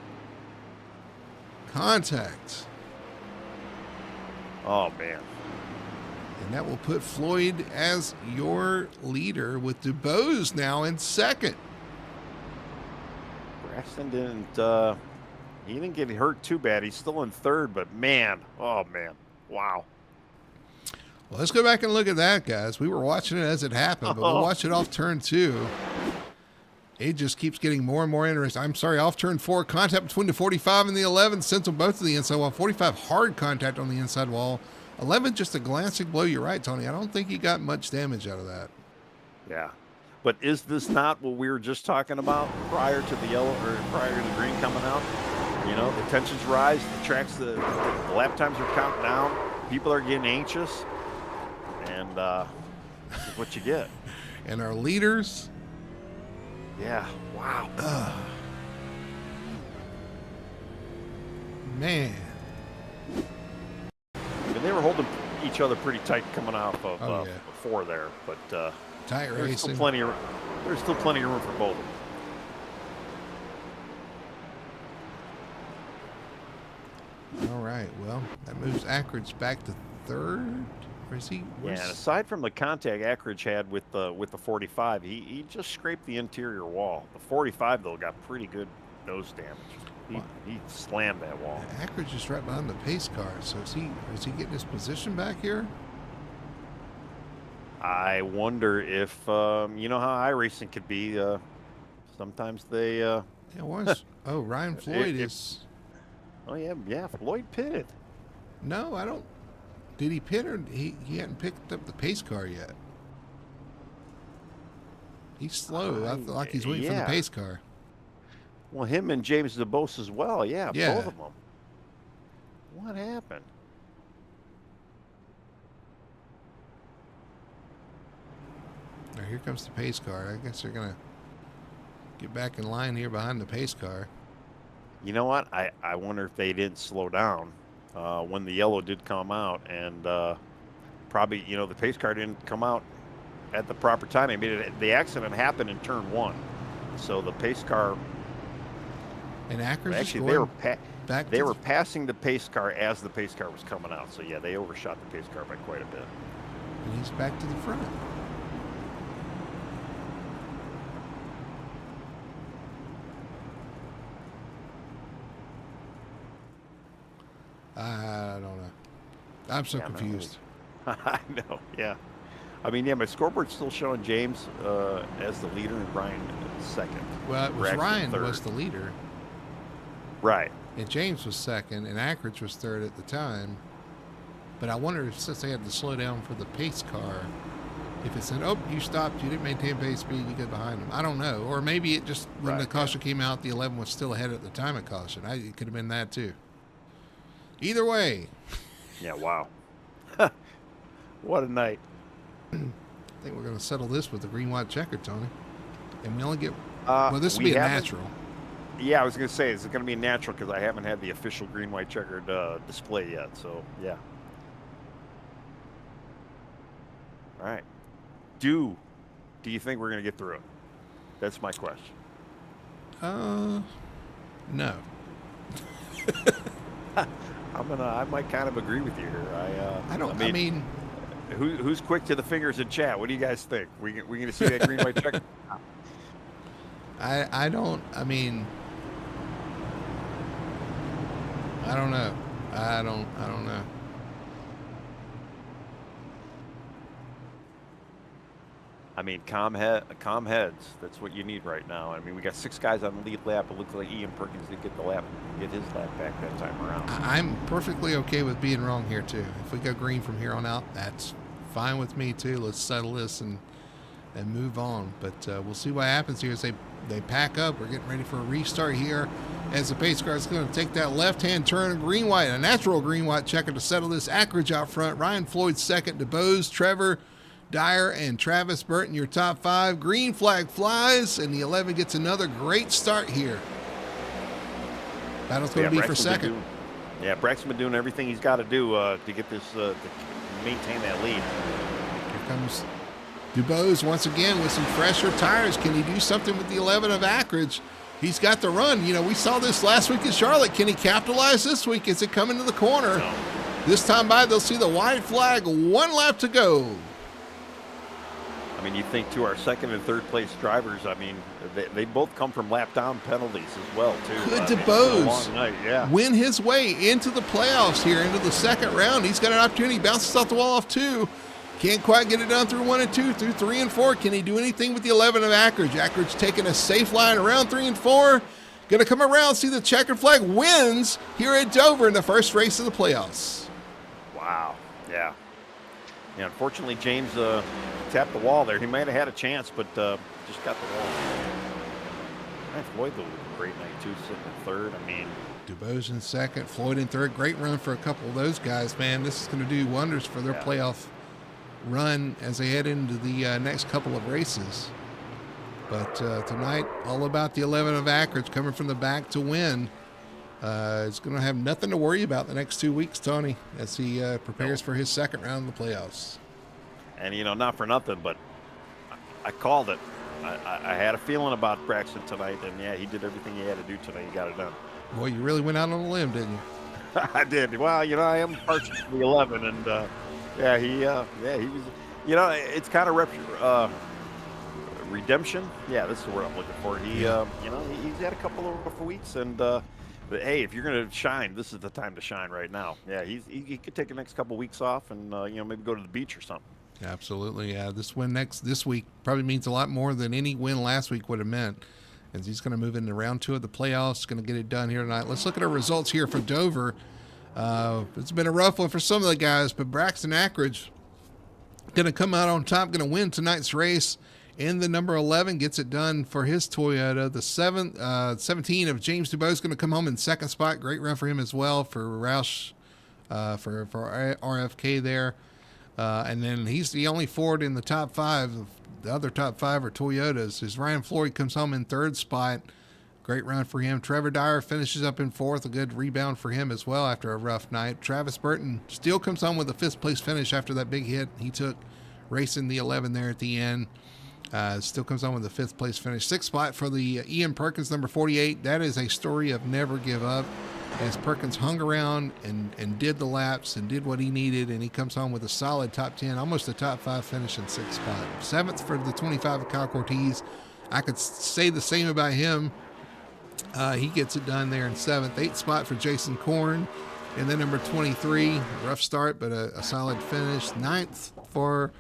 Contact. Oh, man. And that will put Floyd as your leader with DuBose now in second. Braxton he didn't get hurt too bad. He's still in third, but man, oh man, wow. Well, let's go back and look at that, guys. We were watching it as it happened, but we'll watch it off turn 2. It just keeps getting more and more interesting. I'm sorry, off turn 4, contact between the 45 and the 11, sends them both to the inside wall. 45 hard contact on the inside wall. 11 just a glancing blow. You're right, Tony. I don't think he got much damage out of that. Yeah. But is this not what we were just talking about prior to the yellow or prior to the green coming out? You know, the tensions rise, the tracks, the lap times are counting down, people are getting anxious, and this is what you get. And our leaders. Yeah, wow. Man. I mean, they were holding each other pretty tight coming off of 4 there, but tight there's racing. still plenty of room for both of them. All right, well, that moves Ackridge back to third. Or is he? Yeah, and aside from the contact Ackridge had with the 45, he just scraped the interior wall. The 45 though got pretty good nose damage. He slammed that wall. Ackridge is right behind the pace car, so is he getting his position back here? I wonder if you know how iRacing could be. Sometimes they. It was. Oh, Ryan Floyd is. Oh yeah, Floyd pitted. No, I don't. Did he pit or he hadn't picked up the pace car yet? He's slow. I feel like he's waiting for the pace car. Well, him and James DeBose as well. Yeah, both of them. What happened? Now here comes the pace car. I guess they're gonna get back in line here behind the pace car. You know what? I wonder if they didn't slow down when the yellow did come out, and probably, you know, the pace car didn't come out at the proper time. I mean, the accident happened in turn 1, so the pace car And Akers is Actually, going back. they were passing the pace car as the pace car was coming out. So yeah, they overshot the pace car by quite a bit. And he's back to the front. I don't know. I'm so confused. I know. Yeah. I mean, yeah, my scoreboard's still showing James as the leader and Ryan second. Well, it was Ryan was the leader. Right. And James was second, and Ackridge was third at the time. But I wonder if since they had to slow down for the pace car, if it said, oh, you stopped, you didn't maintain pace speed, you get behind them. I don't know. Or maybe it just, when the caution came out, the 11 was still ahead at the time of caution. It could have been that too. Either way. Yeah, wow. What a night. I think we're going to settle this with the green-white checker, Tony. And we only get, well, this will be a natural. Yeah, I was going to say, is it going to be natural because I haven't had the official green-white checkered display yet. So, yeah. All right. Do you think we're going to get through it? That's my question. No. I might kind of agree with you here. I mean, who's quick to the fingers in chat? What do you guys think? We going to see that green white checker? I don't know. I don't know. I mean, calm heads. That's what you need right now. I mean, we got 6 guys on the lead lap. It looks like Ian Perkins did get his lap back that time around. I'm perfectly okay with being wrong here too. If we go green from here on out, that's fine with me too. Let's settle this and move on. But we'll see what happens here as they pack up. We're getting ready for a restart here as the pace car is going to take that left-hand turn. Green-white, a natural green-white checker to settle this. Ackridge out front. Ryan Floyd second. DeBose, Trevor Dyer, and Travis Burton, your top 5. Green flag flies, and the 11 gets another great start here. Battle's going to be for second. Braxton been doing everything he's got to do to get this, to maintain that lead. Here comes DuBose once again with some fresher tires. Can he do something with the 11 of Ackridge? He's got the run. You know, we saw this last week in Charlotte. Can he capitalize this week as it come into the corner? No. This time by, they'll see the white flag. 1 lap to go. I mean, you think to our second and third place drivers, I mean, they both come from lap down penalties as well, too. Could DeBose win his way into the playoffs here, into the second round? He's got an opportunity. Bounces off the wall off 2. Can't quite get it done through 1 and 2, through 3 and 4. Can he do anything with the 11 of Ackridge? Ackridge taking a safe line around 3 and 4. Going to come around, see the checkered flag, wins here at Dover in the first race of the playoffs. Wow. Yeah. Yeah, unfortunately, James tapped the wall there. He might have had a chance, but just got the wall. Floyd, a great night, too, sitting in third. I mean, DuBose in second, Floyd in third. Great run for a couple of those guys, man. This is going to do wonders for their playoff run as they head into the next couple of races. But tonight, all about the 11 of Ackridge coming from the back to win. He's going to have nothing to worry about the next 2 weeks, Tony, as he prepares for his second round of the playoffs. And, you know, not for nothing, but I called it. I had a feeling about Braxton tonight, and, yeah, he did everything he had to do tonight. He got it done. Boy, you really went out on a limb, didn't you? I did. Well, you know, I am partial to the 11, and, he was, you know, it's kind of redemption. Yeah, that's the word I'm looking for. He, you know, he's had a couple of rough weeks, and, but hey, if you're going to shine, this is the time to shine right now. Yeah, he could take the next couple weeks off and, you know, maybe go to the beach or something. Absolutely, yeah. This win this week probably means a lot more than any win last week would have meant, as he's going to move into round 2 of the playoffs. Going to get it done here tonight. Let's look at our results here for Dover. It's been a rough one for some of the guys, but Braxton Ackridge going to come out on top, going to win tonight's race. And the number 11 gets it done for his Toyota. The 17 of James DuBose going to come home in second spot. Great run for him as well, for Roush, for RFK there. And then he's the only Ford in the top 5. The other top 5 are Toyotas. As Ryan Floyd comes home in third spot. Great run for him. Trevor Dyer finishes up in fourth. A good rebound for him as well after a rough night. Travis Burton still comes home with a 5th place finish after that big hit he took racing the 11 there at the end. Still comes on with the fifth place finish. Sixth spot for the Ian Perkins, number 48. That is a story of never give up. As Perkins hung around and did the laps and did what he needed, and he comes home with a solid top 10, almost a top 5 finish in sixth spot. Seventh for the 25 of Kyle Cortez. I could say the same about him. He gets it done there in seventh. Eighth spot for Jason Korn. And then number 23, rough start, but a solid finish. Ninth for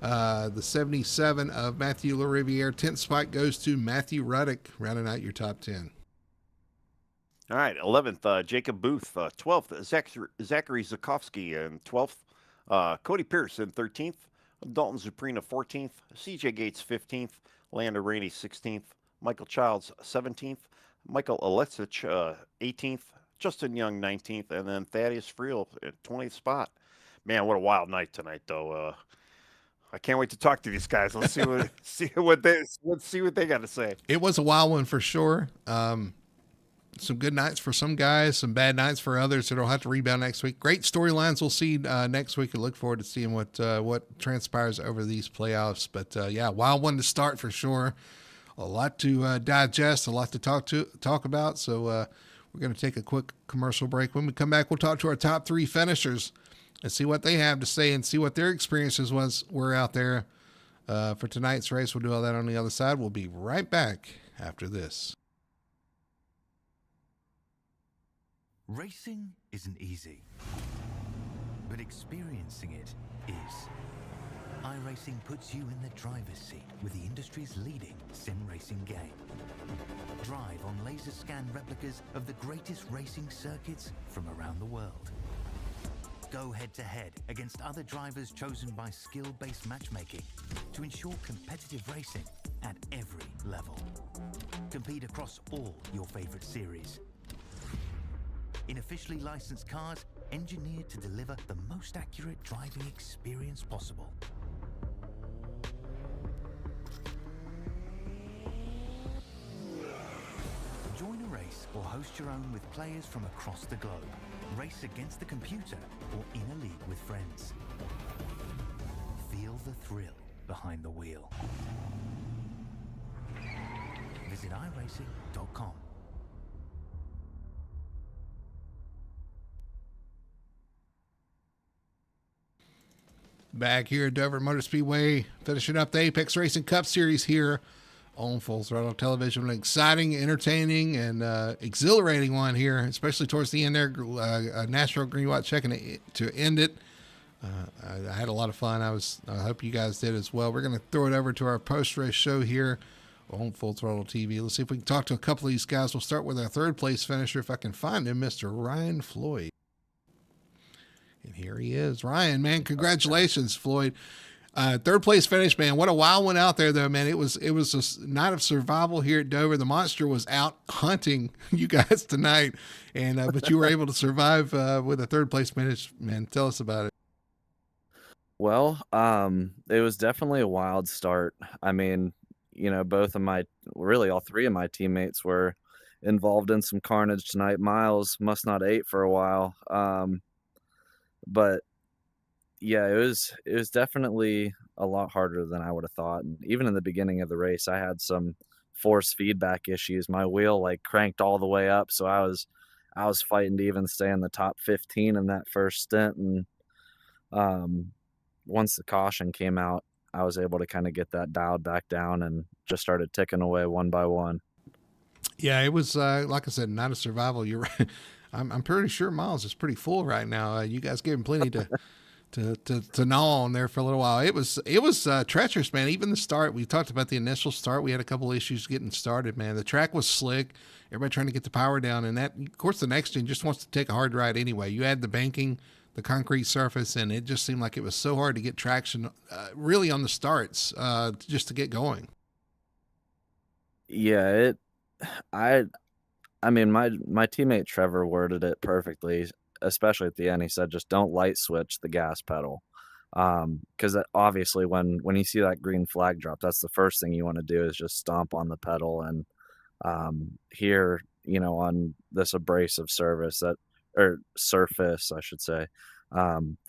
the 77 of Matthew LaRiviere. 10th spot goes to Matthew Ruddick, rounding out your top 10. All right, 11th, Jacob Booth. 12th, Zachary Zakowski. And 12th, Cody Pierce in 13th. Dalton Zuprina 14th. CJ Gates 15th. Lando Rainey 16th. Michael Childs 17th. Michael Alexich 18th. Justin Young 19th. And then Thaddeus Friel at 20th spot. Man, what a wild night tonight, though. I can't wait to talk to these guys. Let's see what they got to say. It was a wild one for sure. Some good nights for some guys, some bad nights for others that'll have to rebound next week. Great storylines we'll see next week. I look forward to seeing what transpires over these playoffs. But yeah, wild one to start for sure. A lot to digest, a lot to talk about. So we're going to take a quick commercial break. When we come back, we'll talk to our top 3 finishers and see what they have to say and see what their experiences were out there for tonight's race. We'll do all that on the other side. We'll be right back after this. Racing isn't easy, but experiencing it is. iRacing puts you in the driver's seat with the industry's leading sim racing game. Drive on laser scan replicas of the greatest racing circuits from around the world. Go head-to-head against other drivers chosen by skill-based matchmaking to ensure competitive racing at every level. Compete across all your favorite series. In officially licensed cars, engineered to deliver the most accurate driving experience possible. Join a race or host your own with players from across the globe. Race against the computer or in a league with friends. Feel the thrill behind the wheel. Visit iRacing.com. Back here at Dover Motor Speedway, finishing up the Apex Racing Cup Series here on Full Throttle Television. An exciting, entertaining, and exhilarating one here, especially towards the end there. Nashville Greenwatt checking to end it. I had a lot of fun. I hope you guys did as well. We're going to throw it over to our post-race show here on Full Throttle TV. Let's see if we can talk to a couple of these guys. We'll start with our third place finisher, if I can find him, Mr. Ryan Floyd. And here he is. Ryan, man, congratulations, Floyd. Third place finish, man. What a wild one out there, though, man. It was a night of survival here at Dover. The monster was out hunting you guys tonight, and but you were able to survive with a third place finish, man. Tell us about it. Well, it was definitely a wild start. I mean, all 3 of my teammates were involved in some carnage tonight. Miles must not ate for a while. But yeah, it was definitely a lot harder than I would have thought. And even in the beginning of the race, I had some force feedback issues. My wheel cranked all the way up, so I was fighting to even stay in the top 15 in that first stint. And once the caution came out, I was able to kind of get that dialed back down and just started ticking away one by one. Yeah, it was like I said, not a survival. You're right. I'm pretty sure Miles is pretty full right now. You guys gave him plenty to gnaw on there for a little while. It was treacherous, man. Even the start, we talked about the initial start. We had a couple issues getting started, man. The track was slick. Everybody trying to get the power down, and that, of course, the next gen just wants to take a hard ride anyway. You add the banking, the concrete surface, and it just seemed like it was so hard to get traction, really on the starts, just to get going. Yeah, I mean, my teammate Trevor worded it perfectly, especially at the end. He said, just don't light switch the gas pedal. Because obviously when you see that green flag drop, that's the first thing you want to do is just stomp on the pedal. And here, on this abrasive surface, I should say,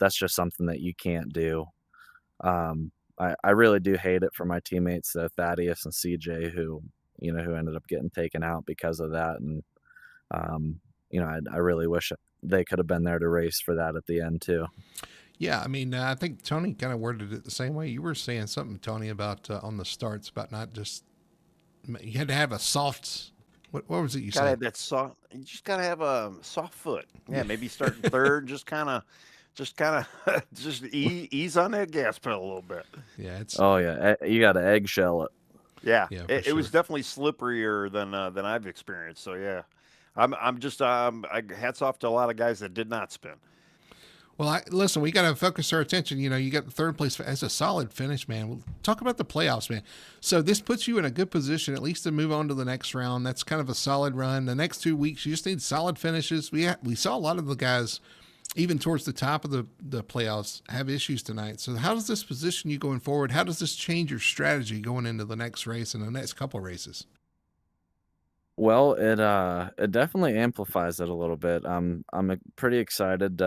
that's just something that you can't do. I really do hate it for my teammates, Thaddeus and CJ, who ended up getting taken out because of that. And I really wish they could have been there to race for that at the end too. Yeah, I mean, I think Tony kind of worded it the same way. You were saying something, Tony, about on the starts about not just you had to have a soft. What was it you Gotta said? have that soft. You just gotta have a soft foot. Yeah, Yeah, maybe starting third, just kind of, just ease on that gas pedal a little bit. yeah, it's Oh yeah, you got to eggshell it. Yeah, yeah for it was sure. definitely slipperier than I've experienced. So yeah, I'm just hats off to a lot of guys that did not spin. Well, listen, we got to focus our attention. You know, you got the third place as a solid finish, man. We'll talk about the playoffs, man. So this puts you in a good position, at least to move on to the next round. That's kind of a solid run. The next 2 weeks, you just need solid finishes. We saw a lot of the guys, even towards the top of the playoffs, have issues tonight. So how does this position you going forward? How does this change your strategy going into the next race and the next couple races? Well, it definitely amplifies it a little bit. I'm pretty excited.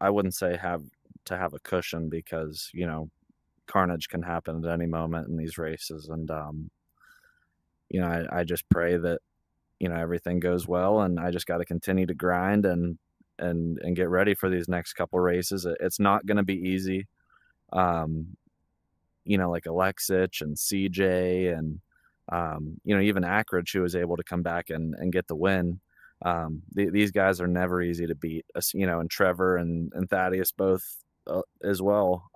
I wouldn't say have a cushion because carnage can happen at any moment in these races, and I just pray that everything goes well, and I just got to continue to grind and get ready for these next couple races. It's not going to be easy. Um, like Alexich and CJ and even Ackridge, who was able to come back and get the win. These guys are never easy to beat, and Trevor and Thaddeus both as well.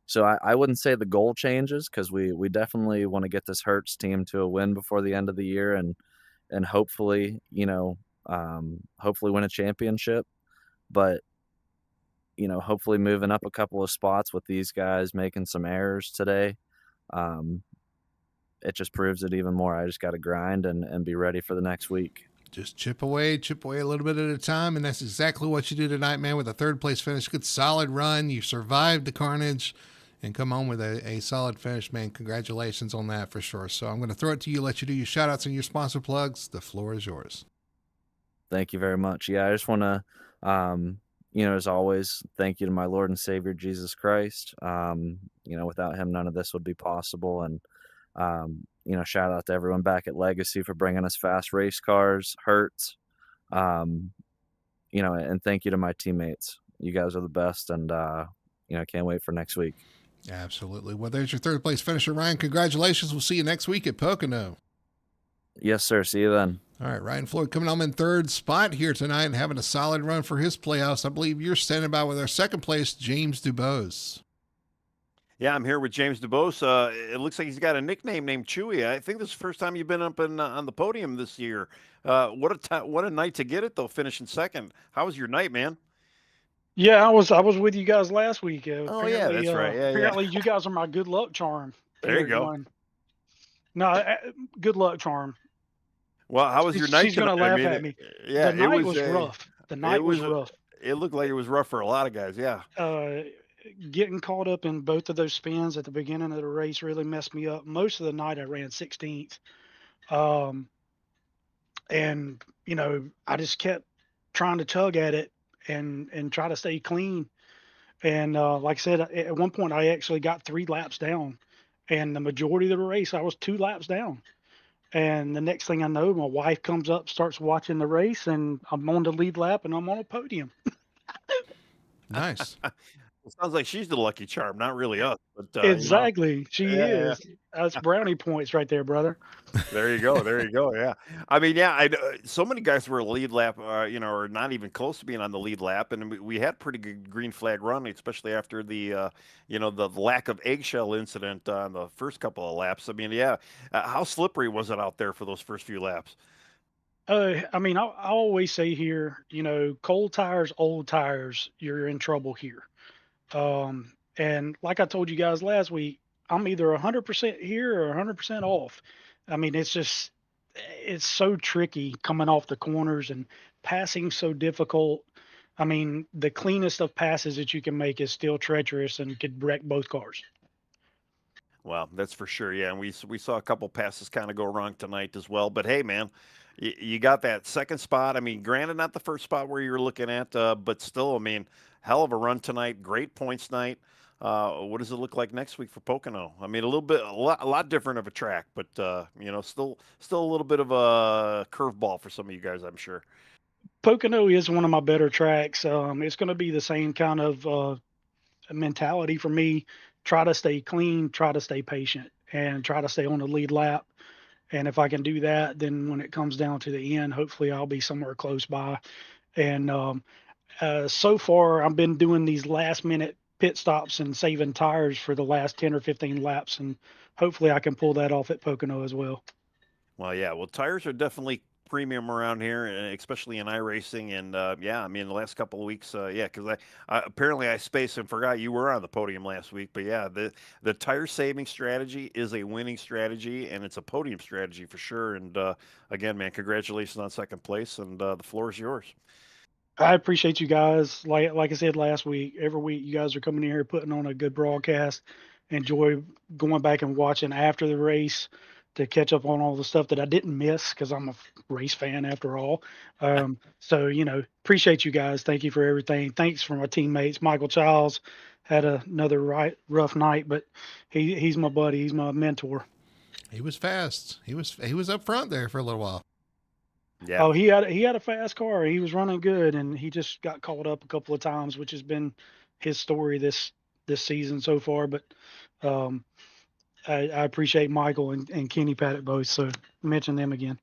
So I wouldn't say the goal changes because we definitely want to get this Hertz team to a win before the end of the year and hopefully hopefully win a championship. But hopefully moving up a couple of spots with these guys making some errors today. Um, it just proves it even more. I just got to grind and be ready for the next week. Just chip away a little bit at a time, and that's exactly what you did tonight, man. With a third place finish, good solid run. You survived the carnage, and come home with a solid finish, man. Congratulations on that for sure. So I'm going to throw it to you, let you do your shout outs and your sponsor plugs. The floor is yours. Thank you very much. Yeah, I just want to, as always, thank you to my Lord and Savior Jesus Christ. Without him, none of this would be possible. And shout out to everyone back at Legacy for bringing us fast race cars, Hertz. And thank you to my teammates. You guys are the best, and can't wait for next week. Absolutely. Well, there's your third place finisher, Ryan. Congratulations. We'll see you next week at Pocono. Yes, sir. See you then. All right, Ryan Floyd coming home in third spot here tonight and having a solid run for his playoffs. I believe you're standing by with our second place, James Dubose. Yeah, I'm here with James DeBose. It looks like he's got a nickname named Chewy. I think this is the first time you've been up on the podium this year. What a night to get it though, finishing second. How was your night, man? Yeah, I was with you guys last week. Oh yeah, that's right. Yeah, yeah. Apparently you guys are my good luck charm There here you at go. one. No, good luck charm. Well, how was your night She's gonna tonight? I laugh mean, at me. yeah, The it night was was a, rough. The it night was was a, rough. it looked like it was rough for a lot of guys. Yeah. Uh, Getting caught up in both of those spins at the beginning of the race really messed me up. Most of the night I ran 16th. Um, and I just kept trying to tug at it and try to stay clean. And like I said, at one point I actually got 3 laps down, and the majority of the race I was 2 laps down. And the next thing I know, my wife comes up, starts watching the race, and I'm on the lead lap, and I'm on a podium. Nice. Well, sounds like she's the lucky charm, not really us. But Exactly, she yeah, yeah. is. That's brownie points right there, brother. There you go. There you go. Yeah. I mean, yeah. So many guys were lead lap, or not even close to being on the lead lap, and we had pretty good green flag run, especially after the lack of eggshell incident on the first couple of laps. I mean, yeah. How slippery was it out there for those first few laps? I mean, I always say here, cold tires, old tires, you're in trouble here. And like I told you guys last week, I'm either 100% here or 100% off. I mean, it's so tricky coming off the corners and passing so difficult. I mean, the cleanest of passes that you can make is still treacherous and could wreck both cars. Well, that's for sure. Yeah, and we saw a couple passes kind of go wrong tonight as well. But hey, man, you got that second spot. I mean, granted, not the first spot where you were looking at, but still, I mean, hell of a run tonight. Great points night. What does it look like next week for Pocono? I mean, a lot different of a track, but still a little bit of a curveball for some of you guys, I'm sure. Pocono is one of my better tracks. It's going to be the same kind of mentality for me. Try to stay clean, try to stay patient, and try to stay on the lead lap. And if I can do that, then when it comes down to the end, hopefully I'll be somewhere close by. And so far, I've been doing these last minute pit stops and saving tires for the last 10 or 15 laps. And hopefully I can pull that off at Pocono as well. Well, yeah. Well, tires are definitely premium around here, and especially in iRacing. And yeah, I mean, the last couple of weeks, yeah, because apparently I spaced and forgot you were on the podium last week. But yeah, the tire saving strategy is a winning strategy, and it's a podium strategy for sure. And again, man, congratulations on second place, and the floor is yours. I appreciate you guys. Like I said last week, every week you guys are coming in here putting on a good broadcast. Enjoy going back and watching after the race to catch up on all the stuff that I didn't miss because I'm a race fan after all. So appreciate you guys. Thank you for everything. Thanks for my teammates. Michael Childs had another rough night, but he's my buddy. He's my mentor. He was fast. He was up front there for a little while. Yeah. Oh, he had a fast car. He was running good, and he just got caught up a couple of times, which has been his story this season so far. But I appreciate Michael and Kenny Paddock both. So mention them again.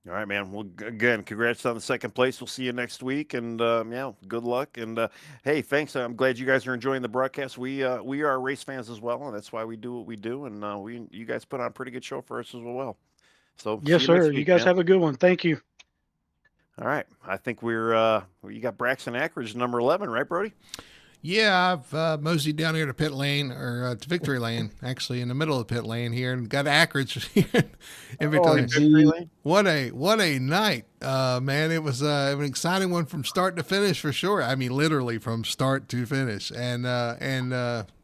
All right, man. Well, again, congrats on the second place. We'll see you next week, and yeah, good luck. And hey, thanks. I'm glad you guys are enjoying the broadcast. We are race fans as well, and that's why we do what we do. And you guys put on a pretty good show for us as well. So Yes, see you sir. next You week, guys man. have a good one. Thank you. All right, I think you got Braxton Ackridge, number 11, right, Brody? Yeah, I've moseyed down here to pit lane or to victory lane, actually in the middle of the pit lane here, and got Ackridge here in victory lane. What a night, man! It was an exciting one from start to finish for sure. I mean, literally from start to finish, and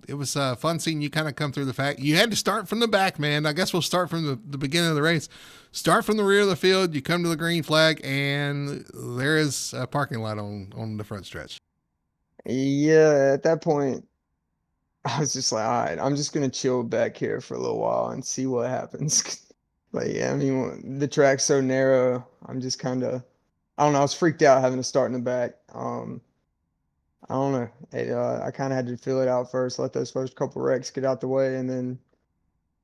it was fun seeing you kind of come through the fact you had to start from the back, man. I guess we'll start from the beginning of the race. Start from the rear of the field. You come to the green flag, and there is a parking lot on the front stretch. Yeah, at that point, I was just like, all right, I'm just gonna chill back here for a little while and see what happens. But yeah, I mean, the track's so narrow. I'm just kind of, I don't know. I was freaked out having to start in the back. I don't know. I kind of had to feel it out first, let those first couple wrecks get out the way, and then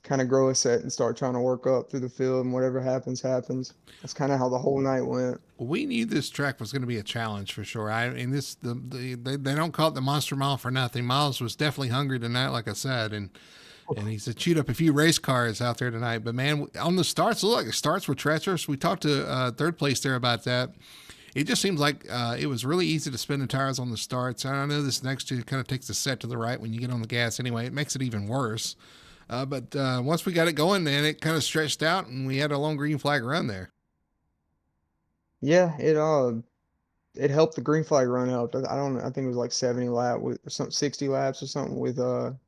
kind of grow a set and start trying to work up through the field. And whatever happens, happens. That's kind of how the whole night went. We knew this track was going to be a challenge for sure. They don't call it the Monster Mile for nothing. Miles was definitely hungry tonight, like I said, and he said chewed up a few race cars out there tonight. But man, on the starts, it looked like the starts were treacherous. We talked to third place there about that. It just seems like it was really easy to spin the tires on the starts. I know this next two kind of takes a set to the right when you get on the gas anyway. It makes it even worse. But once we got it going, then it kind of stretched out, and we had a long green flag run there. Yeah, it helped the green flag run helped. I don't know. I think it was like 70 lap with some 60 laps or something with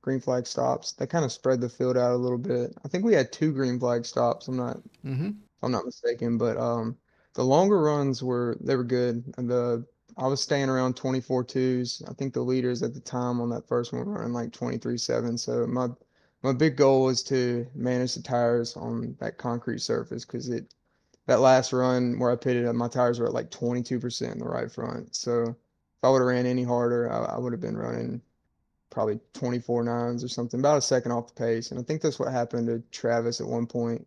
green flag stops. That kind of spread the field out a little bit. I think we had 2 green flag stops. I'm not mistaken, but the longer runs were good. And I was staying around 24.2s. I think the leaders at the time on that first one were running like 23.7. So my big goal was to manage the tires on that concrete surface because that last run where I pitted, my tires were at like 22% in the right front. So if I would have ran any harder, I would have been running probably 24.9s or something, about a second off the pace. And I think that's what happened to Travis at one point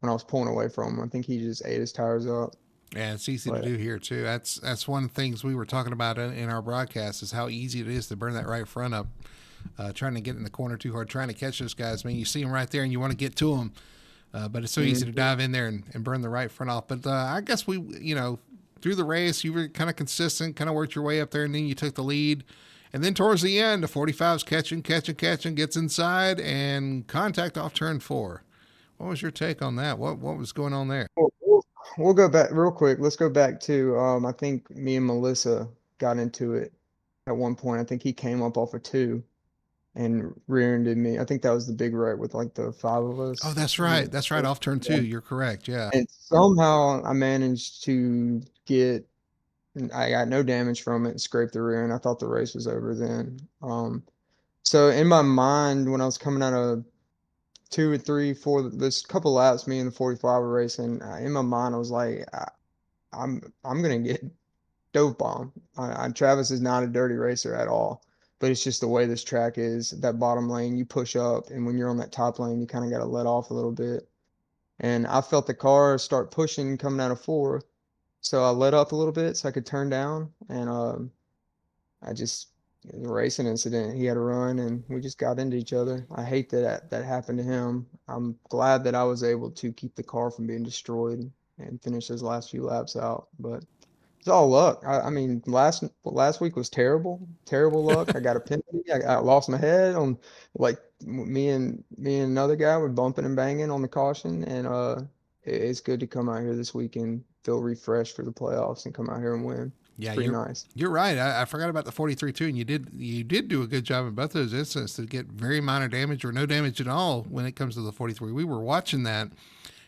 when I was pulling away from him. I think he just ate his tires up. Yeah, it's easy to do here too. That's one of the things we were talking about in our broadcast is how easy it is to burn that right front up. Trying to get in the corner too hard, trying to catch those guys. I mean, you see them right there and you want to get to them. But it's so easy to dive in there and burn the right front off. But I guess through the race, you were kind of consistent, kind of worked your way up there, and then you took the lead. And then towards the end, the 45's catching, gets inside, and contact off turn 4. What was your take on that? What was going on there? We'll go back real quick. Let's go back to, I think me and Melissa got into it at one point. I think he came up off of 2. And rear-ended me. I think that was the big wreck with like the 5 of us. Oh, that's right. That's right. Off turn 2. You're correct. Yeah. And somehow I managed to I got no damage from it and scraped the rear, and I thought the race was over then. So in my mind, when I was coming out of 2 or 3, 4, this couple laps, me and the 45 were racing. In my mind, I was like, I'm gonna get dope bomb. Travis is not a dirty racer at all, but it's just the way this track is. That bottom lane, you push up, and when you're on that top lane, you kind of got to let off a little bit. And I felt the car start pushing coming out of 4, so I let up a little bit so I could turn down, and I just it was a racing incident. He had a run, and we just got into each other. I hate that happened to him. I'm glad that I was able to keep the car from being destroyed and finish those last few laps out. But it's all luck. I mean, last week was terrible, terrible luck. I got a penalty. I lost my head on like me and another guy were bumping and banging on the caution, and it's good to come out here this week and feel refreshed for the playoffs and come out here and win. It's Yeah, pretty nice. you're right. I forgot about the 43 too, and you did do a good job in both those instances to get very minor damage or no damage at all when it comes to the 43. We were watching that.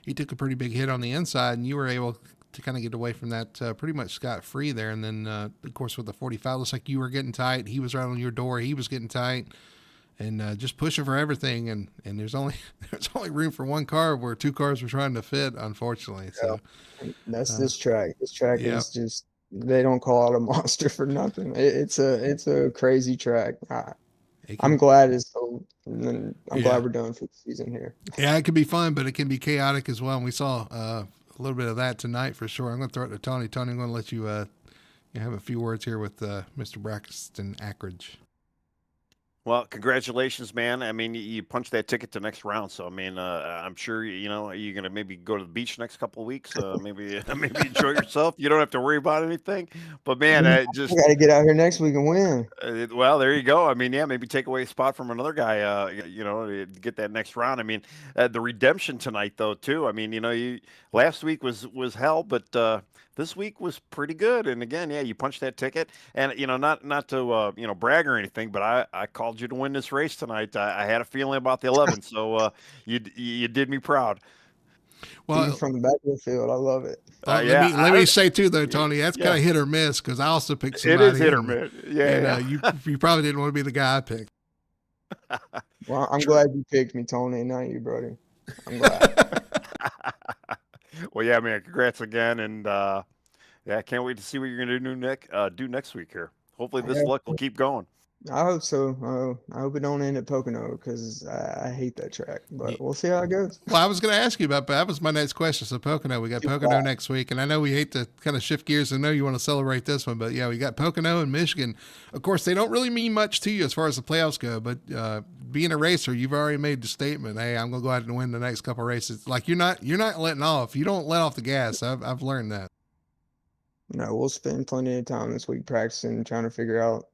He took a pretty big hit on the inside, and you were able to kind of get away from that pretty much scot free there. And then of course with the 45, looks like you were getting tight. He was right on your door. He was getting tight. And just pushing for everything, and there's only there's only room for one car where two cars were trying to fit, unfortunately. So That's this track. This track yeah. is just they don't call it a monster for nothing. It's a crazy track. I'm glad it's so. I'm glad we're done for the season here. Yeah, it can be fun, but it can be chaotic as well. And we saw a little bit of that tonight for sure. I'm going to throw it to Tony. Tony, I'm going to let you have a few words here with Mr. Braxton Ackridge. Well, congratulations, man. I mean, you punched that ticket to next round, so I mean, I'm sure you're gonna maybe go to the beach next couple of weeks. Maybe maybe enjoy yourself. You don't have to worry about anything. But man, We just got to get out here next week and win. well, there you go. I mean, yeah, maybe take away a spot from another guy. Get that next round. I mean, the redemption tonight, though, too. I mean, last week was hell, but this week was pretty good. And again, yeah, you punched that ticket, and not to brag or anything, but I called you to win this race tonight. I had a feeling about the 11, so you did me proud. Well, Even from the back of the field, I love it. Let me say too, though, Tony, that's kind of hit or miss because I also picked somebody. It is hit or miss. Yeah, you probably didn't want to be the guy I picked. Well, I'm glad you picked me, Tony, and not you, Brody. I'm glad. Well, yeah, man, congrats again, and yeah, can't wait to see what you're gonna do next week here. Hopefully, this luck will keep going. I hope so. I hope it don't end at Pocono because I hate that track. But we'll see how it goes. Well, I was going to ask you about, but that was my next question. So Pocono, we got Pocono next week, and I know we hate to kind of shift gears. I know you want to celebrate this one, but yeah, we got Pocono and Michigan. Of course, they don't really mean much to you as far as the playoffs go, but being a racer, you've already made the statement. Hey, I'm going to go out and win the next couple of races. Like you're not letting off. You don't let off the gas. I've learned that. No, we'll spend plenty of time this week practicing, trying to figure out.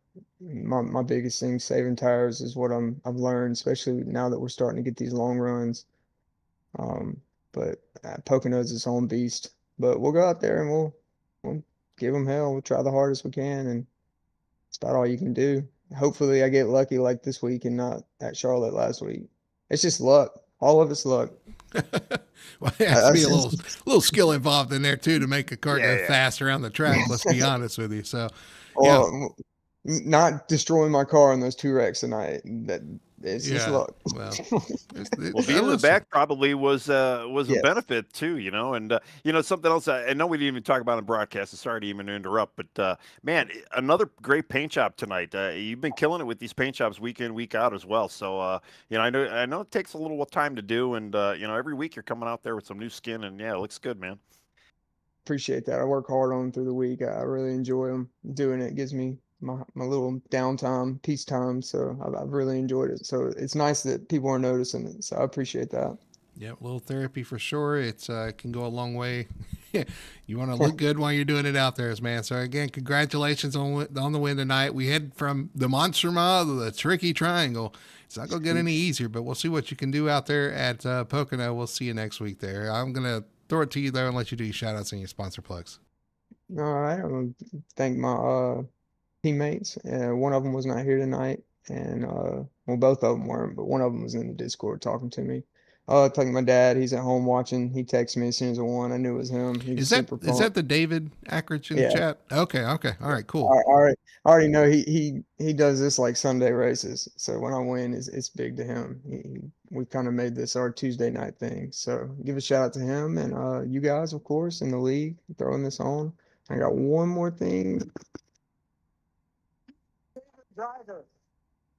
My biggest thing, saving tires, is what I've learned, especially now that we're starting to get these long runs. But Pocono's its own beast. But we'll go out there and we'll give them hell. We'll try the hardest we can, and it's about all you can do. Hopefully, I get lucky like this week and not at Charlotte last week. It's just luck. All of it's luck. Well, there has to be a little skill involved in there too to make a car go fast around the track. Let's be honest with you. So, well, not destroying my car in those 2 wrecks tonight. It's just luck. Well, being in the back probably was a benefit too, and something else. I know we didn't even talk about in the broadcast. So sorry to even interrupt, but man, another great paint job tonight. You've been killing it with these paint jobs week in, week out as well. So I know it takes a little time to do, and every week you're coming out there with some new skin, and yeah, it looks good, man. Appreciate that. I work hard on them through the week. I really enjoy them. Doing it gives me my little downtime, peace time. So I've really enjoyed it. So it's nice that people are noticing it. So I appreciate that. Yeah, a little therapy for sure. It can go a long way. You want to look good while you're doing it out there, man. So again, congratulations on the win tonight. We head from the Monster Mile to the Tricky Triangle. It's not going to get any easier, but we'll see what you can do out there at Pocono. We'll see you next week there. I'm going to throw it to you, though, and let you do your shout-outs and your sponsor plugs. All right. I want to thank my teammates. One of them was not here tonight, and well, both of them weren't, but one of them was in the Discord talking to me. Talking to my dad. He's at home watching. He texted me as soon as I won. I knew it was him. He was Is that super is that pumped. the David Ackridge in the Yeah. chat? Okay. All right. I, Cool. I already know he does this like Sunday races. So when I win, it's big to him. We kind of made this our Tuesday night thing. So give a shout out to him and you guys, of course, in the league throwing this on. I got one more thing.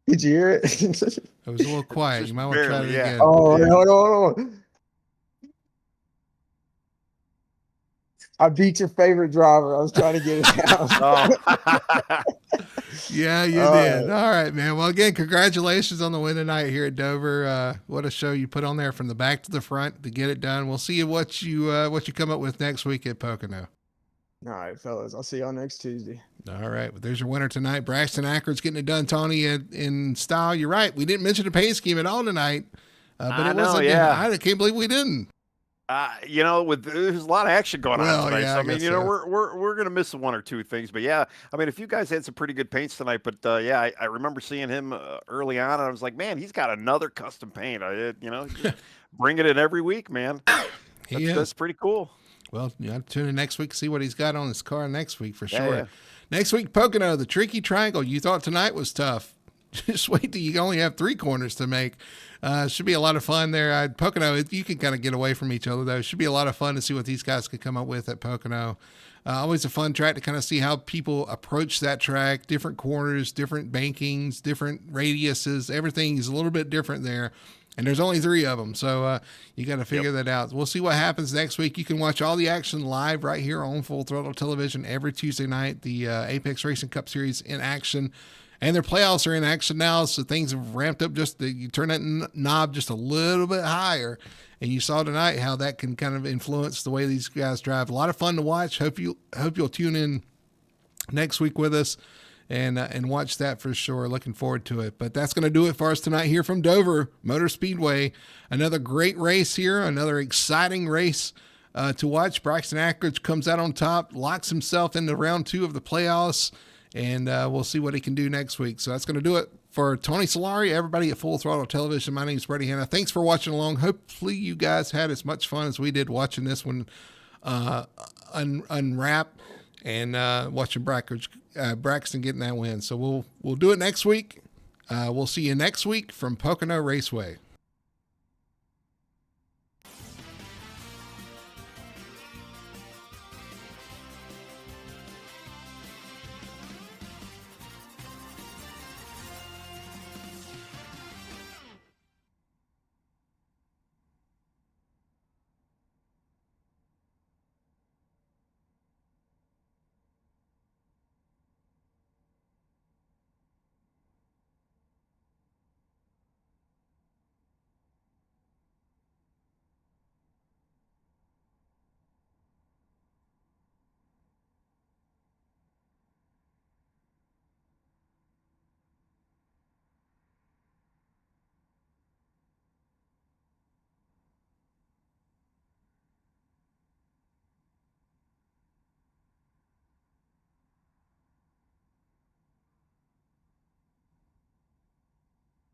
Did you hear it? It was a little quiet. Just You might want to try barely, it yeah. again. Oh, hold on. I beat your favorite driver. I was trying to get it out. Oh. Yeah, you did. All right, man. Well, again, congratulations on the win tonight here at Dover. What a show you put on there from the back to the front to get it done. We'll see what you come up with next week at Pocono. All right, fellas. I'll see y'all next Tuesday. All right. Well, there's your winner tonight. Braxton Ackridge getting it done, Tony, in style. You're right. We didn't mention the pay scheme at all tonight. But I it know, wasn't. yeah. I can't believe we didn't. There's a lot of action going Well, on tonight. yeah, So, I I mean, guess so. we're gonna miss one or two things, but yeah, I mean, if you guys had some pretty good paints tonight, but yeah, I remember seeing him early on, and I was like, man, he's got another custom paint. Just bring it in every week, man. That's pretty cool. Well, you have to tune in next week to see what he's got on his car next week for sure. Yeah. Next week, Pocono, the tricky triangle. You thought tonight was tough. Just wait till you only have 3 corners to make. Should be a lot of fun there. Pocono, you can kind of get away from each other, though. Should be a lot of fun to see what these guys could come up with at Pocono. Always a fun track to kind of see how people approach that track, different corners, different bankings, different radiuses. Everything is a little bit different there. And there's only 3 of them, so you got to figure that out. We'll see what happens next week. You can watch all the action live right here on Full Throttle Television every Tuesday night. The Apex Racing Cup Series in action. And their playoffs are in action now, so things have ramped up. You turn that knob just a little bit higher, and you saw tonight how that can kind of influence the way these guys drive. A lot of fun to watch. Hope you'll tune in next week with us and watch that for sure. Looking forward to it. But that's going to do it for us tonight here from Dover Motor Speedway. Another great race here, another exciting race to watch. Braxton Ackridge comes out on top, locks himself into round 2 of the playoffs. And we'll see what he can do next week. So that's going to do it for Tony Solari, everybody at Full Throttle Television. My name is Brady Hanna. Thanks for watching along. Hopefully you guys had as much fun as we did watching this one unwrap and watching Braxton getting that win. So we'll do it next week. We'll see you next week from Pocono Raceway.